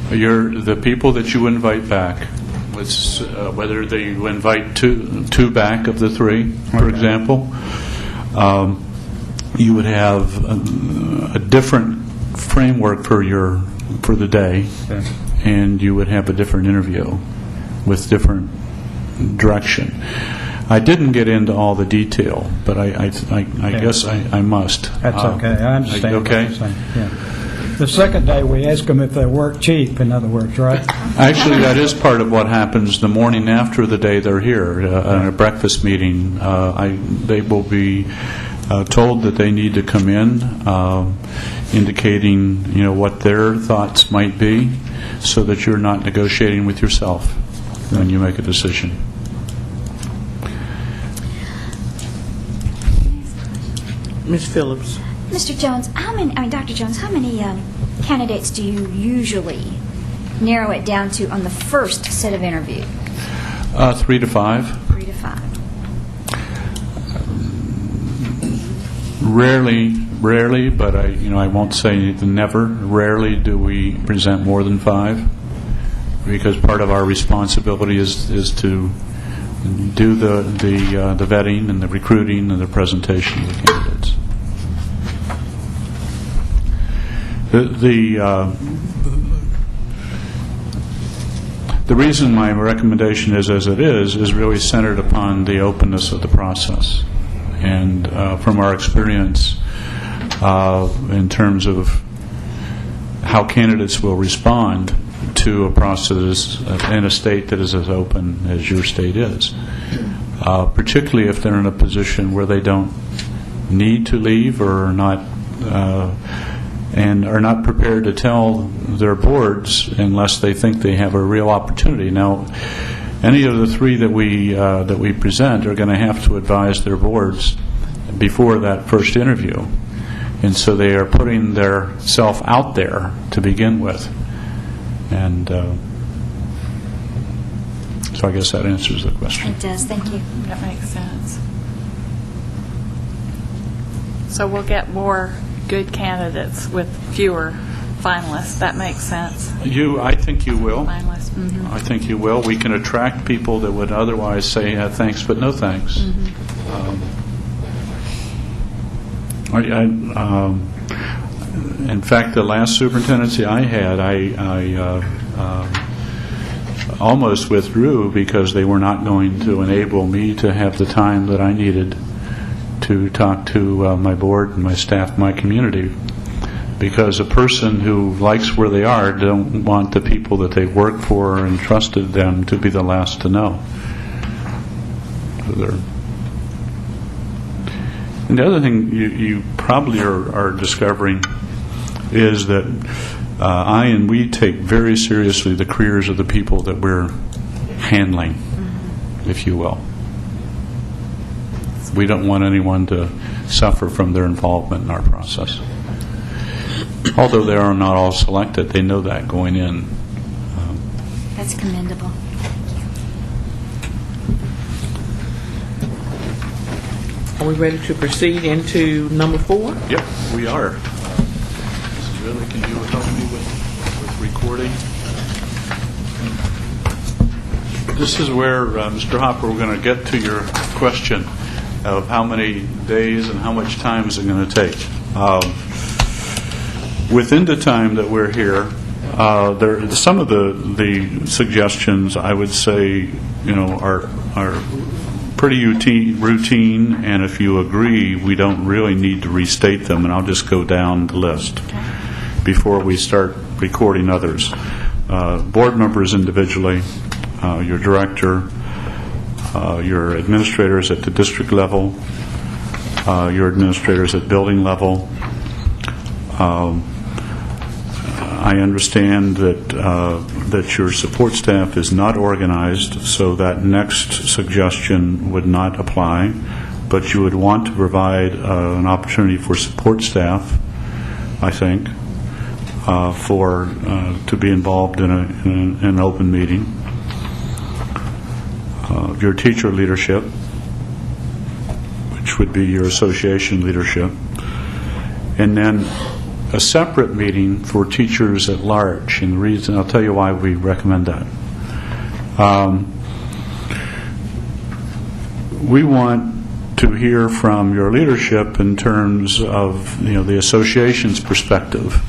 The people that you invite back, whether you invite two back of the 3, for example, you would have a different framework for the day, Okay. and you would have a different interview with different direction. I didn't get into all the detail, but I guess I must. That's okay. I understand what Okay. you're saying. Yeah. The second day, we ask them if they work cheap, in other words, right? Actually, that is part of what happens the morning after the day they're here. At a breakfast meeting, they will be told that they need to come in, indicating what their thoughts might be, so that you're not negotiating with yourself when you make a decision. Ms. Phillips. Mr. Jones, Dr. Jones, how many candidates do you usually narrow it down to on the first set of interviews? 3 to 5. 3 to 5. Rarely, but I won't say never. Rarely do we present more than 5, because part of our responsibility is to do the vetting and the recruiting and the presentation of the candidates. The reason my recommendation is as it is really centered upon the openness of the process. And from our experience in terms of how candidates will respond to a process in a state that is as open as your state is, particularly if they're in a position where they don't need to leave or are not and are not prepared to tell their boards unless they think they have a real opportunity. Now, any of the 3 that we present are going to have to advise their boards before that first interview, and so they are putting their self out there to begin with, and so I guess that answers the question. It does. Thank you. That makes sense. So we'll get more good candidates with fewer finalists. That makes sense. I think you will. Finalists. Mm-hmm. I think you will. We can attract people that would otherwise say thanks, but no thanks. In fact, the last superintendency I had, I almost withdrew because they were not going to enable me to have the time that I needed to talk to my board and my staff, my community. Because a person who likes where they are don't want the people that they work for and trusted them to be the last to know. And the other thing you probably are discovering is that we take very seriously the careers of the people that we're handling, if you will. We don't want anyone to suffer from their involvement in our process. Although they are not all selected, they know that going in. That's commendable. Are we ready to proceed into number 4? Yep, we are. Mrs. Ridley, can you help me with recording? This is where, Mr. Hopper, we're going to get to your question of how many days and how much time is it going to take. Within the time that we're here, some of the suggestions I would say, are pretty routine, and if you agree, we don't really need to restate them, and I'll just go down the list before we start recording others. Board members individually, your director, your administrators at the district level, your administrators at building level. I understand that that your support staff is not organized, so that next suggestion would not apply, but you would want to provide an opportunity for support staff, I think, to be involved in an open meeting. Your teacher leadership, which would be your association leadership, and then a separate meeting for teachers at large. And the reason, I'll tell you why we recommend that. We want to hear from your leadership in terms of the association's perspective,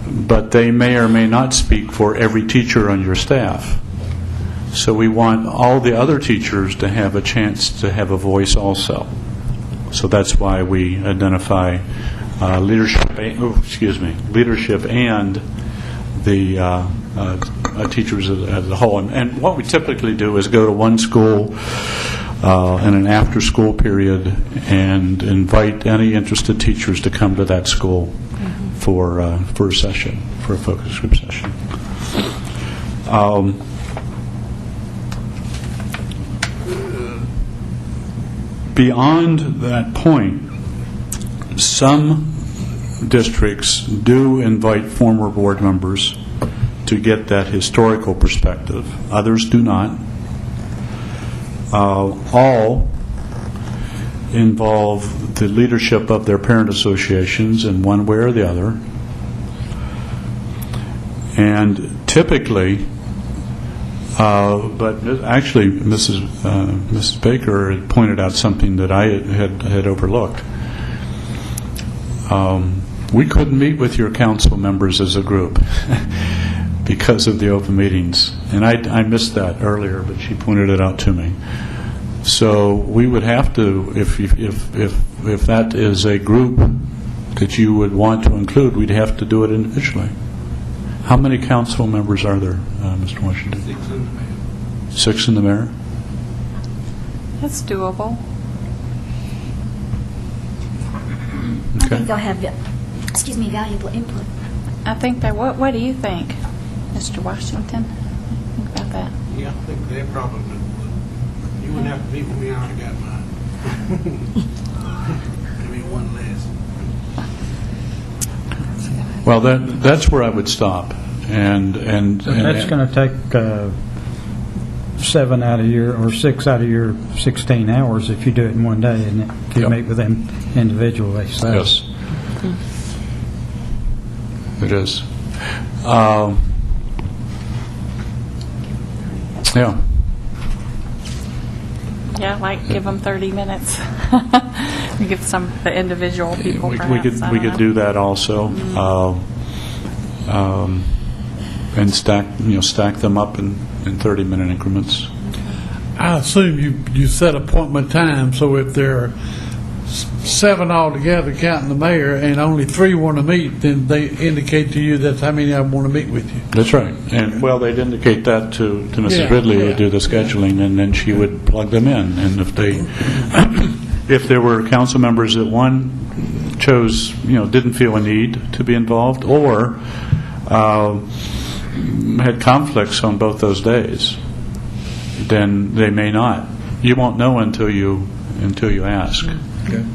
but they may or may not speak for every teacher on your staff. So we want all the other teachers to have a chance to have a voice also. So that's why we identify leadership and the teachers as a whole. And what we typically do is go to one school in an after-school period and invite any interested teachers to come to that school for a session, for a focus group session. Beyond that point, some districts do invite former board members to get that historical perspective. Others do not. All involve the leadership of their parent associations in one way or the other. And typically, but actually, Mrs. Baker had pointed out something that I had overlooked. We couldn't meet with your council members as a group because of the open meetings, and I missed that earlier, but she pointed it out to me. So we would have to, if that is a group that you would want to include, we'd have to do it individually. How many council members are there, Mr. Washington? 6 in the mayor. 6 in the mayor? That's doable. I think they'll have, valuable input. I think that. What do you think, Mr. Washington? Think about that. Yeah, I think they probably would. You wouldn't have to meet with me, I already got mine. Give me one last. Well, that's where I would stop. And that's going to take 7 out of your, or 6 out of your 16 hours if you do it in one day, isn't it? If you meet with them individually. So. Yes. It is. Yeah. Yeah, like give them 30 minutes. Give some the individual people. We perhaps, could do that also, and stack them up in 30-minute increments. I assume you set appointment time, so if there are 7 altogether, counting the mayor, and only 3 want to meet, then they indicate to you that's how many of them want to meet with you. That's right. And well, they'd indicate that to Mrs. Ridley, who would do the scheduling, and then she would plug them in. And if there were council members that chose, didn't feel a need to be involved, or had conflicts on both those days, then they may not. You won't know until you ask. Okay.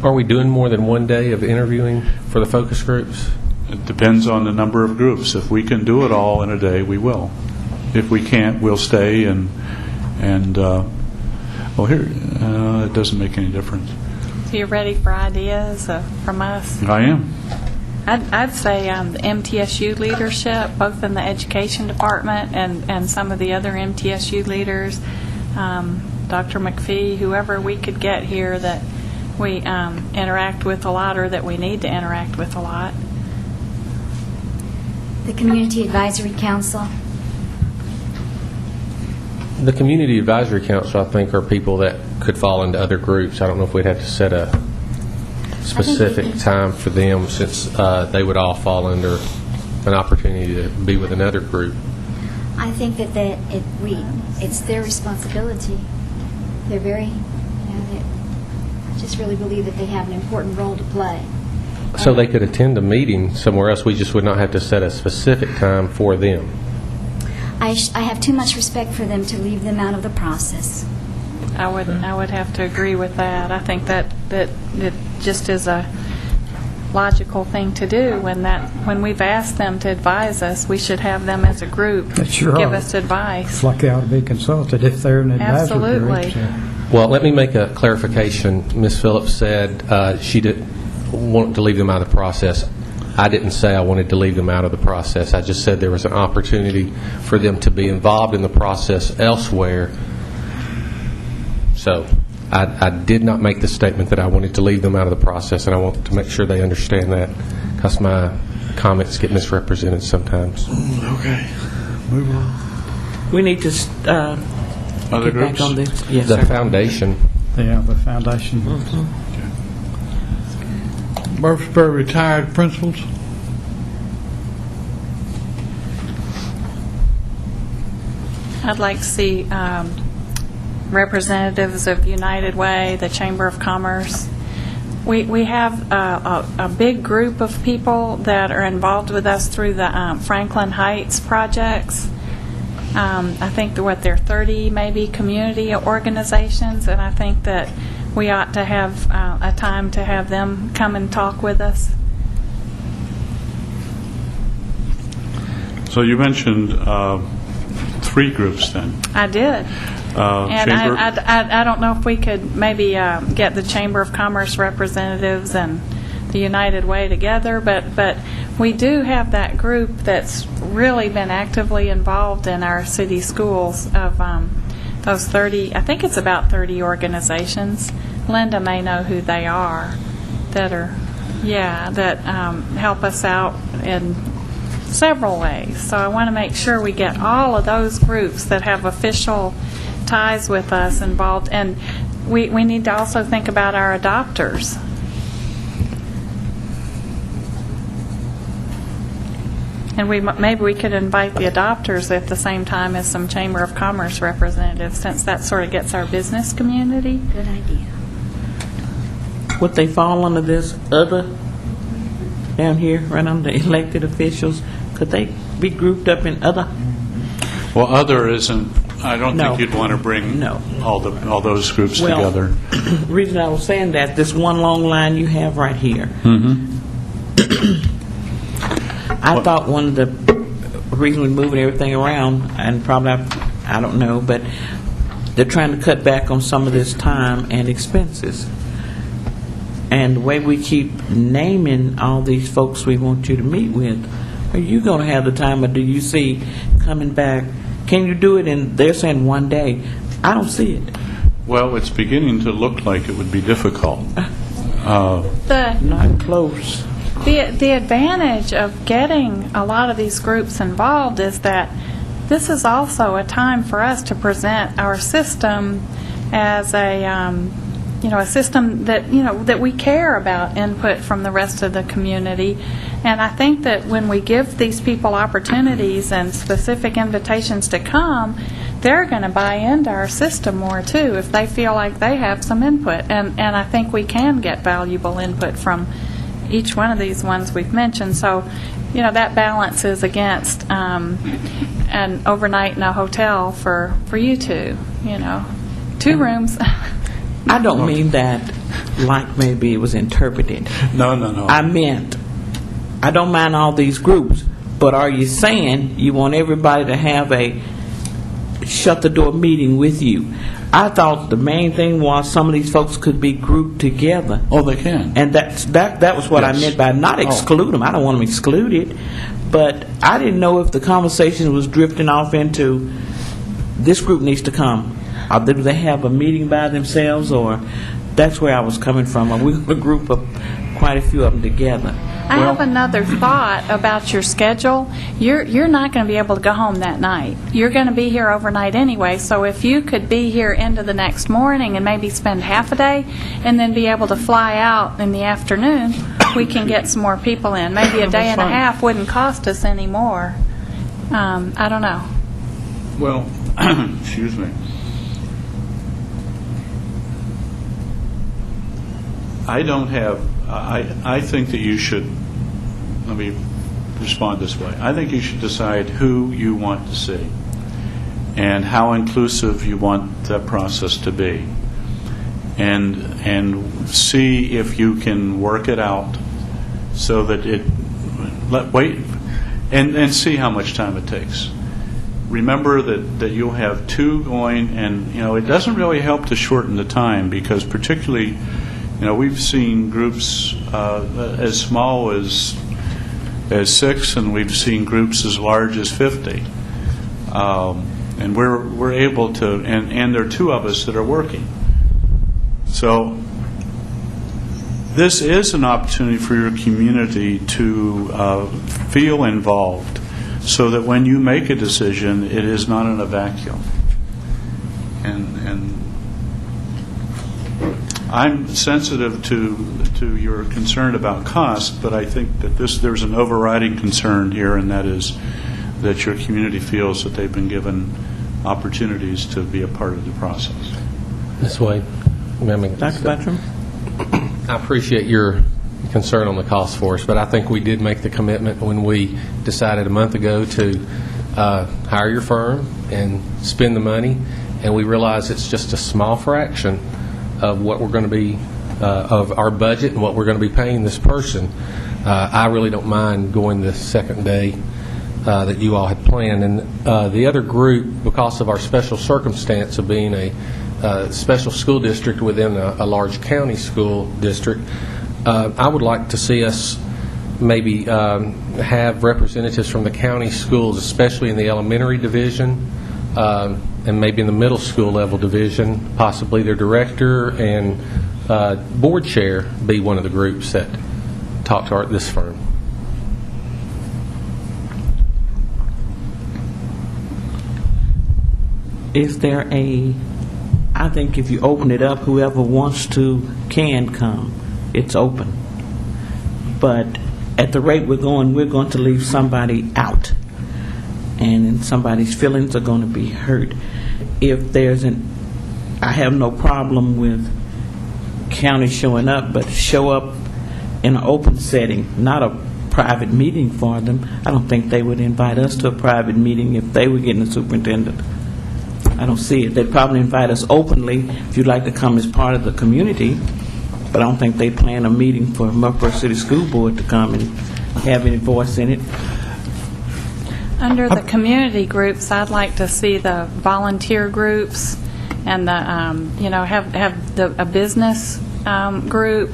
Are we doing more than one day of interviewing for the focus groups? It depends on the number of groups. If we can do it all in a day, we will. If we can't, we'll stay and here it doesn't make any difference. So you're ready for ideas from us? I am. I'd say the MTSU leadership, both in the education department and some of the other MTSU leaders, Dr. McPhee, whoever we could get here that we interact with a lot or that we need to interact with a lot. The Community Advisory Council. The Community Advisory Council, I think, are people that could fall into other groups. I don't know if we'd have to set a specific time for them, since they would all fall under an opportunity to be with another group. I think that it's their responsibility. They're very, I just really believe that they have an important role to play. So they could attend a meeting somewhere else, we just would not have to set a specific time for them. I have too much respect for them to leave them out of the process. I would have to agree with that. I think that it just is a logical thing to do. When we've asked them to advise us, we should have them as a group They sure give are. us advice. It's like they ought to be consulted if they're an advisory group. Absolutely. so. Well, let me make a clarification. Ms. Phillips said she didn't want to leave them out of the process. I didn't say I wanted to leave them out of the process. I just said there was an opportunity for them to be involved in the process elsewhere. So I did not make the statement that I wanted to leave them out of the process, and I want to make sure they understand that, because my comments get misrepresented sometimes. Okay, move on. We need to Other get back groups? on this. Yes, The sir. foundation. Yeah, the foundation. Murfreesboro retired principals. I'd like to see representatives of United Way, the Chamber of Commerce. We have a big group of people that are involved with us through the Franklin Heights projects. I think there are 30 maybe community organizations, and I think that we ought to have a time to have them come and talk with us. So you mentioned 3 groups then. I did. And Chamber- I don't know if we could maybe get the Chamber of Commerce representatives and the United Way together, but we do have that group that's really been actively involved in our city schools of those 30, I think it's about 30 organizations. Linda may know who they are that help us out in several ways. So I want to make sure we get all of those groups that have official ties with us involved, and we need to also think about our adopters. And maybe we could invite the adopters at the same time as some Chamber of Commerce representatives, since that sort of gets our business community. Good idea. Would they fall under this other down here, right under elected officials? Could they be grouped up in other? Well, other isn't, I don't No. think you'd want to bring No. all those groups Well, together. The reason I was saying that, this one long line you have right here. I thought one of the reason we're moving everything around, and probably, I don't know, but they're trying to cut back on some of this time and expenses. And the way we keep naming all these folks we want you to meet with, are you going to have the time, or do you see coming back? Can you do it in, they're saying one day. I don't see it. Well, it's beginning to look like it would be difficult. Not close. The advantage of getting a lot of these groups involved is that this is also a time for us to present our system as a system that that we care about input from the rest of the community. And I think that when we give these people opportunities and specific invitations to come, they're going to buy into our system more too if they feel like they have some input. And I think we can get valuable input from each one of these ones we've mentioned. So, that balances against an overnight in a hotel for you two, 2 rooms. I don't mean that like maybe it was interpreted. No. I meant, I don't mind all these groups, but are you saying you want everybody to have a shut-the-door meeting with you? I thought the main thing was some of these folks could be grouped together. Oh, they can. And that was what I Yes. meant by not exclude them. I don't want them excluded. But I didn't know if the conversation was drifting off into this group needs to come. Or do they have a meeting by themselves? Or that's where I was coming from. Are we going to group up quite a few of them together? I have another thought about your schedule. You're not going to be able to go home that night. You're going to be here overnight anyway, so if you could be here into the next morning and maybe spend half a day and then be able to fly out in the afternoon, we can get some more people in. Maybe a day and a half wouldn't cost us any more. I don't know. Well, excuse me. I don't have I think that you should, let me respond this way. I think you should decide who you want to see and how inclusive you want that process to be, and see if you can work it out so that wait and see how much time it takes. Remember that you'll have two going, and it doesn't really help to shorten the time, because particularly we've seen groups as small as 6, and we've seen groups as large as 50. And we're able to, and there are 2 of us that are working. So this is an opportunity for your community to feel involved, so that when you make a decision, it is not in a vacuum. And I'm sensitive to your concern about cost, but I think that there's an overriding concern here, and that is that your community feels that they've been given opportunities to be a part of the process. Ms. Wade? Dr. Buttram? I appreciate your concern on the cost for us, but I think we did make the commitment when we decided a month ago to hire your firm and spend the money, and we realize it's just a small fraction of what we're going to be, of our budget and what we're going to be paying this person. I really don't mind going the second day that you all had planned. And the other group, because of our special circumstance of being a special school district within a large county school district, I would like to see us maybe have representatives from the county schools, especially in the elementary division, and maybe in the middle school level division, possibly their director and board chair be one of the groups that talk to this firm. Is there I think if you open it up, whoever wants to can come. It's open. But at the rate we're going to leave somebody out. And somebody's feelings are going to be hurt. If there's I have no problem with county showing up, but show up in an open setting, not a private meeting for them. I don't think they would invite us to a private meeting if they were getting a superintendent. I don't see it. They'd probably invite us openly if you'd like to come as part of the community, but I don't think they plan a meeting for Murfreesboro City School Board to come and have any voice in it. Under the community groups, I'd like to see the volunteer groups and the, have a business group.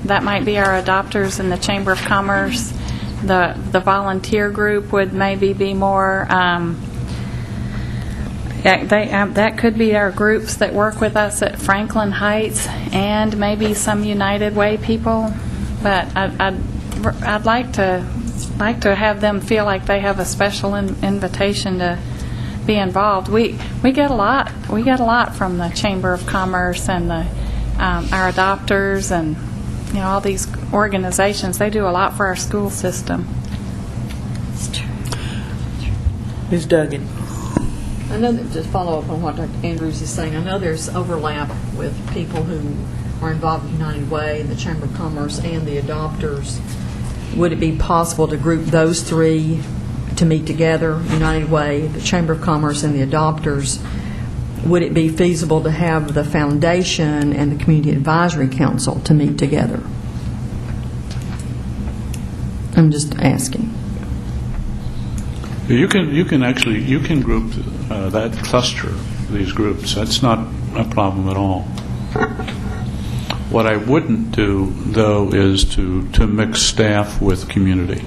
That might be our adopters in the Chamber of Commerce. The volunteer group would maybe be more, that could be our groups that work with us at Franklin Heights and maybe some United Way people. But I'd like to have them feel like they have a special invitation to be involved. We get a lot from the Chamber of Commerce and our adopters and all these organizations. They do a lot for our school system. Ms. Duggan. I know that, just follow up on what Dr. Andrews is saying, I know there's overlap with people who are involved with United Way and the Chamber of Commerce and the adopters. Would it be possible to group those 3 to meet together, United Way, the Chamber of Commerce, and the adopters? Would it be feasible to have the foundation and the Community Advisory Council to meet together? I'm just asking. You can group that cluster, these groups. That's not a problem at all. What I wouldn't do, though, is to mix staff with community.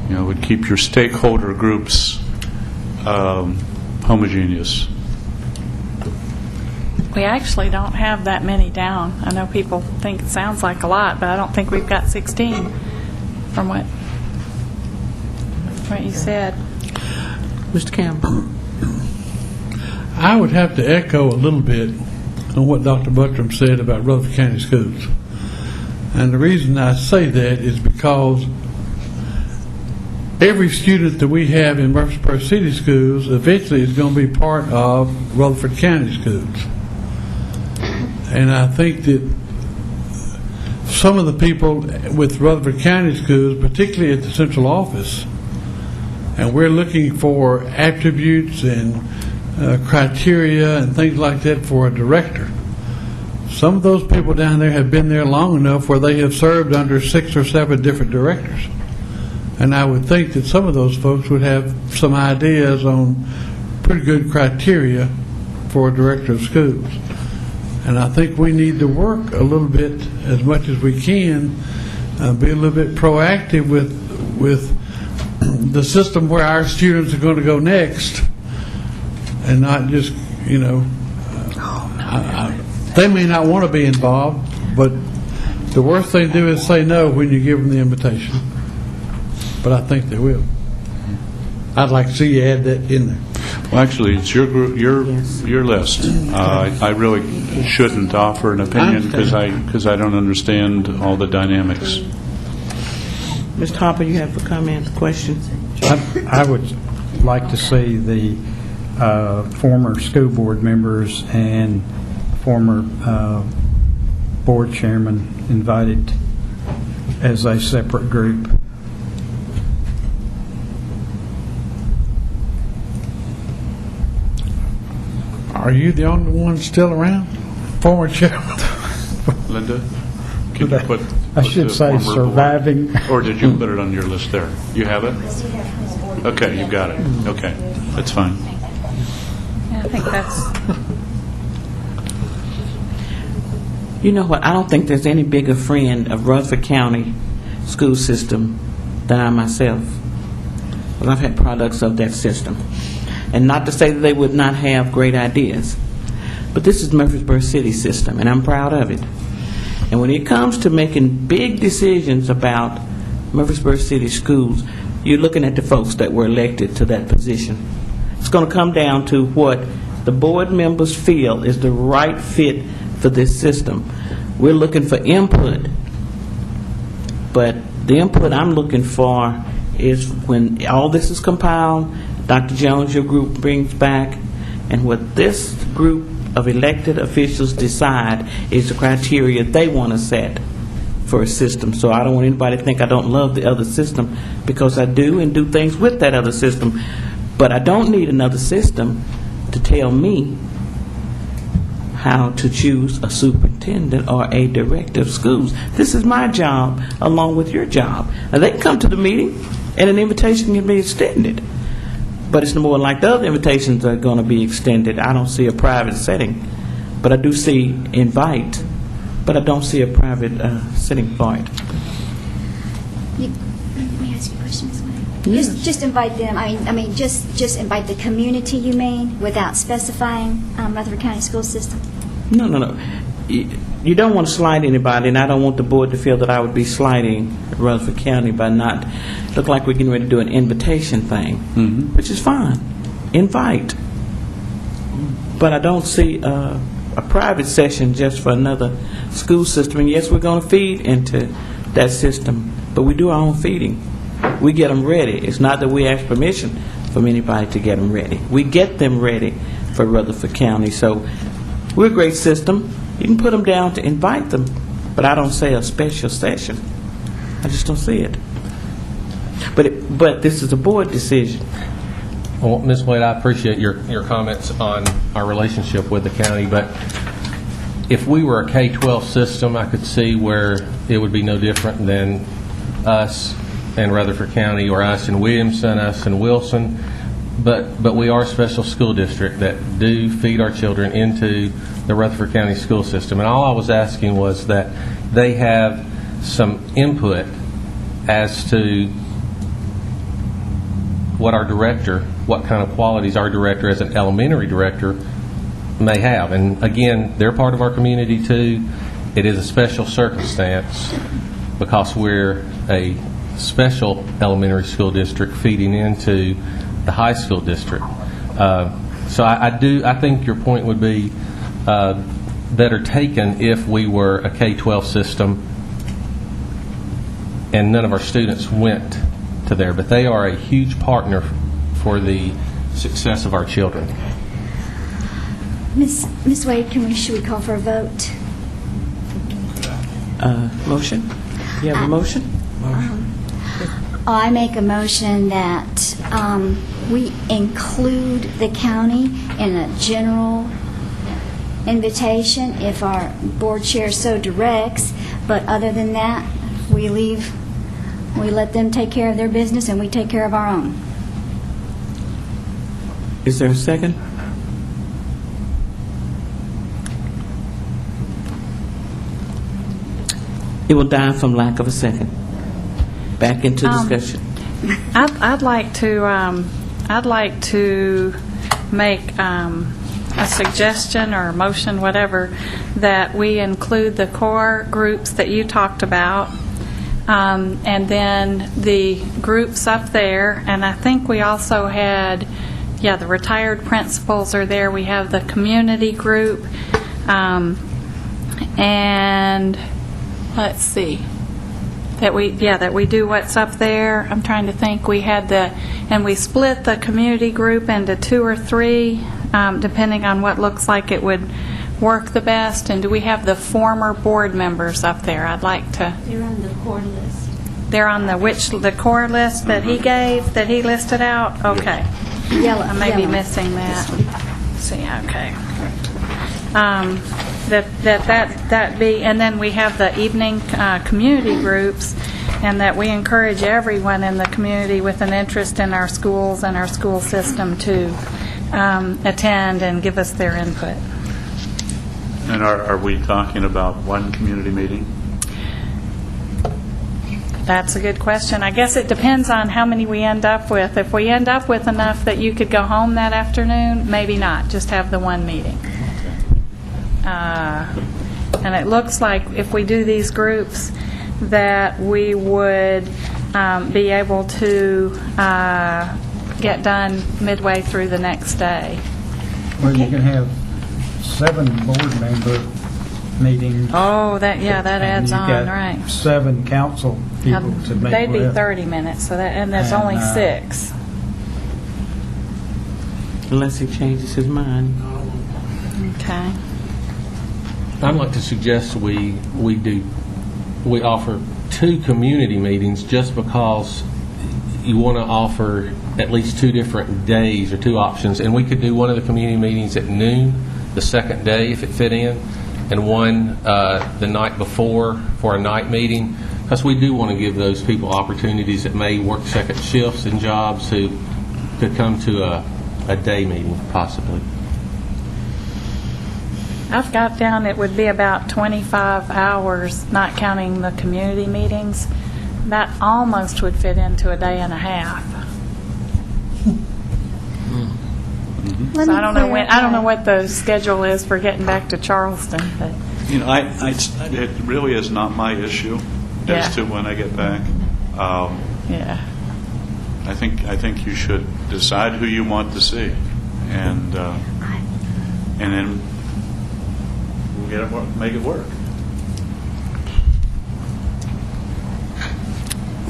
Would keep your stakeholder groups homogeneous. We actually don't have that many down. I know people think it sounds like a lot, but I don't think we've got 16 from what you said. Mr. Campbell. I would have to echo a little bit on what Dr. Buttram said about Rutherford County Schools. And the reason I say that is because every student that we have in Murfreesboro City Schools eventually is going to be part of Rutherford County Schools. And I think that some of the people with Rutherford County Schools, particularly at the central office, and we're looking for attributes and criteria and things like that for a director. Some of those people down there have been there long enough where they have served under 6 or 7 different directors. And I would think that some of those folks would have some ideas on pretty good criteria for a director of schools. And I think we need to work a little bit, as much as we can, be a little bit proactive with the system where our students are going to go next, and not just, they may not want to be involved, but the worst thing to do is say no when you give them the invitation. But I think they will. I'd like to see you add that in there. Well, actually, it's your group, your list. I really shouldn't offer an opinion because I don't understand all the dynamics. Ms. Harper, you have a comment, question? I would like to see the former school board members and former board chairman invited as a separate group. Are you the only one still around? Former chairman? Linda, can you put I should the say former surviving. board- or did you put it on your list there? You have it? Okay, you got it. Okay, that's fine. Yeah, I think that's, You know what? I don't think there's any bigger friend of Rutherford County school system than I myself. Well, I've had products of that system. And not to say that they would not have great ideas, but this is Murfreesboro City system, and I'm proud of it. And when it comes to making big decisions about Murfreesboro City schools, you're looking at the folks that were elected to that position. It's going to come down to what the board members feel is the right fit for this system. We're looking for input, but the input I'm looking for is when all this is compiled, Dr. Jones, your group brings back, and what this group of elected officials decide is the criteria they want to set for a system. So I don't want anybody to think I don't love the other system, because I do, and do things with that other system. But I don't need another system to tell me how to choose a superintendent or a director of schools. This is my job along with your job. Now, they can come to the meeting and an invitation can be extended. But it's more like the other invitations are going to be extended. I don't see a private setting, but I do see invite, but I don't see a private setting for it. Let me ask you a question, Ms. Wade. Yes. Just invite them, I mean, just invite the community, you mean, without specifying Rutherford County school system? No. You don't want to slight anybody, and I don't want the board to feel that I would be slighting Rutherford County by not look like we're getting ready to do an invitation thing, which is fine. Invite. But I don't see a private session just for another school system. And yes, we're going to feed into that system, but we do our own feeding. We get them ready. It's not that we ask permission from anybody to get them ready. We get them ready for Rutherford County. So we're a great system. You can put them down to invite them, but I don't say a special session. I just don't see it. But this is a board decision. Well, Ms. Wade, I appreciate your comments on our relationship with the county, but if we were a K-12 system, I could see where it would be no different than us and Rutherford County, or us and Williamson, us and Wilson, but we are a special school district that do feed our children into the Rutherford County school system. And all I was asking was that they have some input as to what our director, what kind of qualities our director as an elementary director may have. And again, they're part of our community too. It is a special circumstance because we're a special elementary school district feeding into the high school district. So I think your point would be better taken if we were a K-12 system and none of our students went to there. But they are a huge partner for the success of our children. Ms. Wade, should we call for a vote? Motion? You have a motion? I make a motion that we include the county in a general invitation if our board chair so directs, but other than that, we let them take care of their business and we take care of our own. Is there a second? It will die from lack of a second. Back into discussion. I'd like to make a suggestion or a motion, whatever, that we include the core groups that you talked about, and then the groups up there. And I think we also had, the retired principals are there. We have the community group, and let's see. That we do what's up there. I'm trying to think. We had and we split the community group into 2 or 3, depending on what looks like it would work the best. And do we have the former board members up there? I'd like to. They're on the core list. They're on the core list that he gave, that he listed out? Okay. I may be missing that. See, okay. That be, and then we have the evening community groups, and that we encourage everyone in the community with an interest in our schools and our school system to attend and give us their input. And are we talking about one community meeting? That's a good question. I guess it depends on how many we end up with. If we end up with enough that you could go home that afternoon, maybe not. Just have the one meeting. And it looks like if we do these groups that we would be able to get done midway through the next day. Well, you can have 7 board member meetings. Oh, that adds on, right. And you've got 7 council people to meet with. They'd be 30 minutes, and there's only 6. Unless he changes his mind. Okay. I'd like to suggest we offer 2 community meetings just because you want to offer at least 2 different days or 2 options. And we could do one of the community meetings at noon, the second day if it fit in, and one the night before for a night meeting, because we do want to give those people opportunities that may work second shifts and jobs to come to a day meeting possibly. I've got down it would be about 25 hours, not counting the community meetings. That almost would fit into a day and a half. So I don't know what the schedule is for getting back to Charleston. But It really is not my issue as to when I get back. Yeah. I think you should decide who you want to see, and then make it work.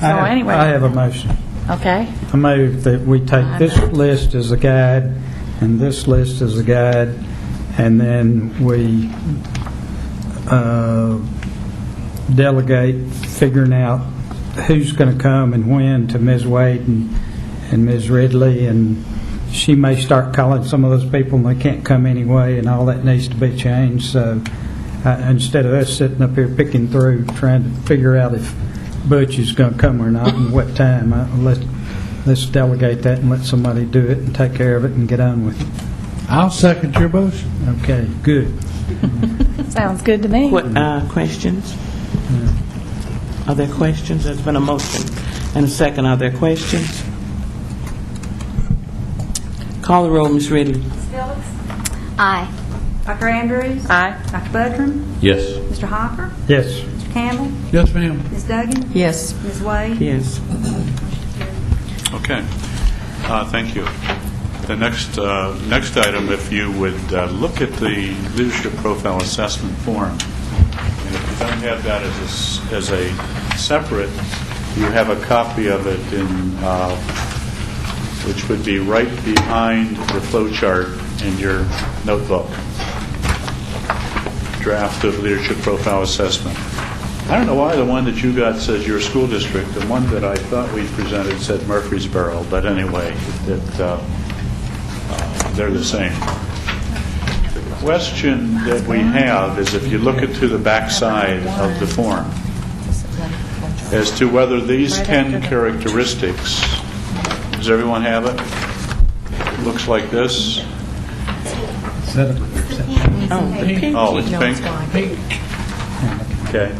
Anyway. I have a motion. Okay. I move that we take this list as a guide and this list as a guide, and then we delegate figuring out who's going to come and when to Ms. Wade and Ms. Ridley, and she may start calling some of those people and they can't come anyway, and all that needs to be changed. So instead of us sitting up here picking through trying to figure out if Butch is going to come or not and what time, let's delegate that and let somebody do it and take care of it and get on with it. I'll second your motion. Okay, good. Sounds good to me. What questions? Are there questions? There's been a motion and a second. Are there questions? Call the roll, Ms. Ridley. Ms. Phillips? Aye. Dr. Andrews? Aye. Dr. Buckram? Yes. Mr. Hopper? Yes. Mr. Campbell? Yes, ma'am. Ms. Duggan? Yes. Ms. Wade? Yes. Okay. Thank you. The next item, if you would look at the leadership profile assessment form, and if you don't have that as a separate, you have a copy of it which would be right behind the flow chart in your notebook. Draft of leadership profile assessment. I don't know why the one that you got says your school district. The one that I thought we presented said Murfreesboro, but anyway, they're the same. The question that we have is if you look to the back side of the form, as to whether these 10 characteristics, does everyone have it? Looks like this. Is that a- Oh, the pink. Oh, it's pink? Okay.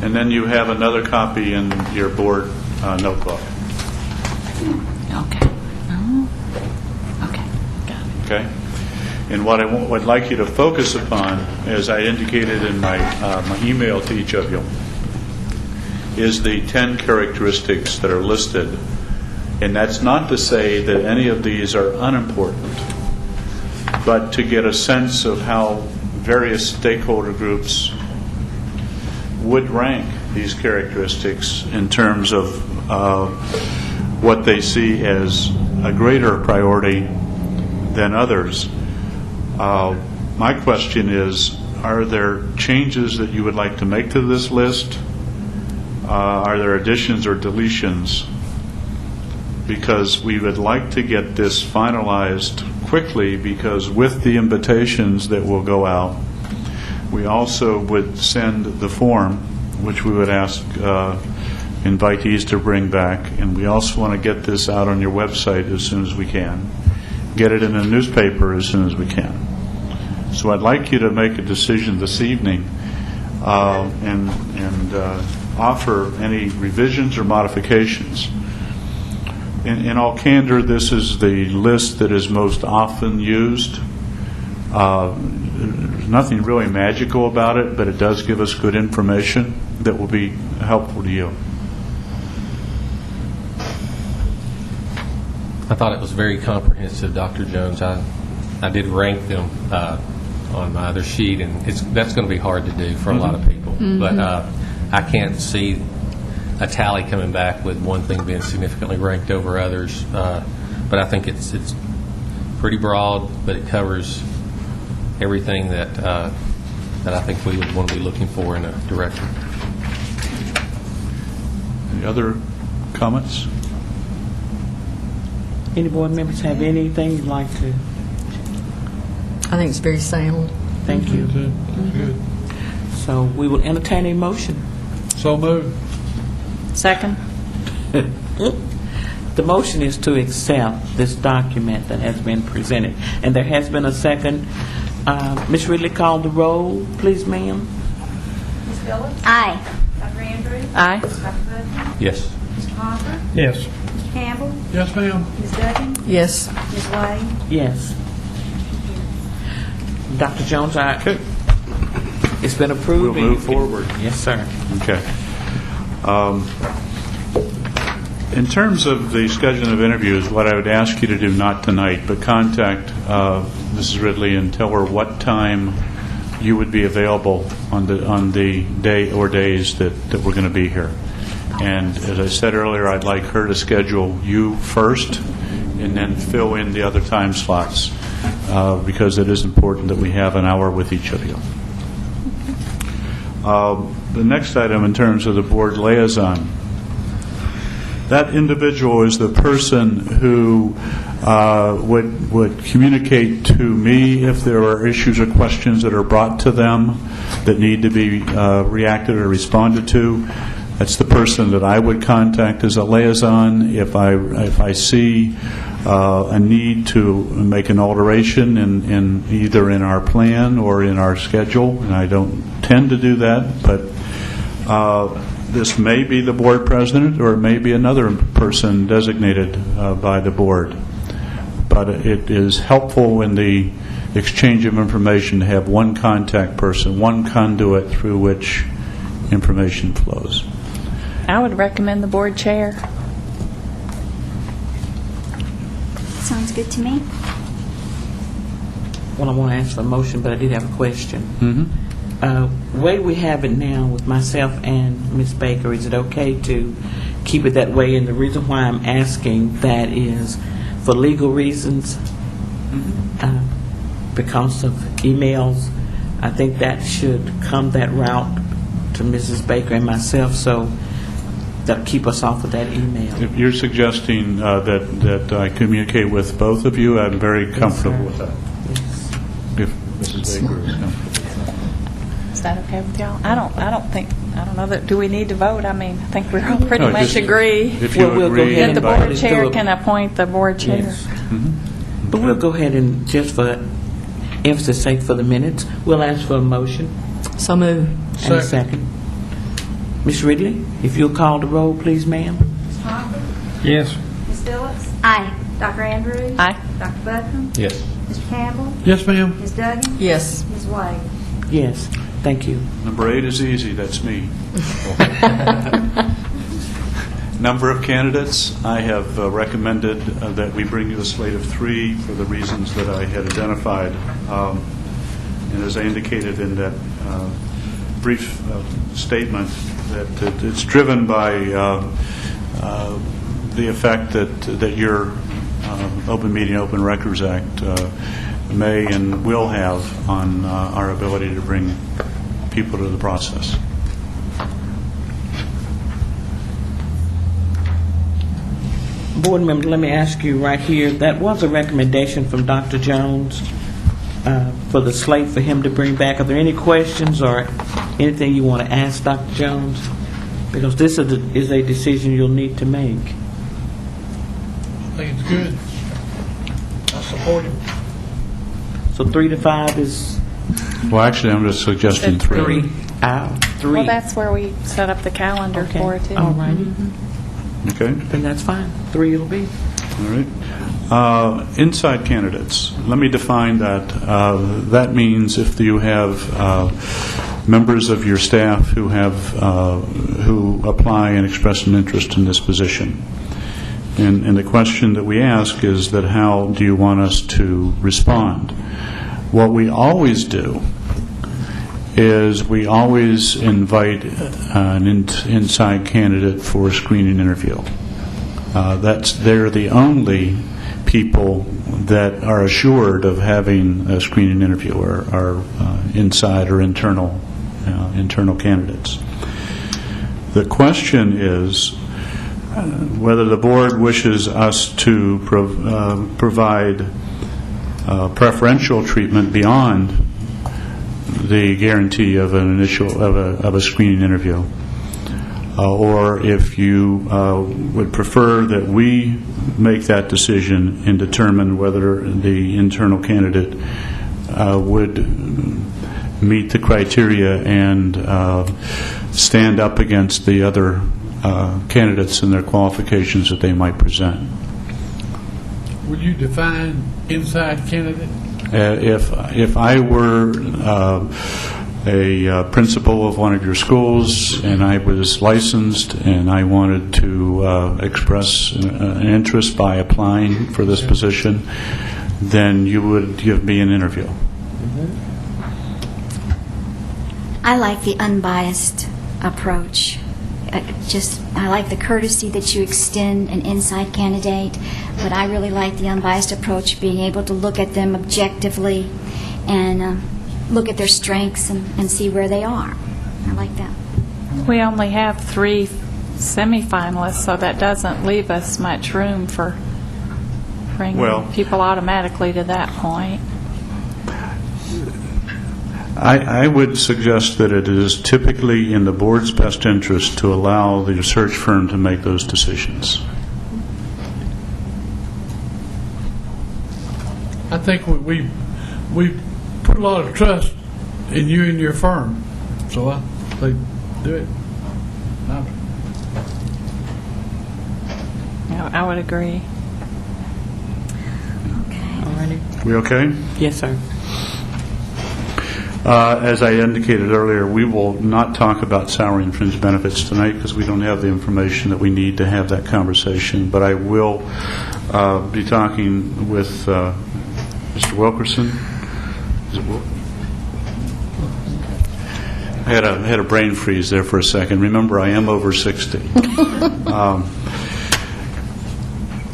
And then you have another copy in your board notebook. Okay. Okay. Got it. Okay? And what I would like you to focus upon, as I indicated in my email to each of you, is the 10 characteristics that are listed. And that's not to say that any of these are unimportant, but to get a sense of how various stakeholder groups would rank these characteristics in terms of what they see as a greater priority than others. My question is, are there changes that you would like to make to this list? Are there additions or deletions? Because we would like to get this finalized quickly, because with the invitations that will go out, we also would send the form, which we would ask invitees to bring back, and we also want to get this out on your website as soon as we can, get it in a newspaper as soon as we can. So I'd like you to make a decision this evening and offer any revisions or modifications. In all candor, this is the list that is most often used. There's nothing really magical about it, but it does give us good information that will be helpful to you. I thought it was very comprehensive, Dr. Jones. I did rank them on my other sheet, and that's going to be hard to do for a lot of people. But I can't see a tally coming back with one thing being significantly ranked over others. But I think it's pretty broad, but it covers everything that I think we would want to be looking for in a director. Any other comments? Any board members have anything you'd like to? I think it's very sound. Thank you. Good. So we will entertain a motion. So moved. Second? The motion is to accept this document that has been presented, and there has been a second. Ms. Ridley, call the roll, please, ma'am. Ms. Phillips? Aye. Dr. Andrews? Aye. Dr. Hudson? Yes. Mr. Hopper? Yes. Mr. Campbell? Yes, ma'am. Ms. Duggan? Yes. Ms. Wade? Yes. Dr. Jones, it's been approved. We'll move forward. Yes, sir. Okay. In terms of the scheduling of interviews, what I would ask you to do, not tonight, but contact Mrs. Ridley and tell her what time you would be available on the day or days that we're going to be here. And as I said earlier, I'd like her to schedule you first and then fill in the other time slots because it is important that we have an hour with each of you. The next item in terms of the board liaison, that individual is the person who would communicate to me if there are issues or questions that are brought to them that need to be reacted or responded to. That's the person that I would contact as a liaison if I see a need to make an alteration in either in our plan or in our schedule, and I don't tend to do that, but this may be the board president or it may be another person designated by the board. But it is helpful in the exchange of information to have one contact person, one conduit through which information flows. I would recommend the board chair. Sounds good to me. Well, I want to ask for a motion, but I did have a question. The way we have it now with myself and Ms. Baker, is it okay to keep it that way? And the reason why I'm asking that is for legal reasons. because of emails, I think that should come that route to Mrs. Baker and myself, so that'll keep us off of that email. If you're suggesting that I communicate with both of you, I'm very comfortable with that. If Mrs. Baker is comfortable with that. Is that okay with y'all? I don't know that, do we need to vote? I mean, I think we all pretty No, much just- agree If you Well, we'll go agree, ahead that the invite board it. chair Do it. can appoint the board chair. Yes. But we'll go ahead and, just for emphasis sake for the minutes, we'll ask for a motion So move. and a second. Ms. Ridley, if you'll call the roll, please, ma'am. Yes. Ms. Phillips? Aye. Dr. Andrews? Aye. Dr. Buckham? Yes. Mr. Campbell? Yes, ma'am. Ms. Duggan? Yes. Ms. Wade? Yes, thank you. Number 8 is easy, that's me. Number of candidates, I have recommended that we bring you a slate of 3 for the reasons that I had identified. And as I indicated in that brief statement, that it's driven by the effect that your Open Meeting, Open Records Act may and will have on our ability to bring people to the process. Board member, let me ask you right here, that was a recommendation from Dr. Jones for the slate for him to bring back. Are there any questions or anything you want to ask Dr. Jones? Because this is a decision you'll need to make. I think it's good. I support him. So 3 to 5 is Well, actually, I'm just suggesting 3. 3 out. 3. Well, that's where we set up the calendar Okay. for it, too. All righty. Okay? Then that's fine. 3 it'll be. All right. Inside candidates. Let me define that. That means if you have members of your staff who apply and express an interest in this position. And the question that we ask is that how do you want us to respond? What we always do is we always invite an inside candidate for a screening interview. They're the only people that are assured of having a screening interview, are inside or internal candidates. The question is whether the board wishes us to provide preferential treatment beyond the guarantee of an of a screening interview, or if you would prefer that we make that decision and determine whether the internal candidate would meet the criteria and stand up against the other candidates and their qualifications that they might present. Would you define inside candidate? If I were a principal of one of your schools and I was licensed and I wanted to express an interest by applying for this position, then you would give me an interview. I like the unbiased approach. I like the courtesy that you extend an inside candidate, but I really like the unbiased approach, being able to look at them objectively and look at their strengths and see where they are. I like that. We only have 3 semifinalists, so that doesn't leave us much room for bringing people automatically to that point. I would suggest that it is typically in the board's best interest to allow the search firm to make those decisions. I think we put a lot of trust in you and your firm, so I say do it. I would agree. All righty. We okay? Yes, sir. As I indicated earlier, we will not talk about salary and fringe benefits tonight because we don't have the information that we need to have that conversation. But I will be talking with Mr. Wilkerson. Is it I had a brain freeze there for a second. Remember, I am over 60.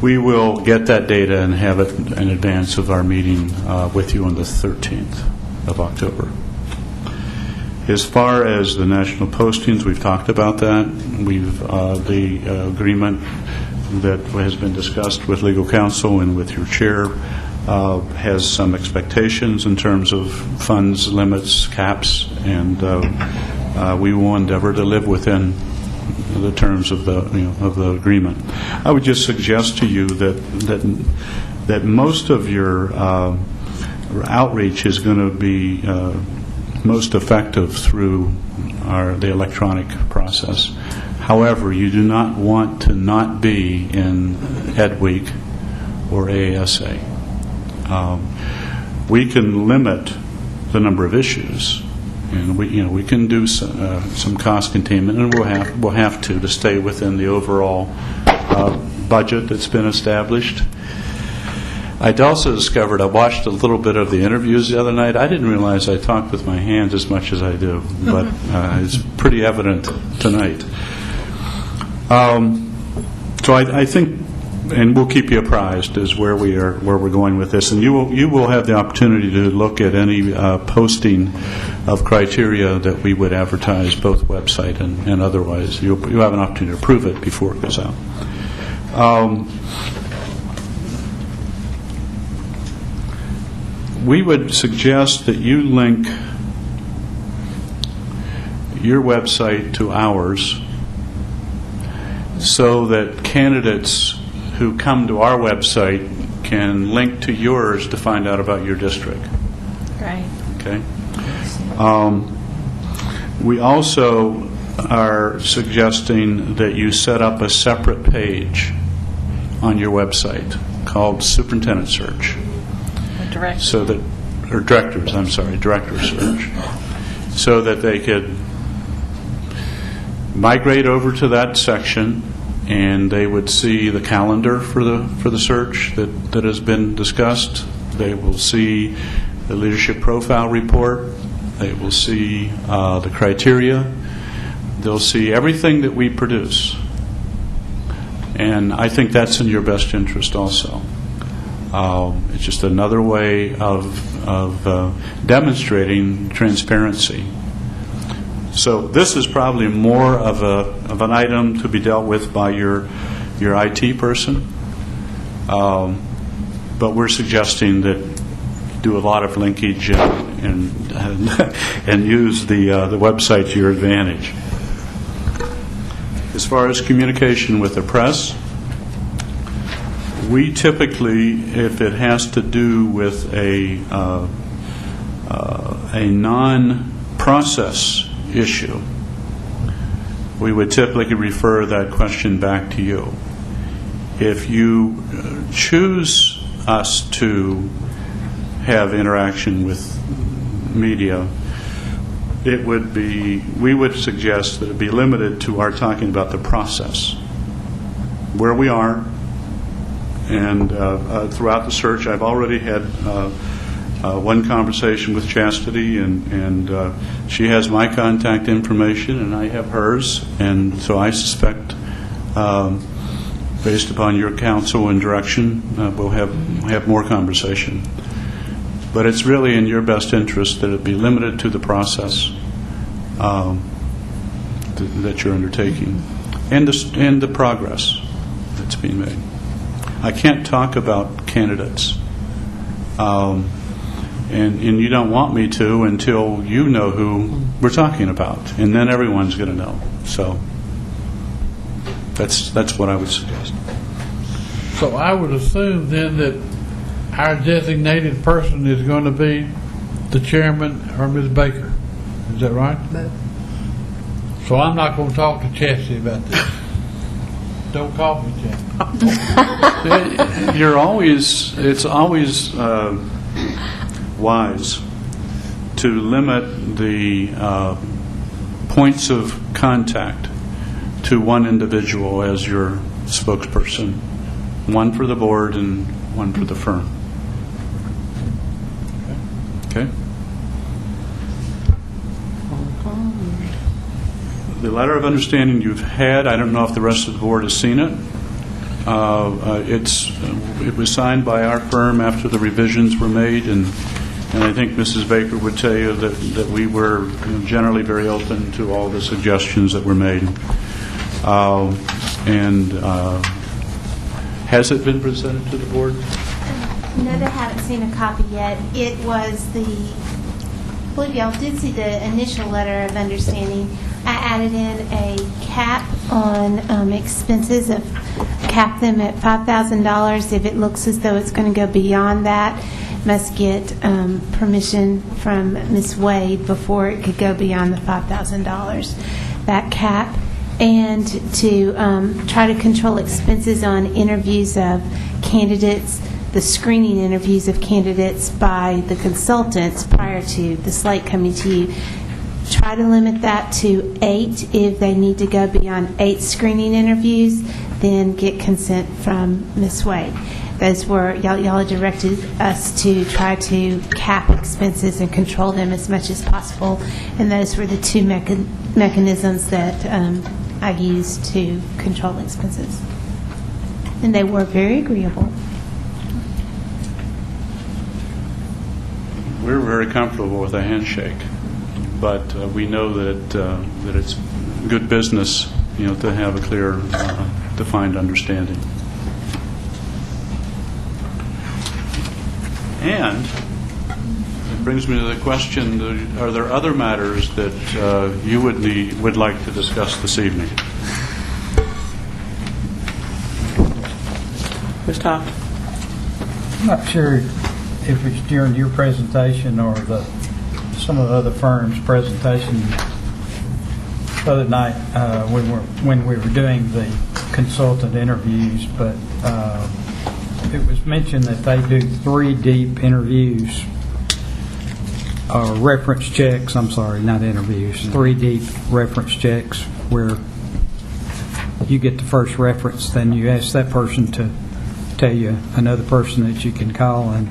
We will get that data and have it in advance of our meeting with you on the 13th of October. As far as the national postings, we've talked about that. The agreement that has been discussed with legal counsel and with your chair has some expectations in terms of funds, limits, caps, and we will endeavor to live within the terms of the agreement. I would just suggest to you that most of your outreach is going to be most effective through the electronic process. However, you do not want to not be in Ed Week or AASA. We can limit the number of issues, and we can do some cost containment, and we'll have to stay within the overall budget that's been established. I'd also discovered, I watched a little bit of the interviews the other night. I didn't realize I talked with my hands as much as I do, but it's pretty evident tonight. So I think, and we'll keep you apprised as where we're going with this, and you will have the opportunity to look at any posting of criteria that we would advertise, both website and otherwise. You'll have an opportunity to prove it before it goes out. We would suggest that you link your website to ours so that candidates who come to our website can link to yours to find out about your district. Right. Okay. We also are suggesting that you set up a separate page on your website called Superintendent Search. Director. So that, or director search, so that they could migrate over to that section, and they would see the calendar for the search that has been discussed. They will see the leadership profile report. They will see the criteria. They'll see everything that we produce, and I think that's in your best interest also. It's just another way of demonstrating transparency. So this is probably more of an item to be dealt with by your IT person, but we're suggesting that do a lot of linkage and use the website to your advantage. As far as communication with the press, we typically, if it has to do with a non-process issue, we would typically refer that question back to you. If you choose us to have interaction with media, we would suggest that it be limited to our talking about the process, where we are. And throughout the search, I've already had one conversation with Chastity, and she has my contact information, and I have hers. And so I suspect, based upon your counsel and direction, we'll have more conversation. But it's really in your best interest that it be limited to the process that you're undertaking and the progress that's being made. I can't talk about candidates, and you don't want me to until you know who we're talking about, and then everyone's going to know. So that's what I would suggest. So I would assume then that our designated person is going to be the chairman or Ms. Baker. Is that right? Both. So I'm not going to talk to Chastity about this. Don't call me Chastity. It's always wise to limit the points of contact to one individual as your spokesperson, one for the board and one for the firm. Okay? The letter of understanding you've had, I don't know if the rest of the board has seen it. It was signed by our firm after the revisions were made, and I think Mrs. Baker would tell you that we were generally very open to all the suggestions that were made. Has it been presented to the board? No, they haven't seen a copy yet. It was I believe y'all did see the initial letter of understanding. I added in a cap on expenses, cap them at $5,000. If it looks as though it's going to go beyond that, must get permission from Ms. Wade before it could go beyond the $5,000. That cap. And to try to control expenses on interviews of candidates, the screening interviews of candidates by the consultants prior to the slate coming to you. Try to limit that to 8. If they need to go beyond 8 screening interviews, then get consent from Ms. Wade. Those were, y'all had directed us to try to cap expenses and control them as much as possible, and those were the 2 mechanisms that I used to control expenses. And they were very agreeable. We're very comfortable with a handshake, but we know that it's good business, to have a clear, defined understanding. And it brings me to the question: are there other matters that you would like to discuss this evening? Ms. Todd? I'm not sure if it's during your presentation or some of the other firms' presentation the other night when we were doing the consultant interviews, but it was mentioned that they do 3 deep interviews, or reference checks, I'm sorry, not interviews, 3 deep reference checks where you get the first reference, then you ask that person to tell you another person that you can call and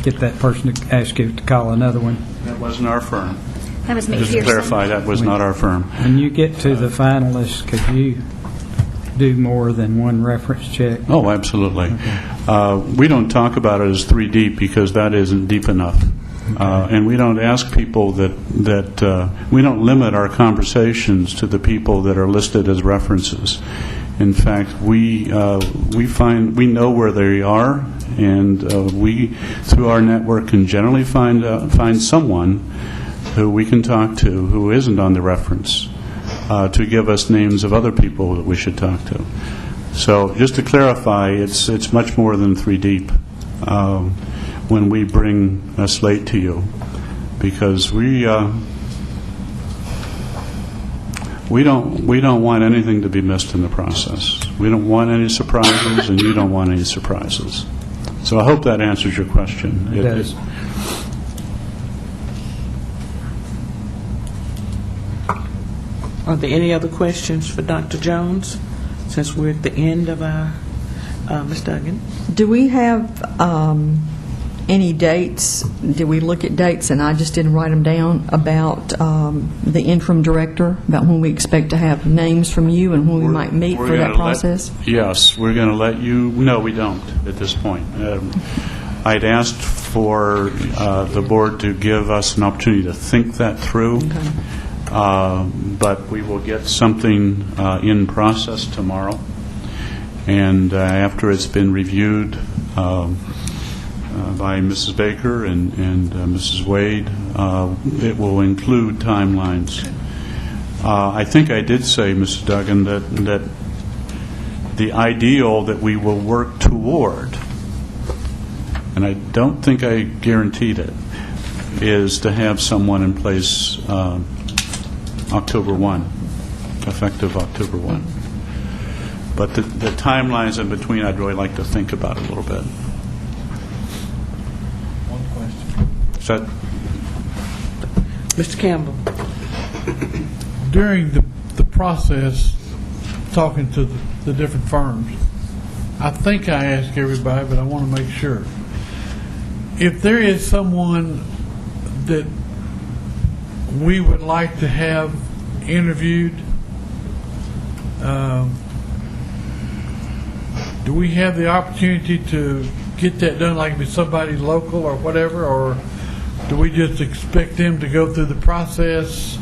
get that person to ask you to call another one. That wasn't our firm. That was Just to clarify, that was not our firm. When you get to the finalists, could you do more than 1 reference check? Oh, absolutely. Okay. We don't talk about it as 3 deep because that isn't deep enough. And we don't ask people that we don't limit our conversations to the people that are listed as references. In fact, we know where they are, and we, through our network, can generally find someone who we can talk to who isn't on the reference to give us names of other people that we should talk to. So, just to clarify, it's much more than 3 deep when we bring a slate to you, because we don't want anything to be missed in the process. We don't want any surprises, and you don't want any surprises. So I hope that answers your question. It does. Are there any other questions for Dr. Jones, since we're at the end of our, Ms. Duggan? Do we have any dates? Did we look at dates, and I just didn't write them down, about the interim director, about when we expect to have names from you and when we might meet for that process? Yes, we're going to let you. No, we don't at this point. I'd asked for the board to give us an opportunity to think that through. Okay. But we will get something in process tomorrow, and after it's been reviewed by Mrs. Baker and Mrs. Wade, it will include timelines. I think I did say, Mrs. Duggan, that the ideal that we will work toward, and I don't think I guaranteed it, is to have someone in place October 1, effective October 1. But the timelines in between, I'd really like to think about a little bit. One question. Is that Mr. Campbell? During the process, talking to the different firms, I think I asked everybody, but I want to make sure. If there is someone that we would like to have do we have the opportunity to get that done, like with somebody local or whatever, or do we just expect them to go through the process?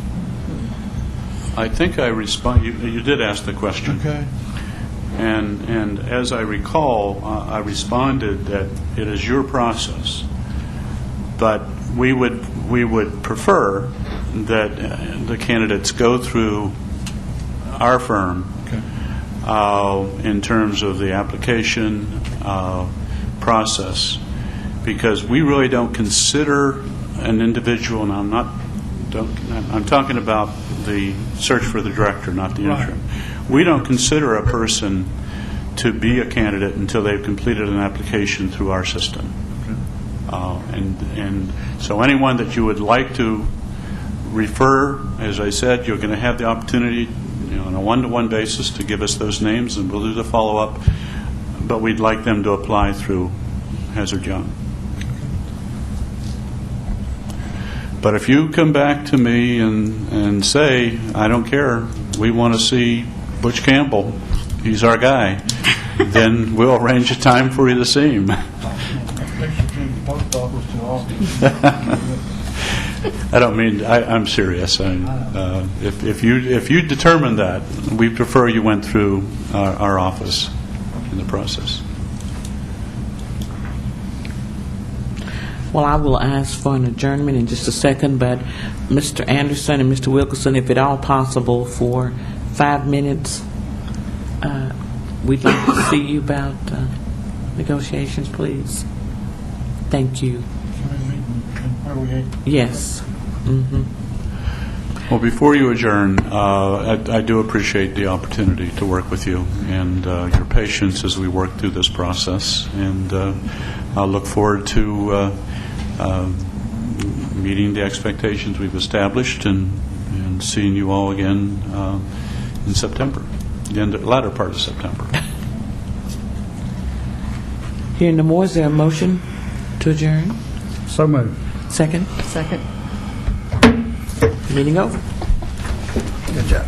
I think you did ask the question. Okay. And as I recall, I responded that it is your process, but we would prefer that the candidates go through our firm in terms of the application process, because we really don't consider an individual, and I'm talking about the search for the director, not the interim. We don't consider a person to be a candidate until they've completed an application through our system. And so anyone that you would like to refer, as I said, you're going to have the opportunity, on a one-to-one basis to give us those names, and we'll do the follow-up. But we'd like them to apply through Hazard Young. But if you come back to me and say, I don't care, we want to see Butch Campbell, he's our guy, then we'll arrange a time for you to see him. I don't mean, I'm serious. If you determine that, we prefer you went through our office in the process. Well, I will ask for an adjournment in just a second, but Mr. Anderson and Mr. Wilkerson, if at all possible, for 5 minutes, we'd like to see you about negotiations, please. Thank you. Yes. Well, before you adjourn, I do appreciate the opportunity to work with you and your patience as we work through this process. And I look forward to meeting the expectations we've established and seeing you all again in September, the latter part of September. Hearing no more, is there a motion to adjourn? So moved. Second? Second. Meeting over. Good job.